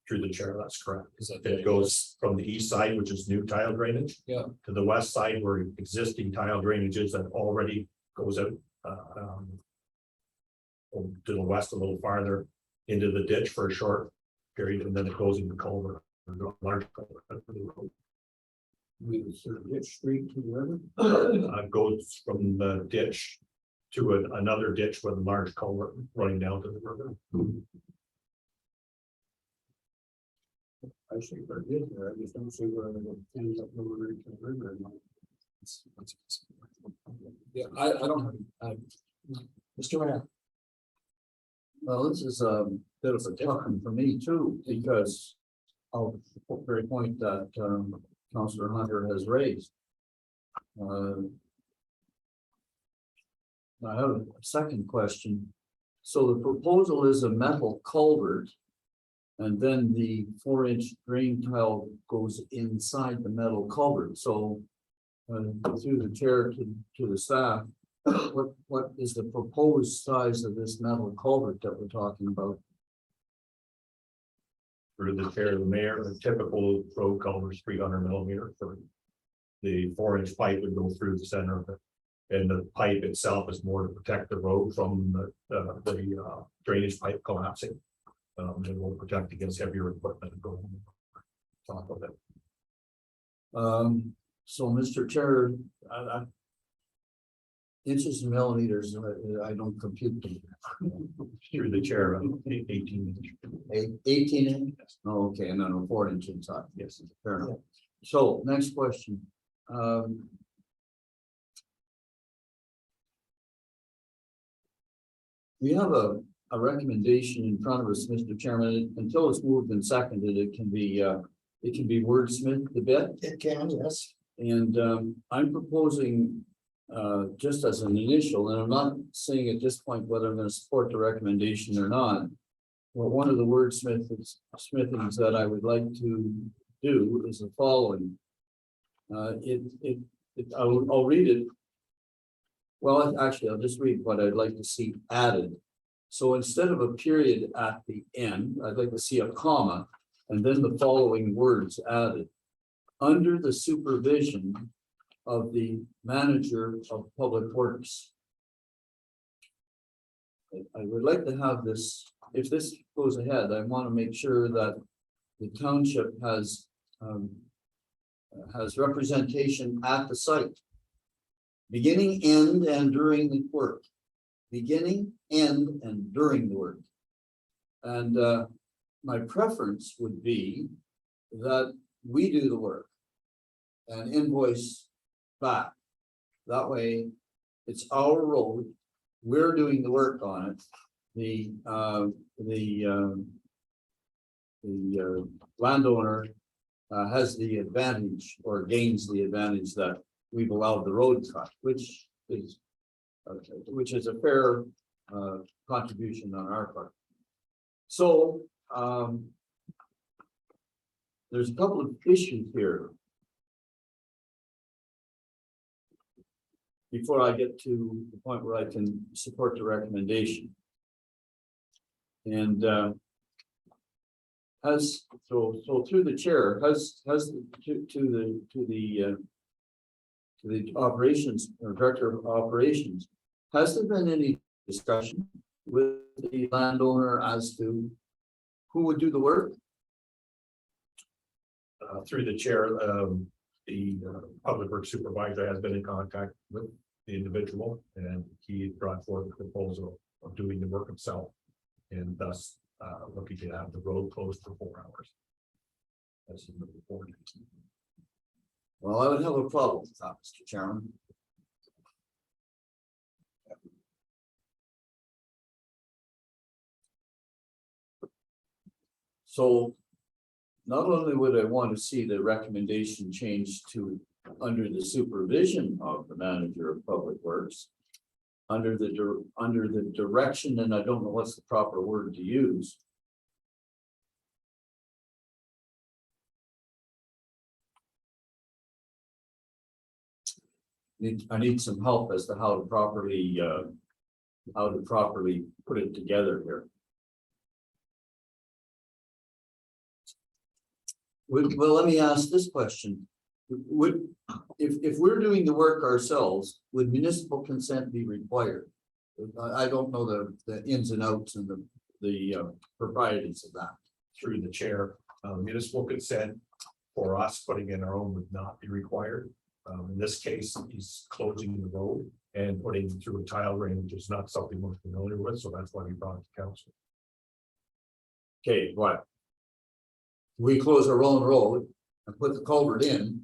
Through the chair, that's correct. Is that the It goes from the east side, which is new tile drainage. Yeah. To the west side where existing tile drainage is that already goes out. To the west a little farther into the ditch for a short period, and then it goes into culvert. Large culvert. Ditch street to the river. Goes from the ditch to another ditch with a large culvert running down to the river. I see where it is there, I just don't see where it ends up going into the river. Yeah, I don't have, Mr. Mayor. well, this is a bit of a tough one for me too, because of the very point that Councillor Hunter has raised. I have a second question. So the proposal is a metal culvert. And then the 4-inch drain tile goes inside the metal culvert, so. Through the chair to the staff, what is the proposed size of this metal culvert that we're talking about? Through the chair of the mayor, the typical road culvert is 300 millimeter. For the 4-inch pipe would go through the center of it. And the pipe itself is more to protect the road from the drainage pipe collapsing. It will protect against heavier equipment going on top of it. So Mr. Chair, inches and millimeters, I don't compute them. Through the chair, 18 inch. 18 inch? Oh, okay, and then a 4-inch inside. Yes. Fair enough. So next question. We have a recommendation in front of us, Mr. Chairman. Until it's moved and seconded, it can be wordsmithed a bit. It can, yes. And I'm proposing, just as an initial, and I'm not saying at this point whether I'm going to support the recommendation or not. Well, one of the wordsmithings that I would like to do is the following. I'll read it. Well, actually, I'll just read what I'd like to see added. So instead of a period at the end, I'd like to see a comma and then the following words added. Under the supervision of the manager of public works. I would like to have this, if this goes ahead, I want to make sure that the township has representation at the site. Beginning, end, and during the work. Beginning, end, and during the work. And my preference would be that we do the work and invoice back. That way, it's our road. We're doing the work on it. The landowner has the advantage or gains the advantage that we've allowed the road cut, which is a fair contribution on our part. So there's a couple of issues here. Before I get to the point where I can support the recommendation. And so through the chair, has to the operations or director of operations, has there been any discussion with the landowner as to who would do the work? Through the chair, the public works supervisor has been in contact with the individual, and he brought forward the proposal of doing the work himself, and thus looking to have the road closed for 4 hours. That's he moving forward. Well, I would have a problem with that, Mr. Chairman. So not only would I want to see the recommendation changed to under the supervision of the manager of public works, under the direction, and I don't know what's the proper word to use, I need some help as to how to properly put it together here. Well, let me ask this question. If we're doing the work ourselves, would municipal consent be required? I don't know the ins and outs and the proprieties of that. Through the chair, municipal consent for us putting in our own would not be required. In this case, he's closing the road and putting through a tile ring, which is not something we're familiar with, so that's why we brought it to council. Okay, what? We close our own road and put the culvert in.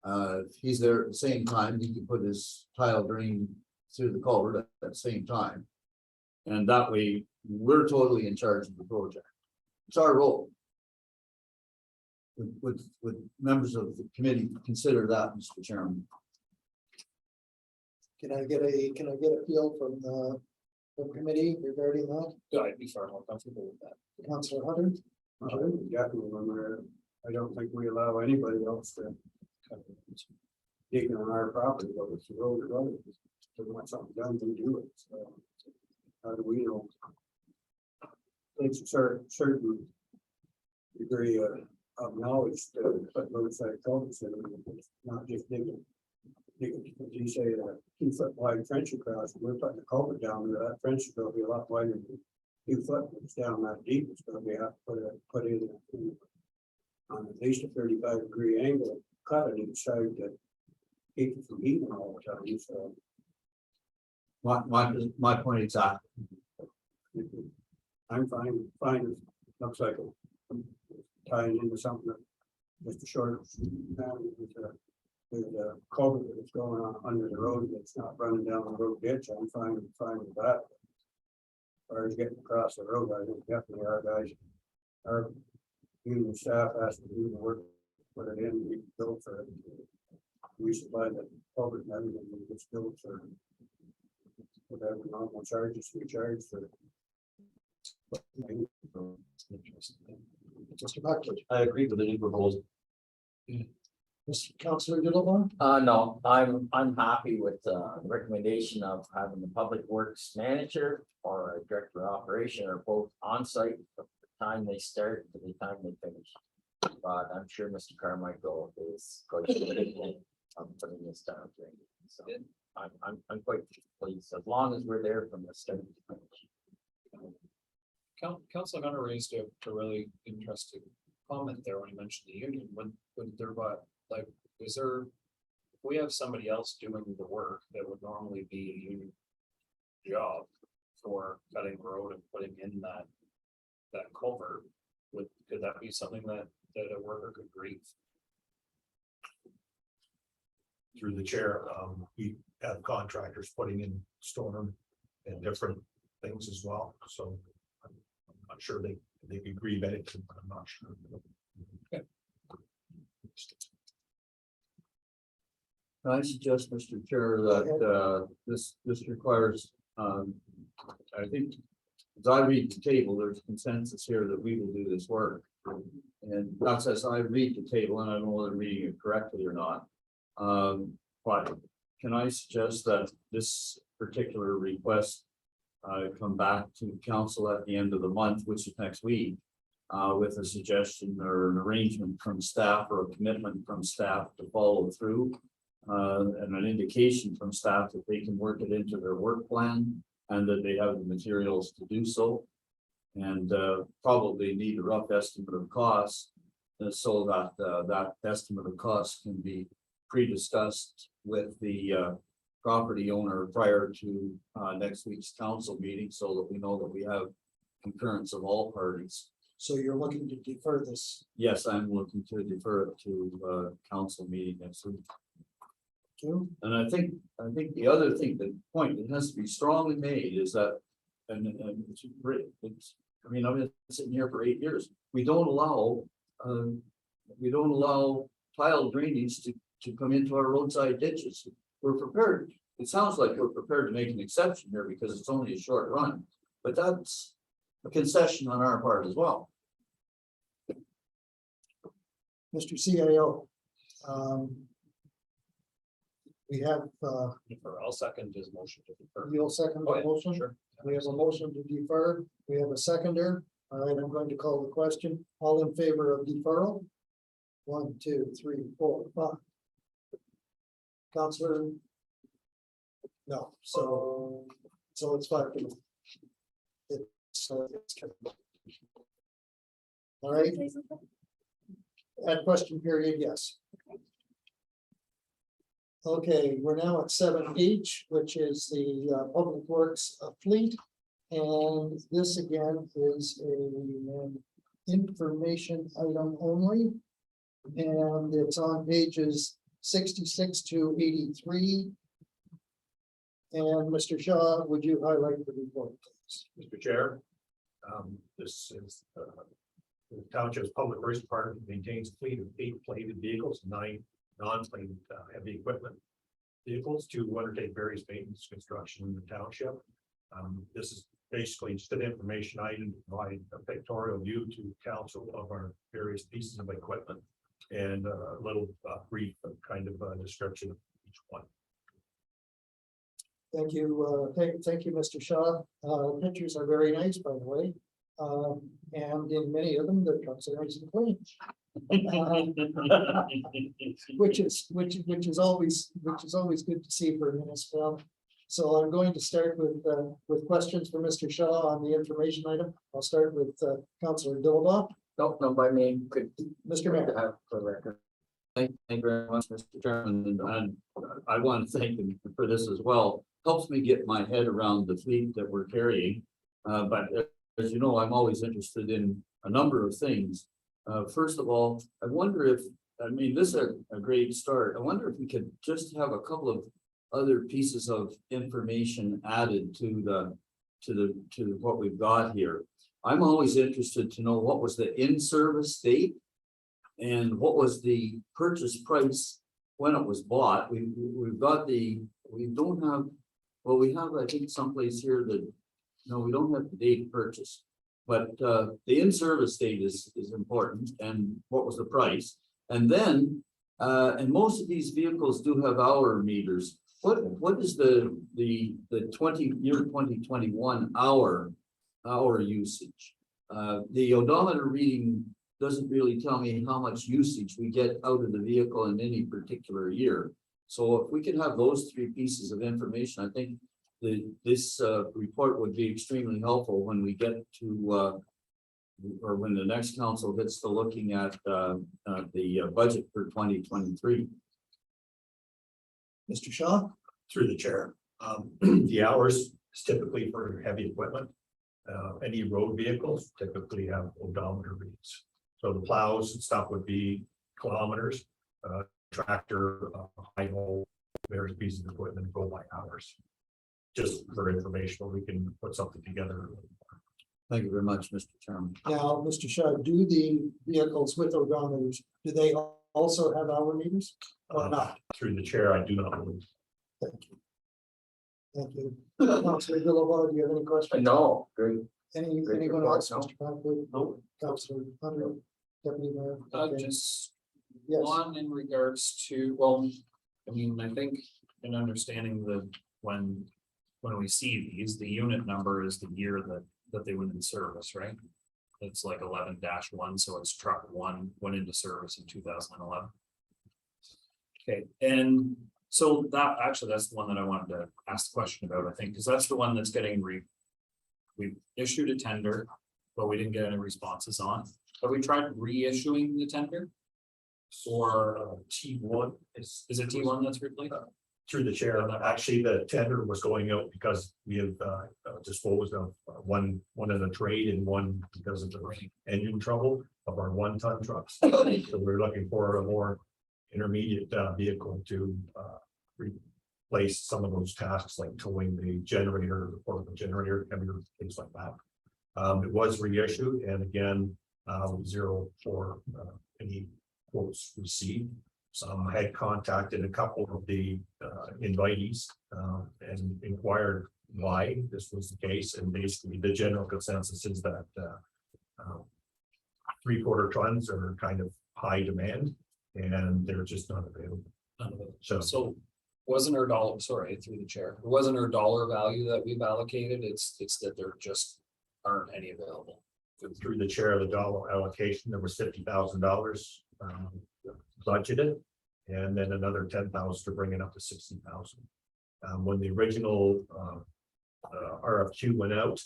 If he's there at the same time, he can put his tile drain through the culvert at the same time. And that way, we're totally in charge of the project. It's our role. Would members of the committee consider that, Mr. Chairman? Can I get a feel from the committee regarding that? Yeah, I'd be far more comfortable with that. Councillor Hunter? Definitely, I don't think we allow anybody else to dig on our property, but it's the road, if they want something done, they do it, so. How do we know? It's a certain degree of knowledge to put roadside culverts in, it's not just digging. As you say, a 2-foot wide trench across, we're putting a culvert down there, that trench is gonna be a lot wider than 2 foot, it's down that deep, it's gonna be have to put in on at least a 35-degree angle, cut it each side to keep it from heating all the time, so. My point exactly. I'm fine, looks like tying into something that Mr. Short, with a culvert that's going on under the road, that's not running down the road ditch, I'm fine with that. As far as getting across the road, I think definitely our guys, our union staff has to do the work, put it in, we build for it. We supply the culvert and everything, we just build for whatever normal charges we charge for. Mr. Buckley? I agree with the new proposal. Mr. Councillor Gilmore? No, I'm happy with the recommendation of having the public works manager or a director of operation or both on site from the time they start to the time they finish. But I'm sure Mr. Carmichael is quite capable of putting this down. So I'm quite pleased, as long as we're there from the start to finish. Councilor Hunter raised a really interesting comment there when he mentioned the union. When there, like, is there, if we have somebody else doing the work that would normally be a union job for cutting the road and putting in that culvert, could that be something that a worker could grieve? Through the chair, we have contractors putting in storm and different things as well, so I'm not sure they could grieve anything, but I'm not sure. Okay. Can I suggest, Mr. Chair, that this requires, I think, as I read the table, there's consensus here that we will do this work. And that's as I read the table, and I don't know whether I'm reading it correctly or not. But can I suggest that this particular request come back to council at the end of the month, which is next week, with a suggestion or an arrangement from staff or a commitment from staff to follow through, and an indication from staff that they can work it into their work plan and that they have the materials to do so, and probably need a rough estimate of costs, so that that estimate of costs can be pre-discussed with the property owner prior to next week's council meeting, so that we know that we have concurrence of all parties. So you're looking to defer this? Yes, I'm looking to defer it to council meeting next week. And I think the other thing, the point that has to be strongly made is that, and it's great, I mean, I've been sitting here for 8 years. We don't allow tile drainage to come into our roadside ditches. We're prepared. It sounds like we're prepared to make an exception here because it's only a short run, but that's a concession on our part as well. Mr. CIO, We have, I'll second his motion to defer. you'll second Oh, the yeah, motion? sure. We have a motion to defer. We have a seconder. All right, I'm going to call the question. All in favor of deferral? 1, 2, 3, 4, 5. Counselor? No, so it's 5 to 1. It's all right. At question period, yes. Okay, we're now at 7H, which is the Public Works Fleet. And this again is an information item only. And it's on pages 66 to 83. And Mr. Shaw, would you highlight the report, please? Mr. Chair, this is the Township's Public Works Department maintains a fleet of 8 plated vehicles, 9 non-plated heavy equipment vehicles to undertake various maintenance construction in the township. This is basically just an information item to provide a pictorial view to council of our various pieces of equipment and a little brief kind of description of each one. Thank you, thank you, Mr. Shaw. Pictures are very nice, by the way. And in many of them, the trucks are nice and clean. Which is always good to see for a municipality. So I'm going to start with questions for Mr. Shaw on the information item. I'll start with Councillor Dillabaugh. No, by me, could. Mr. Mayor. Have for record. Thank you very much, Mr. Chairman, and I want to thank him for this as well. Helps me get my head around the fleet that we're carrying. But as you know, I'm always interested in a number of things. First of all, I wonder if, this is a great start. I wonder if we could just have a couple of other pieces of information added to what we've got here. I'm always interested to know what was the in-service date and what was the purchase price when it was bought. We don't have, well, we have, I think someplace here that, no, we don't have the date of purchase. But the in-service date is important, and what was the price? And then, and most of these vehicles do have hour meters. What is the 2021 hour usage? The odometer reading doesn't really tell me how much usage we get out of the vehicle in any particular year. So if we could have those 3 pieces of information, I think this report would be extremely helpful when we get to or when the next council gets to looking at the budget for 2023. Mr. Shaw. Through the chair. The hours is typically for heavy equipment. Any road vehicles typically have odometer reads. So the plows and stuff would be kilometers, tractor, high hole, various pieces of equipment go by hours. Just for information, we can put something together. Thank you very much, Mr. Chairman. Now, Mr. Shaw, do the vehicles with odometers, do they also have hour meters or not? Through the chair, I do not believe. Thank you. Thank you. Councillor Dillabaugh, do you have any questions? No, great. Anyone report, else, no. Mr. Patrick? No. Councillor Hunter, Deputy Mayor? Okay. Just Yes, one in regards to, well, I think in understanding when we see these, the unit number is the year that they went in service, right? It's like 11-1, so it's truck 1 went into service in 2011. Okay, and so that's the one that I wanted to ask the question about, I think, because that's the one that's getting we issued a tender, but we didn't get any responses on. Have we tried reissuing the tender? Or T1 is it T1 that's replaced? Through the chair, actually, the tender was going out because we have disposed of one in a trade and one because of the engine trouble of our 1-ton trucks. So we're looking for a more intermediate vehicle to replace some of those tasks like towing the generator, the portable generator, things like that. It was reissued, and again, 0 for any quotes received. I had contacted a couple of the invitees and inquired why this was the case, and basically the general consensus is that 3/4 tons are kind of high demand and they're just not available. So wasn't our dollar, sorry, through the chair, it wasn't our dollar value that we've allocated, it's that there just aren't any available. Through the chair of the dollar allocation, there was $50,000 budgeted. And then another 10,000 to bring it up to 60,000. When the original RFQ went out,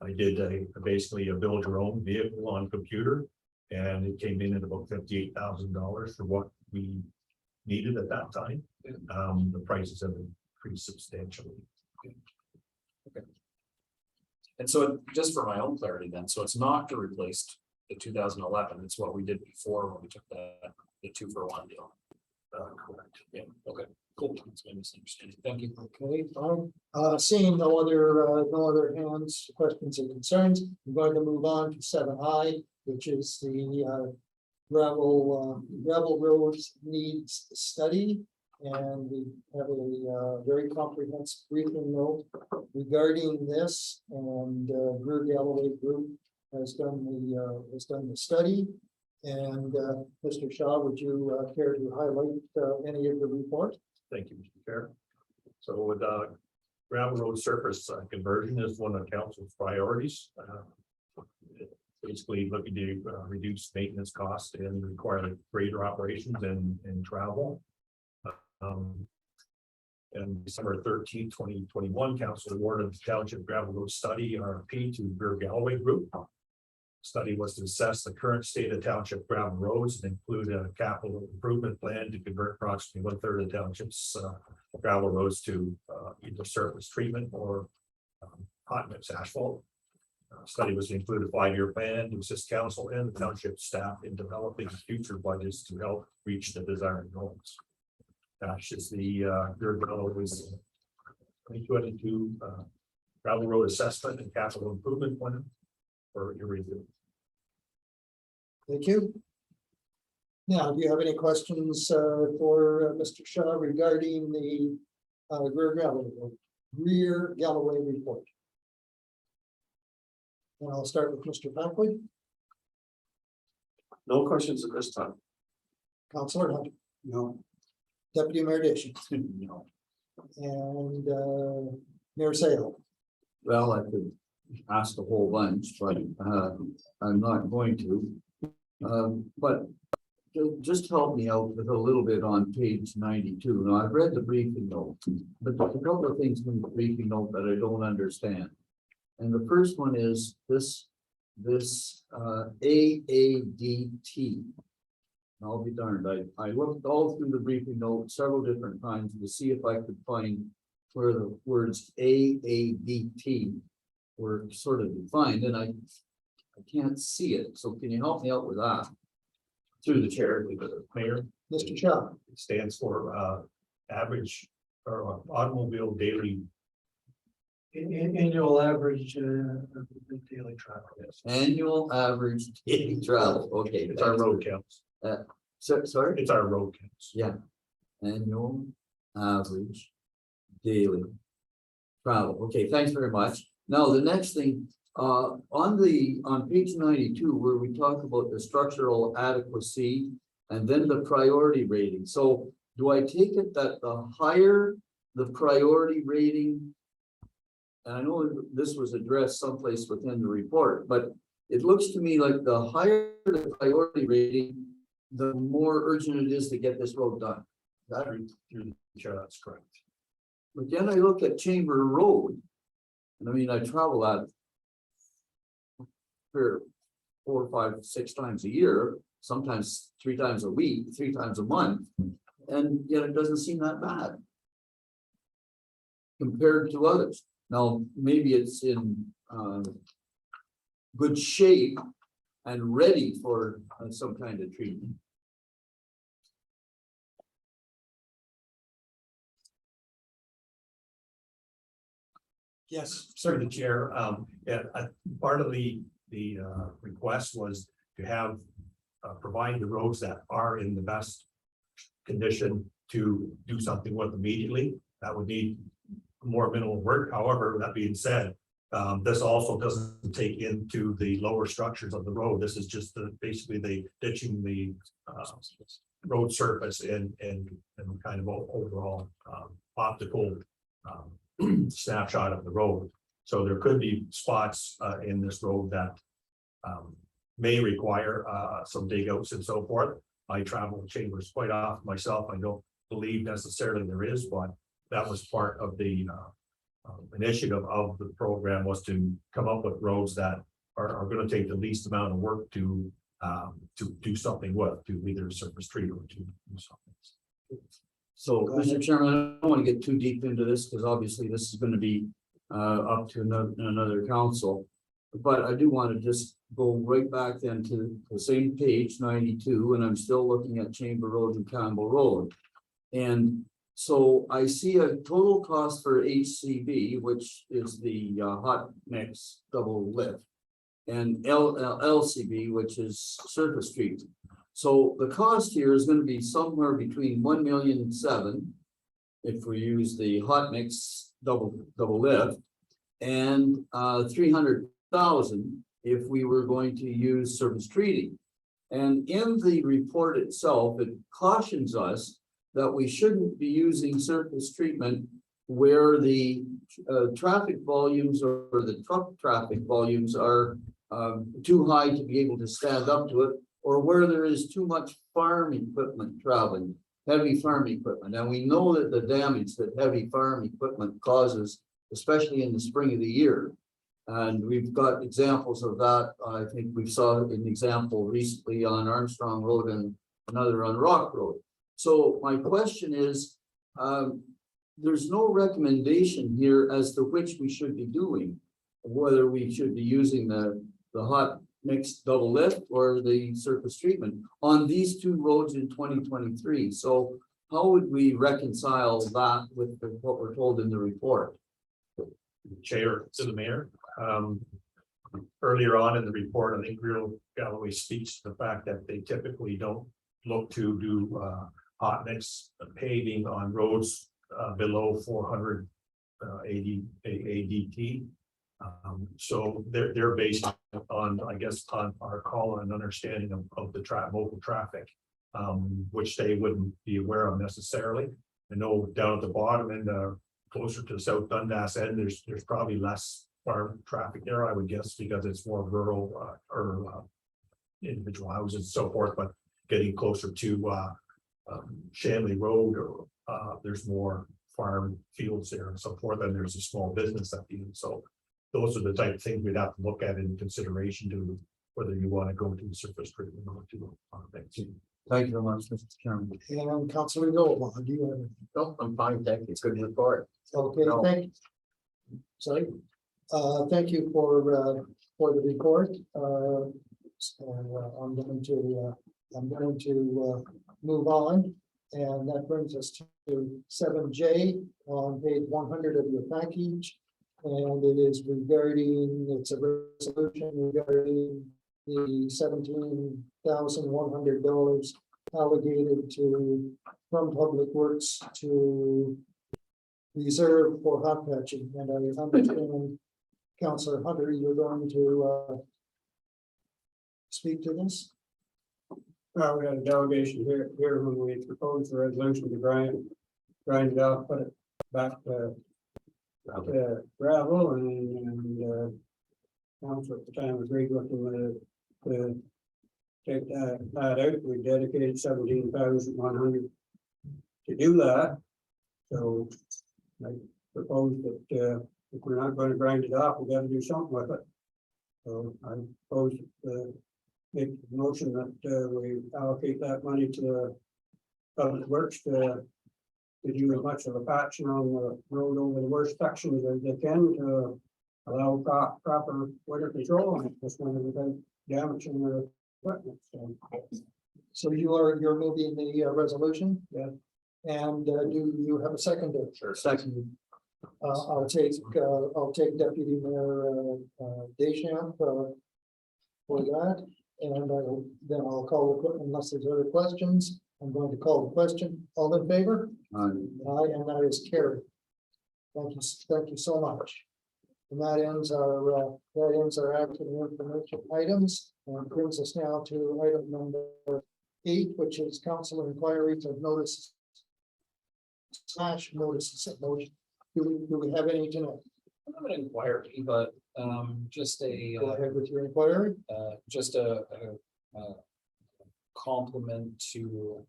I did basically a build your own vehicle on computer. And it came in at about $58,000 for what we needed at that time. The prices have increased substantially. And so just for my own clarity then, so it's not to replace the 2011, it's what we did before when we took the 2-for-1 deal. Correct. Yeah, okay, cool. That's my misunderstanding. Thank you. Okay, fine. Seeing no other hands, questions and concerns, I'm going to move on to 7I, which is the gravel roads needs study. And we have a very comprehensive briefing note regarding this, and Greer Galloway Group has done the study. And Mr. Shaw, would you care to highlight any of the report? Thank you, Mr. Chair. So with gravel road surface conversion is one of council's priorities. Basically looking to reduce maintenance costs and require greater operations and travel. And December 13, 2021, council awarded the township gravel road study RFP to Greer Galloway Group. Study was to assess the current state of township gravel roads and include a capital improvement plan to convert approximately 1/3 of the township's gravel roads to either surface treatment or hot mix asphalt. Study was to include a 5-year plan to assist council and the township staff in developing future budgets to help reach the desired goals. Dash is the Greer Galloway's 2022 gravel road assessment and capital improvement plan for your review. Thank you. Now, do you have any questions for Mr. Shaw regarding the Greer Galloway report? And I'll start with Mr. Packwood. No questions at this time. Councilor Hunter. No. Deputy Mayor Dish. No. And Mayor Sale. Well, I could ask a whole bunch, but I'm not going to. But just help me out with a little bit on page 92. Now, I've read the briefing note, but there's a couple of things in the briefing note that I don't understand. And the first one is this AADT. I'll be darned. I looked all through the briefing note several different times to see if I could find where the words AADT were sort of defined, and I can't see it. So can you help me out with that? Through the chair, the mayor. Mr. Shaw. It stands for average or automobile daily. Annual average daily traffic. Annual average daily travel. Okay. It's our road counts. Sorry? It's our road counts. Yeah. Annual average daily travel. Okay, thanks very much. Now, the next thing, on page 92, where we talk about the structural adequacy and then the priority rating. So do I take it that the higher the priority rating, and I know this was addressed someplace within the report, but it looks to me like the higher the priority rating, the more urgent it is to get this road done. Sure, that's correct. But then I look at Chamber Road, and I mean, I travel that for 4, 5, 6 times a year, sometimes 3 times a week, 3 times a month, and yet it doesn't seem that bad compared to others. Now, maybe it's in good shape and ready for some kind of treatment. Yes. Sir, the chair, part of the request was to have provide the roads that are in the best condition to do something with immediately. That would need more minimal work. However, that being said, This also doesn't take into the lower structures of the road. This is just basically the ditching the road surface and kind of overall optical snapshot of the road. So there could be spots in this road that may require some dig outs and so forth. I travel chambers quite often myself. I don't believe necessarily there is, but that was part of the initiative of the program, was to come up with roads that are going to take the least amount of work to do something with, to either surface treat or to do something. So, Mr. Chairman, I don't want to get too deep into this because obviously this is going to be up to another council. But I do want to just go right back then to the same page 92, and I'm still looking at Chamber Road and Campbell Road. And so I see a total cost for HCB, which is the hot mix double lift, and LCB, which is surface treatment. So the cost here is going to be somewhere between 1,700,000 if we use the hot mix double lift, and 300,000 if we were going to use surface treating. And in the report itself, it cautions us that we shouldn't be using surface treatment where the traffic volumes or the truck traffic volumes are too high to be able to stand up to it, or where there is too much farm equipment traveling, heavy farm equipment. And we know that the damage that heavy farm equipment causes, especially in the spring of the year. And we've got examples of that. I think we saw an example recently on Armstrong Road and another on Rock Road. So my question is, there's no recommendation here as to which we should be doing, whether we should be using the hot mixed double lift or the surface treatment on these two roads in 2023. So how would we reconcile that with what we're told in the report? Chair to the mayor. Earlier on in the report, I think Real Galloway speaks to the fact that they typically don't look to do hot mix paving on roads below 400 ADT. So they're based on, I guess, on our call and understanding of the local traffic, which they wouldn't be aware of necessarily. I know down at the bottom and closer to the South Dundas end, there's probably less farm traffic there, I would guess, because it's more rural or individual houses and so forth. But getting closer to Shanley Road, or there's more farm fields there and so forth, and there's a small business at the end. So those are the type of things we'd have to look at in consideration to whether you want to go to the surface treatment or to things. Thank you very much, Mr. Chairman. And Councilor Noel, do you have? No, I'm fine, thank you. It's good report. Okay, thank you. Sorry. Thank you for the report. I'm going to move on, and that brings us to 7J on page 100 of your package, and it is regarding, it's a resolution regarding the $17,100 allocated from Public Works to reserve for hot patching. And I understand, Councillor Hunter, you're going to speak to this? We had a delegation here when we proposed the resolution to grind it up, put it back to gravel, and council at the time agreed with them to take that out. We dedicated 17,100 to do that. So I proposed that if we're not going to grind it off, we got to do something with it. So I proposed make the motion that we allocate that money to the Public Works to do as much of a patching on the road over the worst sections as they can to allow proper weather control on it, just without damaging the equipment. So you're moving the resolution? Yeah. And do you have a seconder? Sure. Second. I'll take Deputy Mayor Deschamps for that, and then I'll call unless there's other questions. I'm going to call the question. All in favor? Aye, and that is carried. Thank you so much. And that ends our action and information items, and brings us now to item number 8, which is council inquiries of notices / notices of motion. Do we have any tonight? I have an inquiry, but just a Go ahead with your inquiry. just a compliment to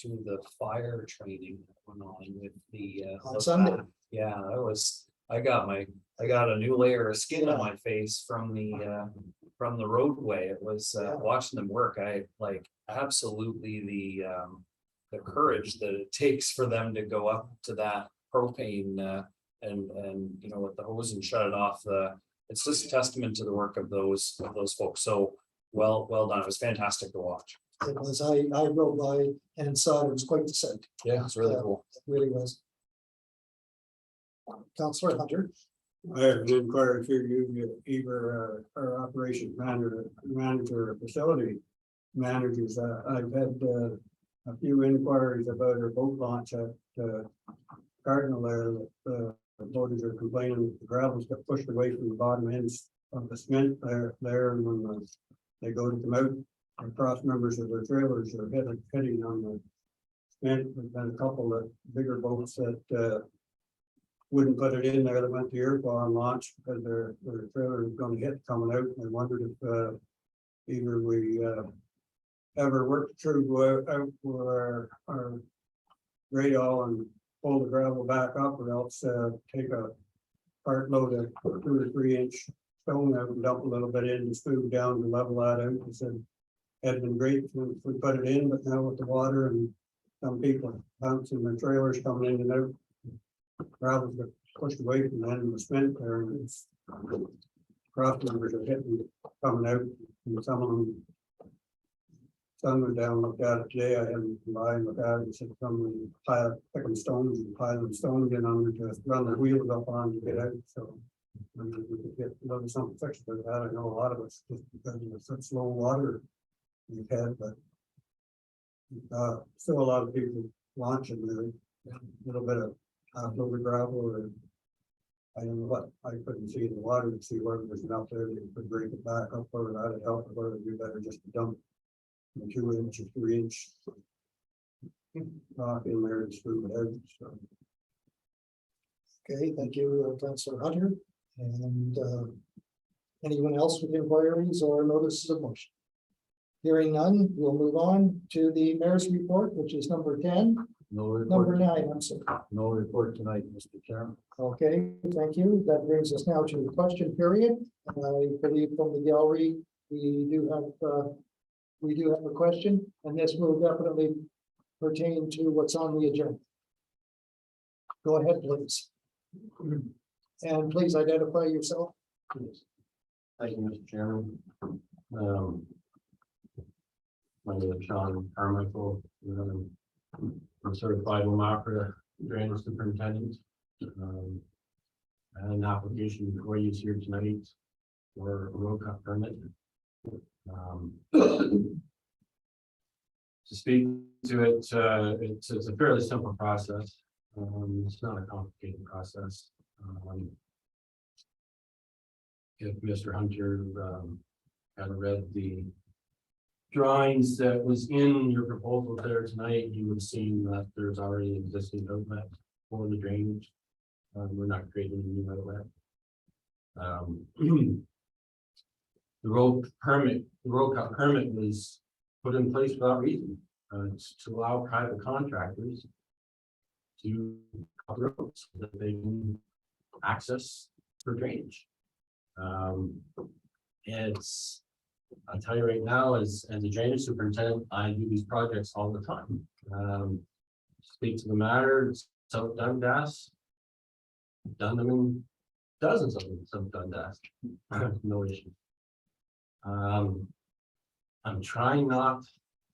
the fire training that went on with the On Sunday. Yeah, I got a new layer of skin on my face from the roadway. It was watching them work. I like absolutely the courage that it takes for them to go up to that propane and you know, with the hose and shut it off. It's just a testament to the work of those folks. So well done. It was fantastic to watch. It was, I rode by and saw it was quite the sight. Yeah, it's really cool. It really was. Councillor Hunter. I have an inquiry for you, either our operations manager, or facility managers. I've had a few inquiries about our boat launch at Cardinal there. That the boaters are complaining the gravels got pushed away from the bottom ends of the cement there, and when they go to come out, the cross members of their trailers are heading on the cement. There's been a couple of bigger boats that wouldn't put it in there that went to Iroquois and launched because their trailer was going to hit coming out. And I wondered if either we ever worked through out for our radar and pull the gravel back up, or else take a part load of 2 or 3 inch stone out and dump a little bit in to smooth down to level that out. He said had been great if we put it in, but now with the water and some people bouncing their trailers coming in and out, gravel got pushed away from that in the cement there, and it's cross members are hitting coming out, and some of them. Sun was down, looked at it today. I hadn't come by and looked at it and said, come picking stones and piling stones in under to run the wheels up on to get out. So I mean, we could get a little something fixed with that. I know a lot of it's just because of such low water we've had, but still a lot of people launching really. A little bit of over gravel, or I don't know what, I couldn't see in the water to see whether there's enough there that you could break it back up, or that'd help, or whether you better just dump 2 inch or 3 inch rock in there to smooth it out. So. Okay, thank you, Councillor Hunter. And anyone else with inquiries or notices of motion? Hearing none, we'll move on to the mayor's report, which is number 10. No report. Number 9, I'm sorry. No report tonight, Mr. Chairman. Okay, thank you. That brings us now to the question period. I believe from the gallery, we do have a question, and this will definitely pertain to what's on the agenda. Go ahead, please. And please identify yourself. Thank you, Mr. Chairman. My name is Sean Carmichael. I'm certified home operator, drainage superintendent. I had an application before you here tonight for a road cut permit. To speak to it, it's a fairly simple process. It's not a complicated process. If Mr. Hunter had read the drawings that was in your proposal there tonight, you would have seen that there's already existing outlet for the drainage. We're not creating a new outlet. The road cut permit was put in place without reason, to allow private contractors to cut the roads so that they can access for drainage. I'll tell you right now, as a drainage superintendent, I do these projects all the time. Speak to the matter, South Dundas. Done them in dozens of them, South Dundas. No issue. I'm trying not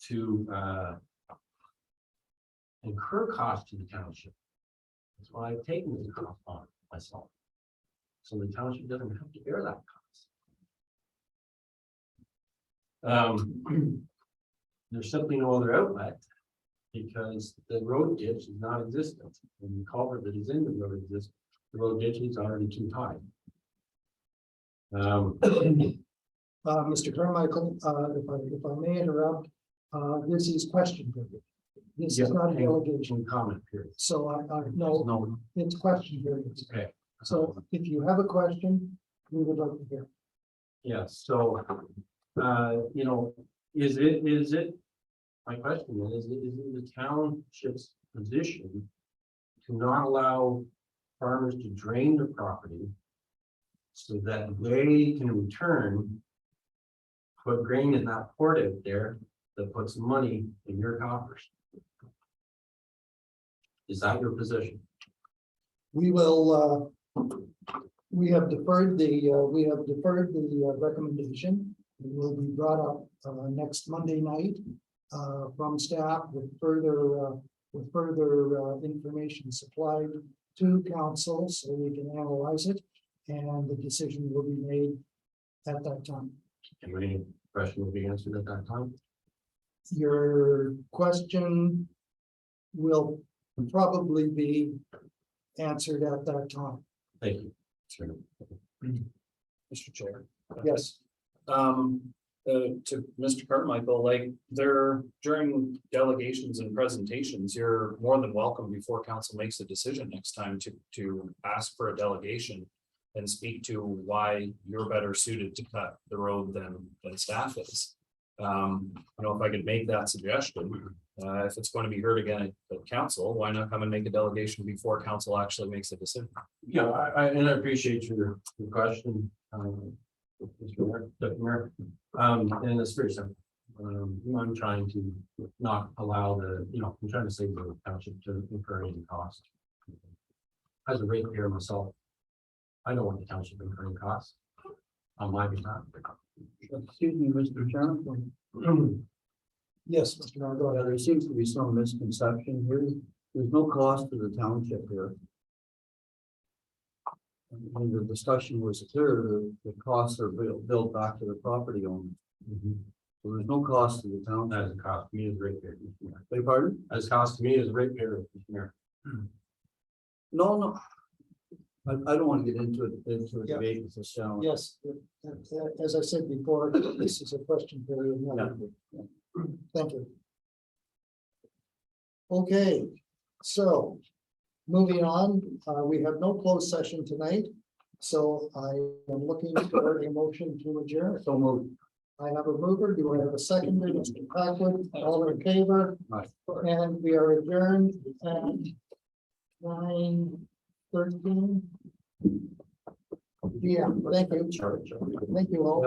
to incur cost to the township. That's why I've taken the cost on myself. So the township doesn't have to bear that cost. There's simply no other outlet because the road ditch is not existent. And the culvert that is in the road ditch is already too high. Mr. Carmichael, if I may interrupt, this is question period. This is not a delegation. Comment period. So no, No, it's question period. okay. So if you have a question, we would like to hear. Yeah, so, you know, is it, my question is it the township's position to not allow farmers to drain the property so that they can in return put grain in that port out there that puts money in your coffers? Is that your position? We will, we have deferred the recommendation. It will be brought up next Monday night from staff with further information supplied to council so we can analyze it, and the decision will be made at that time. And any question will be answered at that time? Your question will probably be answered at that time. Thank you. Sure. Mr. Chair. Yes. To Mr. Carmichael, like there during delegations and presentations, you're more than welcome before council makes a decision next time to ask for a delegation and speak to why you're better suited to cut the road than staff is. I don't know if I could make that suggestion. If it's going to be heard again at council, why not come and make a delegation before council actually makes a decision? Yeah, I appreciate your question. Mr. Mayor, and it's very simple. I'm trying to not allow I'm trying to save the township to incur any cost. As a ratepayer myself, I don't want the township incurring costs on my behalf. Excuse me, Mr. Chairman. Yes, Mr. Margot. Yeah, there seems to be some misconception here. There's no cost to the township here. When the discussion was clear, the costs are billed back to the property owner. So there's no cost to the town. That is a cost to me as a ratepayer. Beg your pardon? As a cost to me as a ratepayer, Mr. Mayor. No. I don't want to get into a Yeah. debate with this challenge. Yes, as I said before, this is a question period. Thank you. Okay, so moving on, we have no closed session tonight. So I am looking for a motion to adjourn. So moved. I have a mover. Do I have a seconder? Mr. Packwood, all in favor? Aye. And we are adjourned at 9:13. Yeah, thank you. Thank you all.